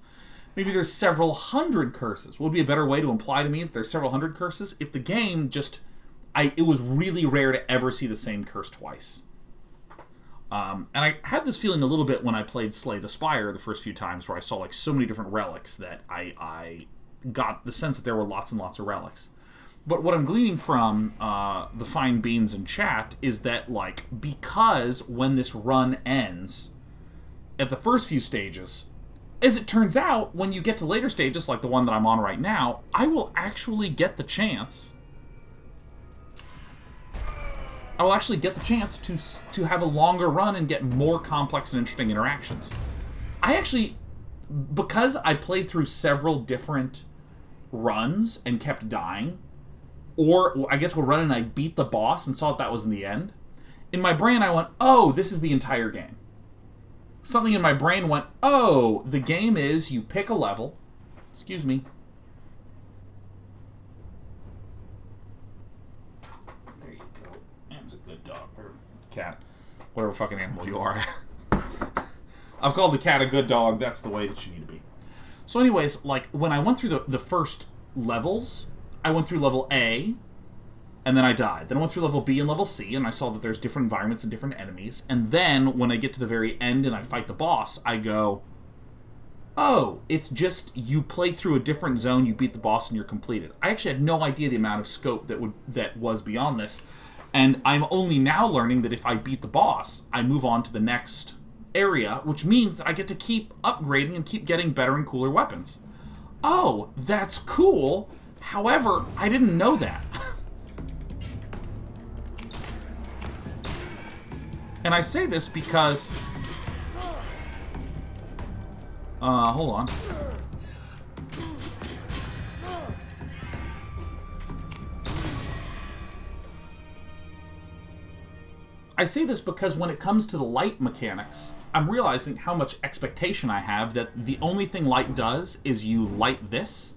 Maybe there's several hundred curses. What would be a better way to imply to me that there's several hundred curses? If the game just... it was really rare to ever see the same curse twice. And I had this feeling a little bit when I played Slay the Spire the first few times, where I saw like so many different relics that I got the sense that there were lots and lots of relics. But what I'm gleaning from the fine beans in chat is that, like, because when this run ends at the first few stages, as it turns out, when you get to later stages, like the one that I'm on right now, I will actually get the chance. I will actually get the chance to have a longer run and get more complex and interesting interactions. I actually, because I played through several different runs and kept dying, or I guess we'll run and I beat the boss and saw that was in the end, in my brain I went, oh, this is the entire game. Something in my brain went, oh, the game is you pick a level. Excuse me. There you go. That's a good dog. Or cat. Whatever fucking animal you are. I've called the cat a good dog. That's the way that you need to be. So anyways, like, when I went through the first levels, I went through level A, and then I died. Then I went through level B and level C, and I saw that there's different environments and different enemies. And then, when I get to the very end and I fight the boss, I go, oh, it's just you play through a different zone, you beat the boss, and you're completed. I actually had no idea the amount of scope that was beyond this. And I'm only now learning that if I beat the boss, I move on to the next area, which means that I get to keep upgrading and keep getting better and cooler weapons. Oh, that's cool. However, I didn't know that. And I say this because... hold on. I say this because when it comes to the light mechanics, I'm realizing how much expectation I have that the only thing light does is you light this,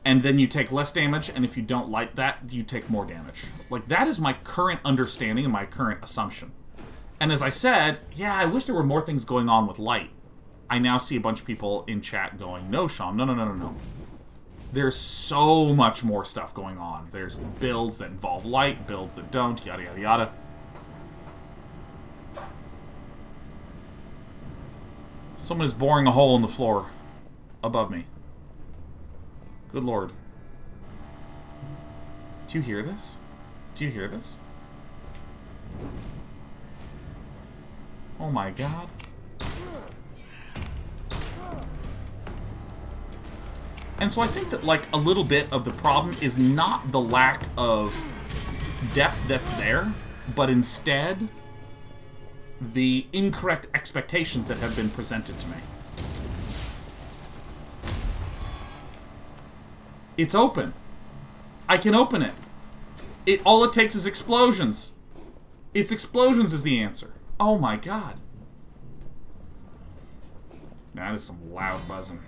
and then you take less damage, and if you don't light that, you take more damage. Like, that is my current understanding and my current assumption. And as I said, yeah, I wish there were more things going on with light. I now see a bunch of people in chat going, no, Sean, no. There's so much more stuff going on. There's builds that involve light, builds that don't, yada, yada, yada. Someone is boring a hole in the floor above me. Good lord. Do you hear this? Do you hear this? Oh my god. And so I think that, like, a little bit of the problem is not the lack of depth that's there, but instead the incorrect expectations that have been presented to me. It's open. I can open it. All it takes is explosions. It's explosions is the answer. Oh my god. That is some loud buzzing.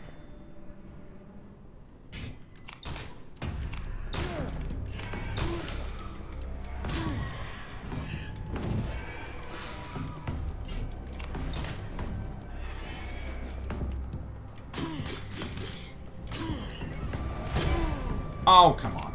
Oh, come on.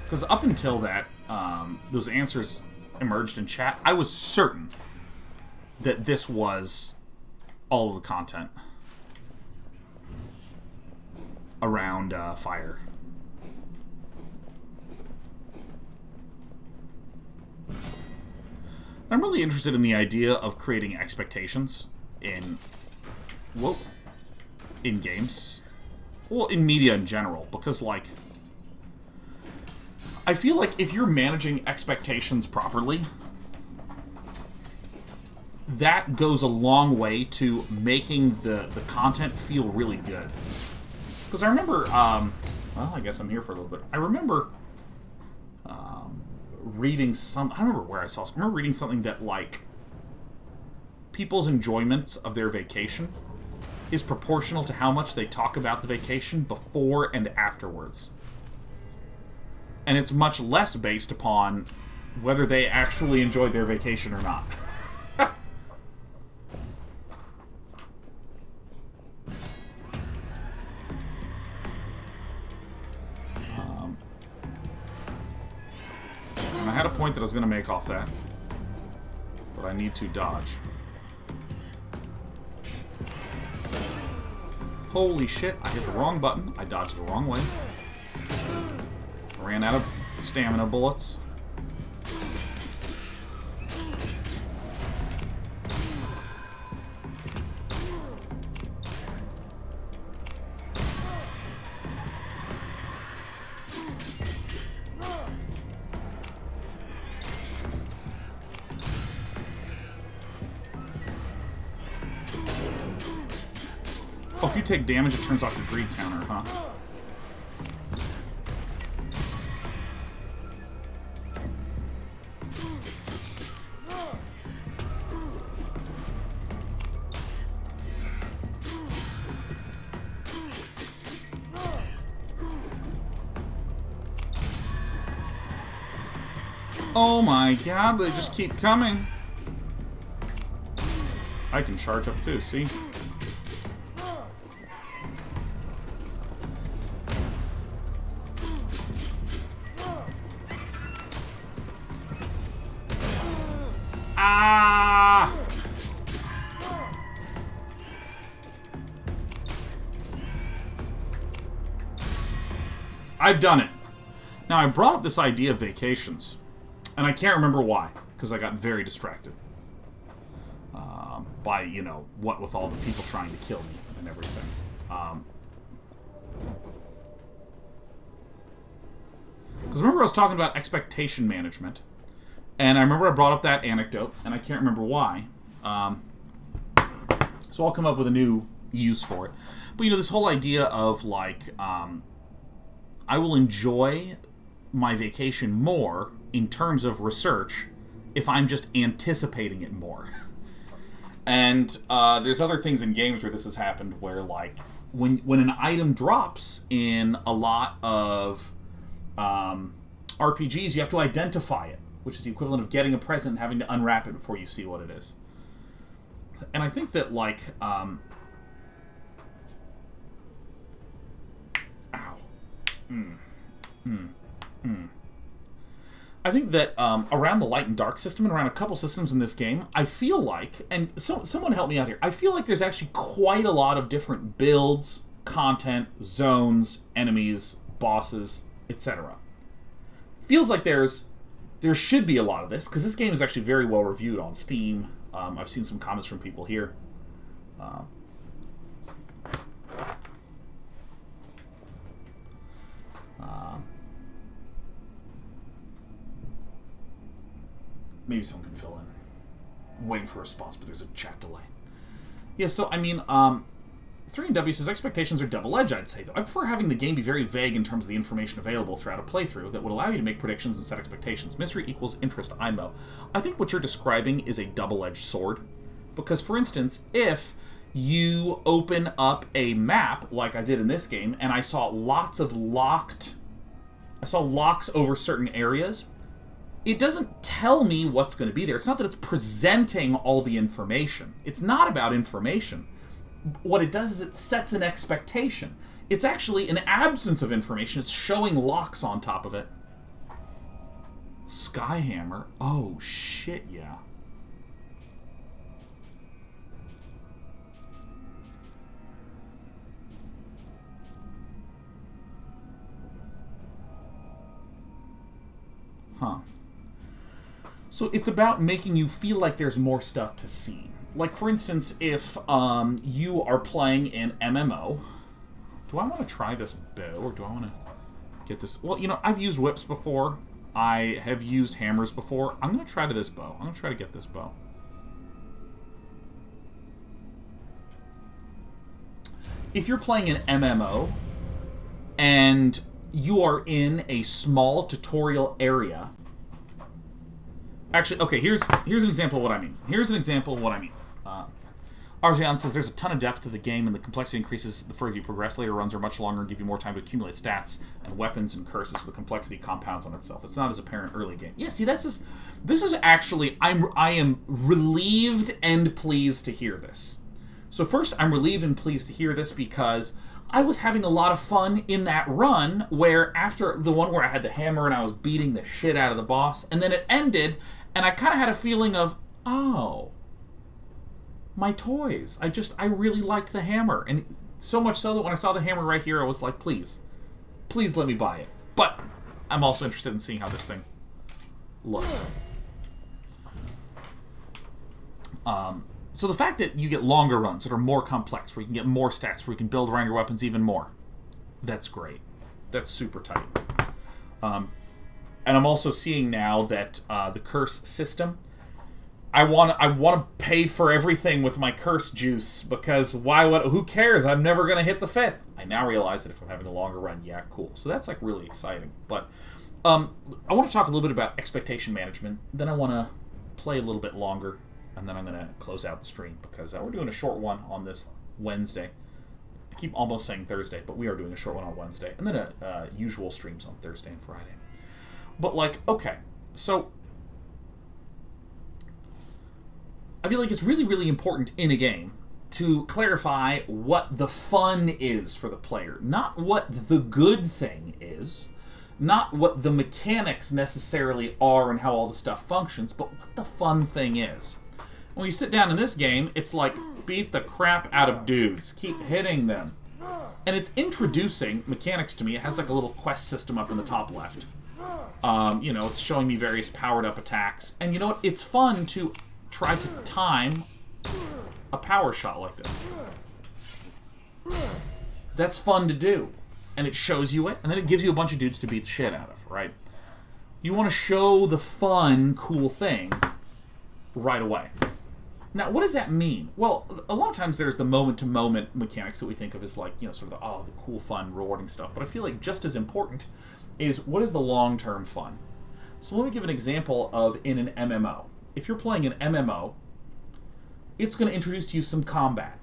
Because up until that, those answers emerged in chat, I was certain that this was all of the content around fire. I'm really interested in the idea of creating expectations in games. Well, in media in general, because, like, I feel like if you're managing expectations properly, that goes a long way to making the content feel really good. Because I remember, well, I guess I'm here for a little bit. I remember reading I don't remember where I saw this. I remember reading something that, like, people's enjoyments of their vacation is proportional to how much they talk about the vacation before and afterwards. And it's much less based upon whether they actually enjoyed their vacation or not. had a point that I was going to make off that. But I need to dodge. Holy shit, I hit the wrong button. I dodged the wrong way. I ran out of stamina bullets. Oh, if you take damage, it turns off your greed counter, huh? Oh my god, they just keep coming. I can charge up too, see? Ah! I've done it. Now, I brought up this idea of vacations, and I can't remember why, because I got very distracted by, you know, what with all the people trying to kill me and everything. Because remember I was talking about expectation management, and I remember I brought up that anecdote, and I can't remember why. So I'll come up with a new use for it. But, you know, this whole idea of, like, I will enjoy my vacation more in terms of research if I'm just anticipating it more. And there's other things in games where this has happened where, like, when an item drops in a lot of RPGs, you have to identify it, which is the equivalent of getting a present and having to unwrap it before you see what it is. And I think that, like, ow. I think that around the light and dark system and around a couple systems in this game, I feel like, and someone help me out here, I feel like there's actually quite a lot of different builds, content, zones, enemies, bosses, etc. Feels like there should be a lot of this, because this game is actually very well reviewed on Steam. I've seen some comments from people here. Maybe someone can fill in. I'm waiting for a response, but there's a chat delay. Yeah, so, I mean, 3NW says, expectations are double-edged, I'd say, though. I prefer having the game be very vague in terms of the information available throughout a playthrough that would allow you to make predictions and set expectations. Mystery equals interest, IMO. I think what you're describing is a double-edged sword. Because, for instance, if you open up a map, like I did in this game, and I saw lots of locks over certain areas, it doesn't tell me what's going to be there. It's not that it's presenting all the information. It's not about information. What it does is it sets an expectation. It's actually an absence of information. It's showing locks on top of it. Skyhammer? Oh, shit, yeah. Huh. So it's about making you feel like there's more stuff to see. Like, for instance, if you are playing an MMO, do I want to try this bow, or do I want to get this? Well, you know, I've used whips before. I have used hammers before. I'm going to try this bow. I'm going to try to get this bow. If you're playing an MMO, and you are in a small tutorial area. Actually, okay, here's an example of what I mean. Arzian says there's a ton of depth to the game, and the complexity increases the further you progress. Later runs are much longer and give you more time to accumulate stats and weapons and curses, so the complexity compounds on itself. It's not as apparent early game. Yeah, see, this is actually, I am relieved and pleased to hear this. So first, I'm relieved and pleased to hear this because I was having a lot of fun in that run where after the one where I had the hammer and I was beating the shit out of the boss, and then it ended, and I kind of had a feeling of, oh, my toys. I really liked the hammer. And so much so that when I saw the hammer right here, I was like, please let me buy it. But I'm also interested in seeing how this thing looks. So the fact that you get longer runs that are more complex, where you can get more stats, where you can build around your weapons even more, that's great. That's super tight. And I'm also seeing now that the curse system, I want to pay for everything with my curse juice, because who cares? I'm never going to hit the 5th. I now realize that if I'm having a longer run, yeah, cool. So that's like really exciting. But I want to talk a little bit about expectation management. Then I want to play a little bit longer, and then I'm going to close out the stream, because we're doing a short one on this Wednesday. I keep almost saying Thursday, but we are doing a short one on Wednesday. And then usual streams on Thursday and Friday. But okay, so I feel like it's really, really important in a game to clarify what the fun is for the player. Not what the good thing is, not what the mechanics necessarily are and how all the stuff functions, but what the fun thing is. When you sit down in this game, it's like, beat the crap out of dudes. Keep hitting them. And it's introducing mechanics to me. It has like a little quest system up in the top left. It's showing me various powered up attacks. And you know what? It's fun to try to time a power shot like this. That's fun to do. And it shows you it, and then it gives you a bunch of dudes to beat the shit out of, right? You want to show the fun, cool thing right away. Now, what does that mean? Well, a lot of times there's the moment-to-moment mechanics that we think of as like, sort of the cool, fun, rewarding stuff. But I feel like just as important is what is the long-term fun. So let me give an example of in an MMO. If you're playing an MMO, it's going to introduce to you some combat.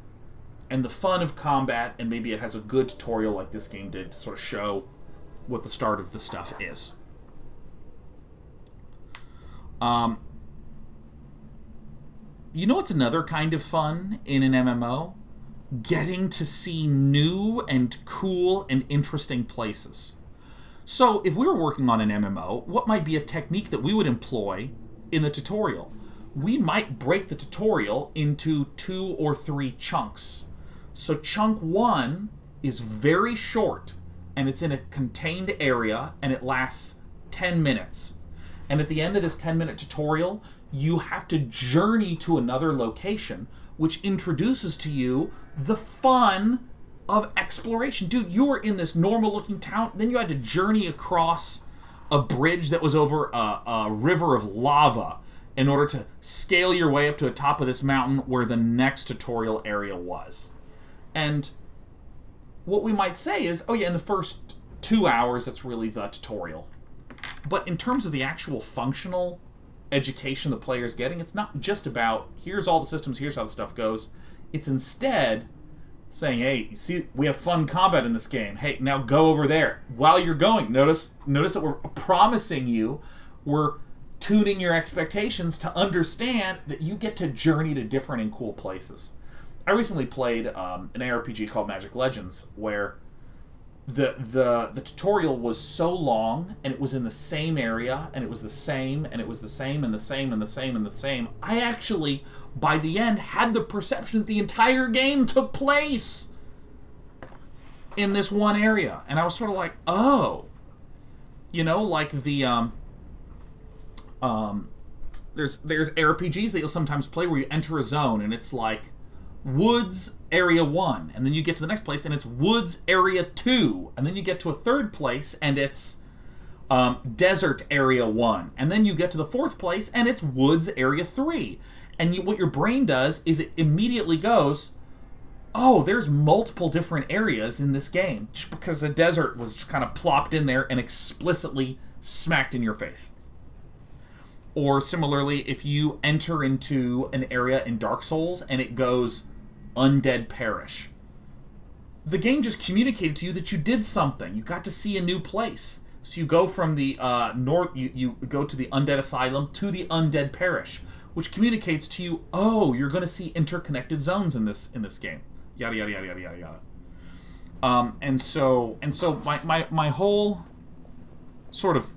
And the fun of combat, and maybe it has a good tutorial like this game did to sort of show what the start of the stuff is. You know what's another kind of fun in an MMO? Getting to see new and cool and interesting places. So if we were working on an MMO, what might be a technique that we would employ in the tutorial? We might break the tutorial into 2 or 3 chunks. So chunk 1 is very short, and it's in a contained area, and it lasts 10 minutes. And at the end of this 10-minute tutorial, you have to journey to another location, which introduces to you the fun of exploration. Dude, you were in this normal-looking town, then you had to journey across a bridge that was over a river of lava in order to scale your way up to the top of this mountain where the next tutorial area was. And what we might say is, oh yeah, in the first 2 hours, that's really the tutorial. But in terms of the actual functional education the player's getting, it's not just about, here's all the systems, here's how the stuff goes. It's instead saying, hey, you see, we have fun combat in this game. Hey, now go over there. While you're going, notice that we're promising you, we're tuning your expectations to understand that you get to journey to different and cool places. I recently played an ARPG called Magic Legends, where the tutorial was so long, and it was in the same area, and it was the same, and it was the same, and the same, and the same, and the same. I actually, by the end, had the perception that the entire game took place in this one area. And I was sort of like, oh. Like the, there's ARPGs that you'll sometimes play where you enter a zone, and it's like, Woods Area 1, and then you get to the next place, and it's Woods Area 2, and then you get to a third place, and it's Desert Area 1, and then you get to the fourth place, and it's Woods Area 3. And what your brain does is it immediately goes, oh, there's multiple different areas in this game, just because the desert was just kind of plopped in there and explicitly smacked in your face. Or similarly, if you enter into an area in Dark Souls and it goes Undead Perish, the game just communicated to you that you did something. You got to see a new place. So you go from the north, you go to the Undead Asylum to the Undead Parish, which communicates to you, oh, you're going to see interconnected zones in this game. Yada, yada, yada, yada, yada, yada. And so my whole sort of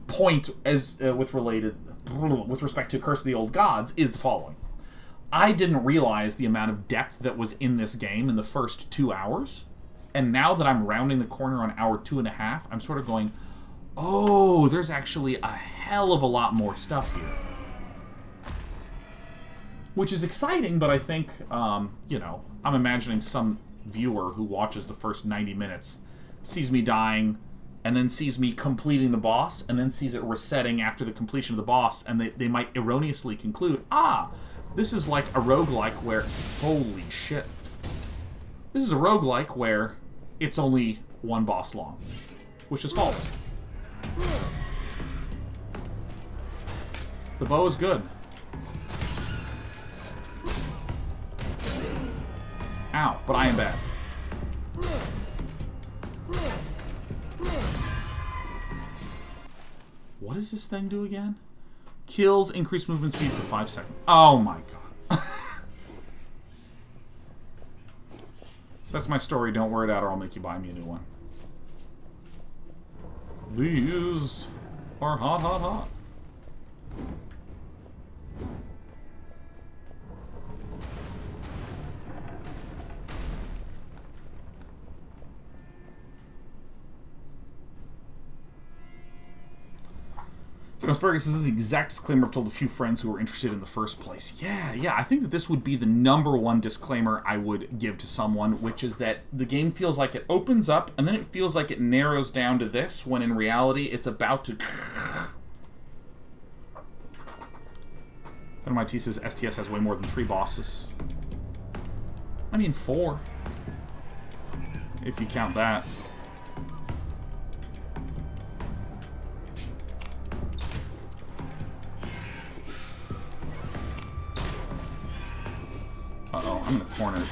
point as with respect to Curse of the Old Gods is the following. I didn't realize the amount of depth that was in this game in the first 2 hours. And now that I'm rounding the corner on hour 2.5, I'm sort of going, oh, there's actually a hell of a lot more stuff here. Which is exciting, but I think, you know, I'm imagining some viewer who watches the first 90 minutes, sees me dying, and then sees me completing the boss, and then sees it resetting after the completion of the boss, and they might erroneously conclude, this is like a roguelike where... Holy shit. This is a roguelike where it's only one boss long. Which is false. The bow is good. Ow, but I am bad. What does this thing do again? Kills increased movement speed for 5 seconds. Oh my god. So that's my story. Don't wear it out or I'll make you buy me a new one. These are hot, hot, hot. Ghostburger says, this is the exact disclaimer I've told a few friends who were interested in the first place. Yeah, I think that this would be the #1 disclaimer I would give to someone, which is that the game feels like it opens up, and then it feels like it narrows down to this, when in reality it's about to... MIT says STS has way more than 3 bosses. I mean 4. If you count that. Uh-oh, I'm in the corner.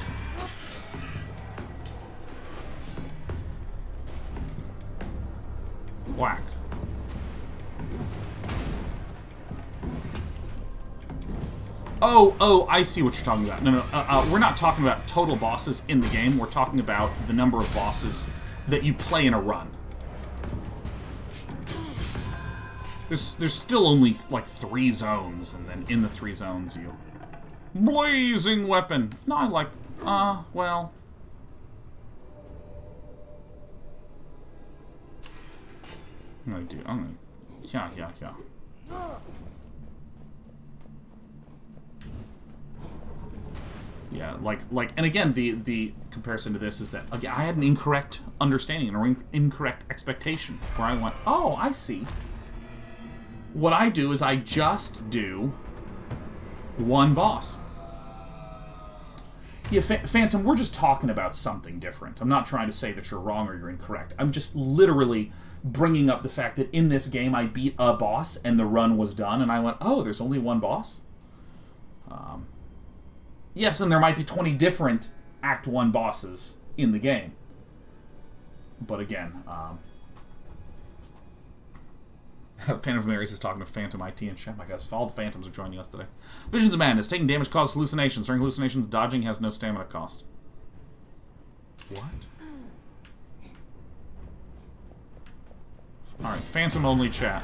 Whack. Oh, I see what you're talking about. No, we're not talking about total bosses in the game. We're talking about the number of bosses that you play in a run. There's still only, like, 3 zones, and then in the 3 zones you... Blazing weapon! No, I like... well... I'm gonna... Yeah. Yeah, like, and again, the comparison to this is that, again, I had an incorrect understanding, or incorrect expectation, where I went, oh, I see. What I do is I just do 1 boss. Yeah, Phantom, we're just talking about something different. I'm not trying to say that you're wrong or you're incorrect. I'm just literally bringing up the fact that in this game I beat a boss and the run was done, and I went, oh, there's only 1 boss? Yes, and there might be 20 different Act 1 bosses in the game. But again, Phantom of Marys is talking to Phantom IT and chat. My guys, all the Phantoms are joining us today. Visions of Madness. Taking damage causes hallucinations. During hallucinations, dodging has no stamina cost. What? Alright, Phantom only chat.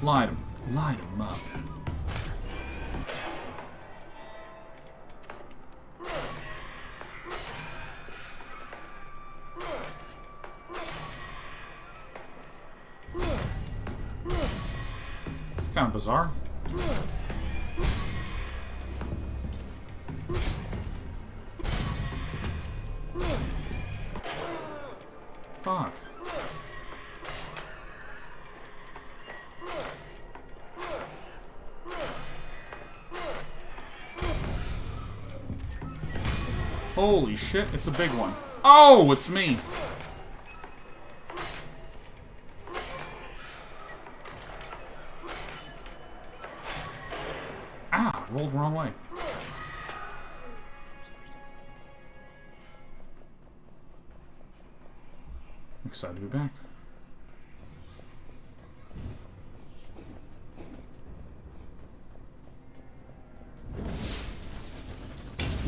Light him up. It's kind of bizarre. Fuck. Holy shit, it's a big one. Oh, it's me. Ah, rolled the wrong way. I'm excited to be back.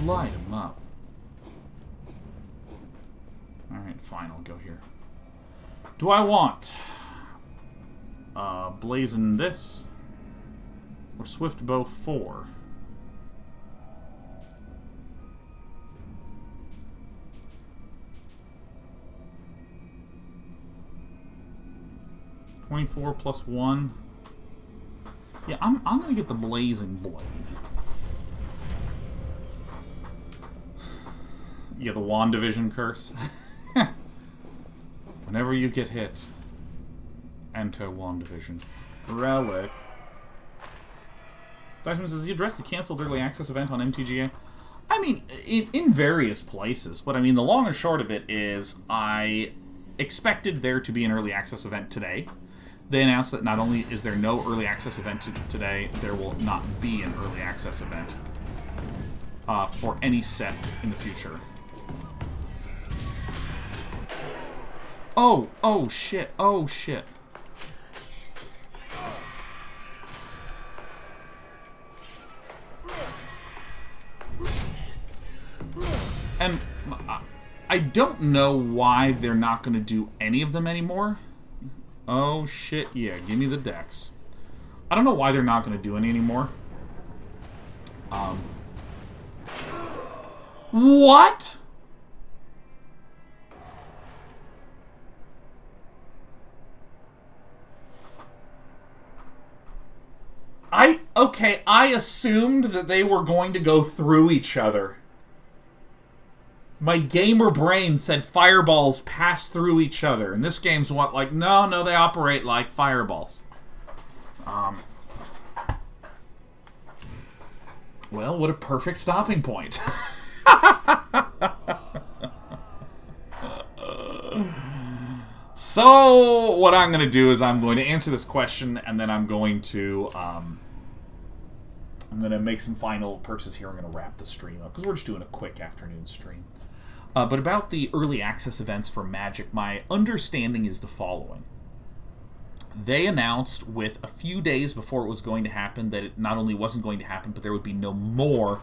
light him up. Alright, fine, I'll go here. Do I want blazing this or swift bow 4? $24 plus 1. Yeah, I'm gonna get the blazing blade. Yeah, the WandaVision curse. Whenever you get hit, enter WandaVision. Relic. Document says, he addressed the canceled early access event on MTGA. I mean, in various places, but I mean, the long and short of it is I expected there to be an early access event today. They announced that not only is there no early access event today, there will not be an early access event for any set in the future. Oh shit, oh shit. And I don't know why they're not going to do any of them anymore. Oh shit, yeah, give me the decks. I don't know why they're not going to do any anymore. What? Okay, I assumed that they were going to go through each other. My gamer brain said fireballs pass through each other. And this game's what, like, no, they operate like fireballs. Well, what a perfect stopping point. So, what I'm going to do is I'm going to answer this question, and then I'm going to make some final purchases here. I'm going to wrap the stream up, because we're just doing a quick afternoon stream. But about the early access events for Magic, my understanding is the following. They announced with a few days before it was going to happen that it not only wasn't going to happen, but there would be no more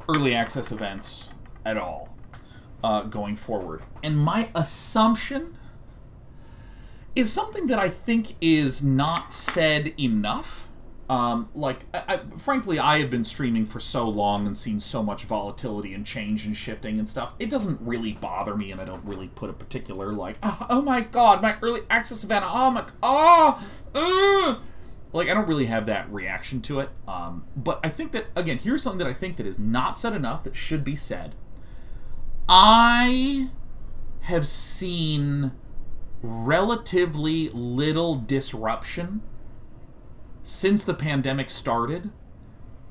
early access events at all going forward. And my assumption is something that I think is not said enough. Frankly, I have been streaming for so long and seen so much volatility and change and shifting and stuff. It doesn't really bother me, and I don't really put a particular, like, oh my god, my early access event, like, I don't really have that reaction to it. But I think that, again, here's something that I think that is not said enough that should be said. I have seen relatively little disruption since the pandemic started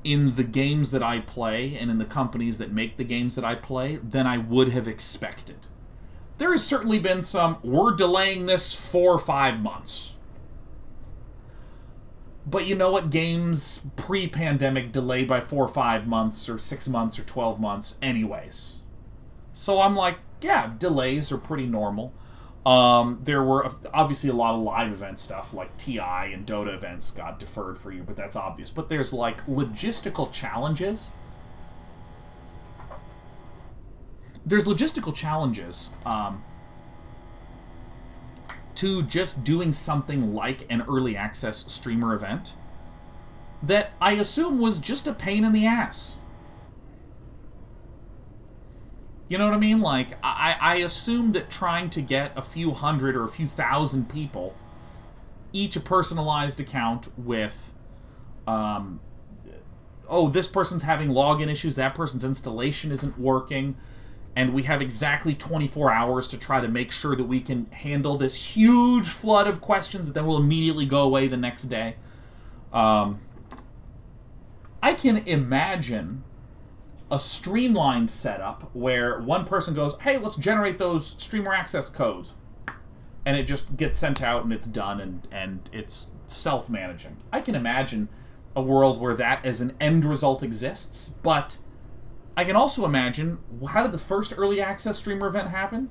in the games that I play and in the companies that make the games that I play than I would have expected. There has certainly been some, we're delaying this 4 or 5 months. But you know what? Games pre-pandemic delayed by 4 or 5 months or 6 months or 12 months anyways. So I'm like, yeah, delays are pretty normal. There were obviously a lot of live event stuff, like TI and Dota events got deferred for you, but that's obvious. But there's, like, logistical challenges. There's logistical challenges to just doing something like an early access streamer event that I assume was just a pain in the ass. You know what I mean? Like, I assume that trying to get a few hundred or a few thousand people, each a personalized account with, this person's having login issues, that person's installation isn't working, and we have exactly 24 hours to try to make sure that we can handle this huge flood of questions that then will immediately go away the next day. I can imagine a streamlined setup where one person goes, hey, let's generate those streamer access codes. And it just gets sent out and it's done and it's self-managing. I can imagine a world where that as an end result exists, but I can also imagine, how did the first early access streamer event happen?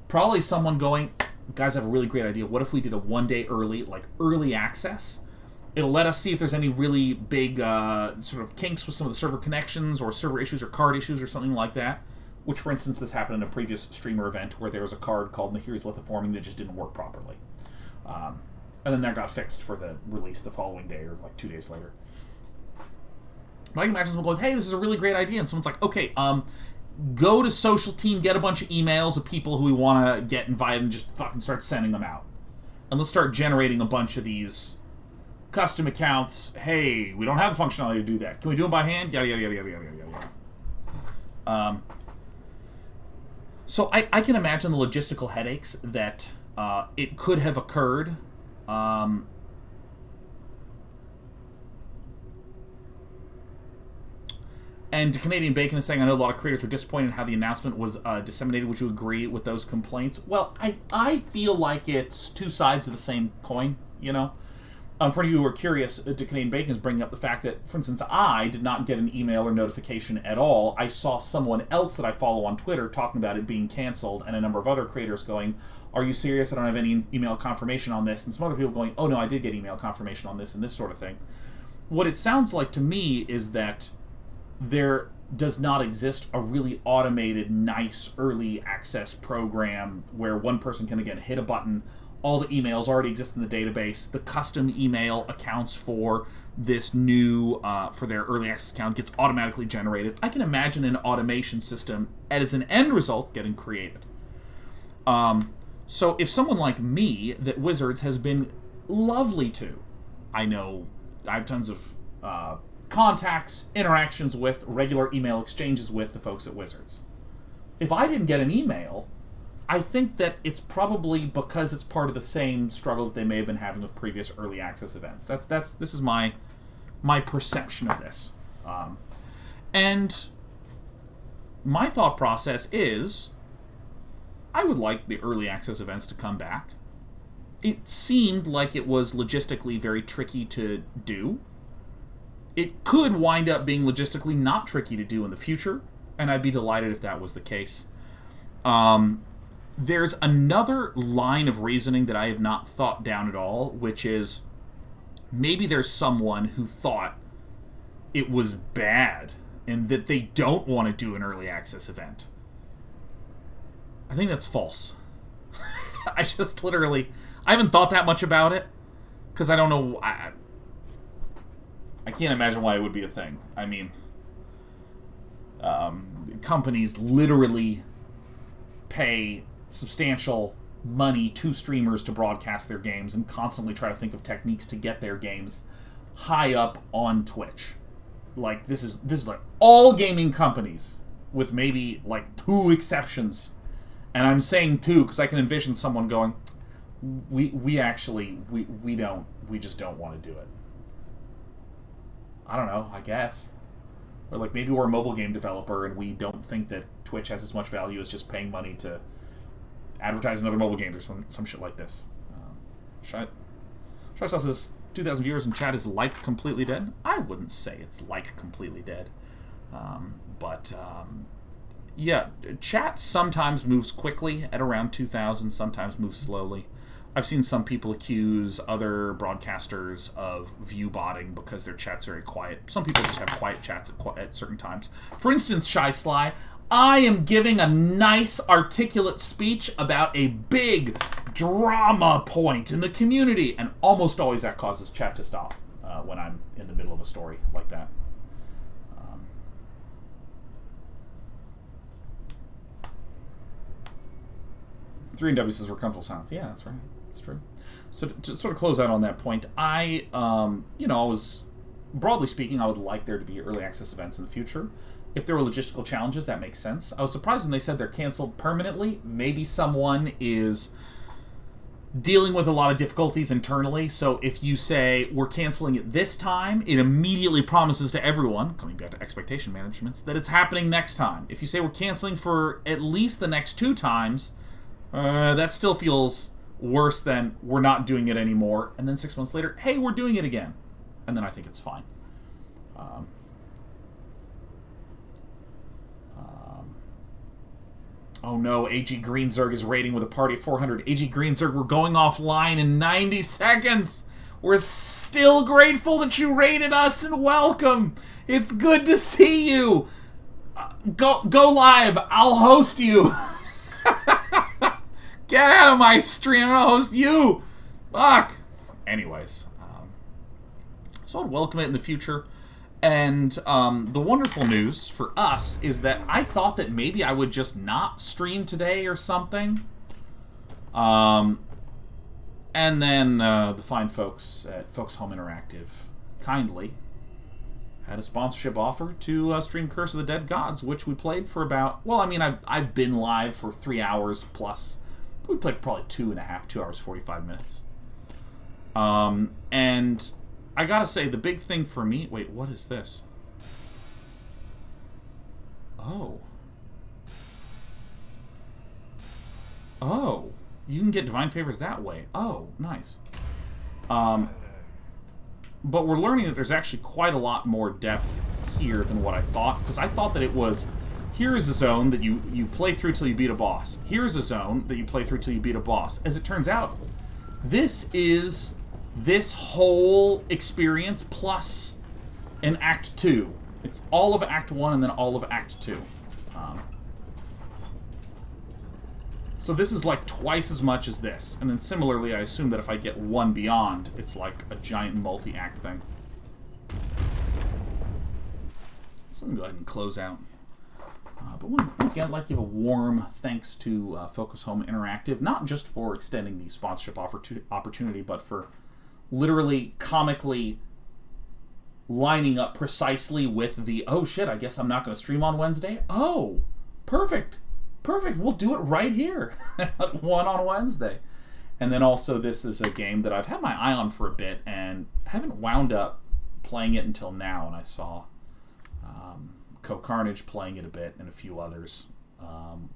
Probably someone going, guys, I have a really great idea. What if we did a 1 day early, like early access, It'll let us see if there's any really big sort of kinks with some of the server connections or server issues or card issues or something like that. Which, for instance, this happened in a previous streamer event where there was a card called Nahiri's Lithoforming that just didn't work properly. And then that got fixed for the release the following day or like 2 days later. But I can imagine someone going, hey, this is a really great idea. And someone's like, okay, go to social team, get a bunch of emails of people who we want to get invited and just fucking start sending them out. And let's start generating a bunch of these custom accounts. Hey, we don't have the functionality to do that. Can we do them by hand? Yada, yada, yada, yada, yada, yada, yada. So I can imagine the logistical headaches that it could have occurred. And Canadian Bacon is saying, I know a lot of creators were disappointed in how the announcement was disseminated. Would you agree with those complaints? Well, I feel like it's two sides of the same coin, you know? For you who are curious, Canadian Bacon is bringing up the fact that, for instance, I did not get an email or notification at all. I saw someone else that I follow on Twitter talking about it being canceled, and a number of other creators going, are you serious? I don't have any email confirmation on this. And some other people going, oh no, I did get email confirmation on this and this sort of thing. What it sounds like to me is that there does not exist a really automated, nice early access program where one person can, again, hit a button. All the emails already exist in the database. The custom email accounts for this new, for their early access account gets automatically generated. I can imagine an automation system as an end result getting created. So if someone like me, that Wizards has been lovely to, I know I have tons of contacts, interactions with, regular email exchanges with the folks at Wizards. If I didn't get an email, I think that it's probably because it's part of the same struggle that they may have been having with previous early access events. This is my perception of this. And my thought process is, I would like the early access events to come back. It seemed like it was logistically very tricky to do. It could wind up being logistically not tricky to do in the future, and I'd be delighted if that was the case. There's another line of reasoning that I have not thought down at all, which is maybe there's someone who thought it was bad and that they don't want to do an early access event. I think that's false. I just literally, I haven't thought that much about it because I don't know. I can't imagine why it would be a thing. I mean, companies literally pay substantial money to streamers to broadcast their games and constantly try to think of techniques to get their games high up on Twitch. Like, this is like all gaming companies, with maybe like 2 exceptions. And I'm saying 2 because I can envision someone going, we just don't want to do it. I don't know, I guess. Or like maybe we're a mobile game developer and we don't think that Twitch has as much value as just paying money to advertise in other mobile games or some shit like this. Shy says 2,000 viewers in chat is like completely dead. I wouldn't say it's like completely dead. Yeah, chat sometimes moves quickly at around 2,000, sometimes moves slowly. I've seen some people accuse other broadcasters of view botting because their chat's very quiet. Some people just have quiet chats at certain times. For instance, Shy Sly, I am giving a nice, articulate speech about a big drama point in the community, and almost always that causes chat to stop when I'm in the middle of a story like that. 3NW says we're comfortable sounds. Yeah, that's right. It's true. So to sort of close out on that point, I was, broadly speaking, I would like there to be early access events in the future. If there were logistical challenges, that makes sense. I was surprised when they said they're canceled permanently. Maybe someone is dealing with a lot of difficulties internally, so if you say, we're canceling it this time, it immediately promises to everyone, coming back to expectation management, that it's happening next time. If you say we're canceling for at least the next 2 times, that still feels worse than we're not doing it anymore, and then 6 months later, hey, we're doing it again. And then I think it's fine. Oh no, AG Greenzerg is raiding with a party of 400. AG Greenzerg, we're going offline in 90 seconds! We're still grateful that you rated us, and welcome. It's good to see you. Go live. I'll host you. Get out of my stream. I'm going to host you. Fuck. Anyways. So I'd welcome it in the future. And the wonderful news for us is that I thought that maybe I would just not stream today or something. And then the fine folks at Folks Home Interactive kindly had a sponsorship offer to stream Curse of the Dead Gods, which we played for about, well, I mean, I've been live for 3 hours plus. We played for probably 2 hours, 45 minutes. And I gotta say, the big thing for me... Wait, what is this? Oh. Oh. You can get Divine Favors that way. Oh, nice. But we're learning that there's actually quite a lot more depth here than what I thought. Because I thought that it was... Here is a zone that you play through till you beat a boss. Here's a zone that you play through till you beat a boss. As it turns out, this is this whole experience plus an Act 2. It's all of Act 1 and then all of Act 2. So this is like twice as much as this. And then similarly, I assume that if I get one beyond, it's like a giant multi-act thing. So I'm going to go ahead and close out. But once again, I'd like to give a warm thanks to Focus Home Interactive, not just for extending the sponsorship opportunity, but for literally comically lining up precisely with the, oh shit, I guess I'm not going to stream on Wednesday. Oh, perfect. Perfect. We'll do it right here at 1 on Wednesday. And then also this is a game that I've had my eye on for a bit and haven't wound up playing it until now. And I saw Carnage playing it a bit and a few others.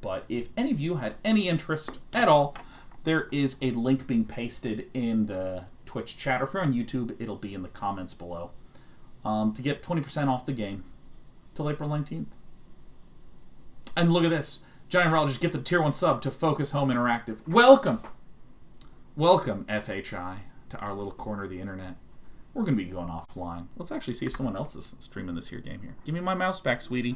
But if any of you had any interest at all, there is a link being pasted in the Twitch chat. Or if you're on YouTube, it'll be in the comments below. To get 20% off the game till April 19th. And look at this. Johnny Rowell just gifted a tier 1 sub to Focus Home Interactive. Welcome! Welcome, FHI, to our little corner of the internet. We're going to be going offline. Let's actually see if someone else is streaming this here game here. Give me my mouse back, sweetie.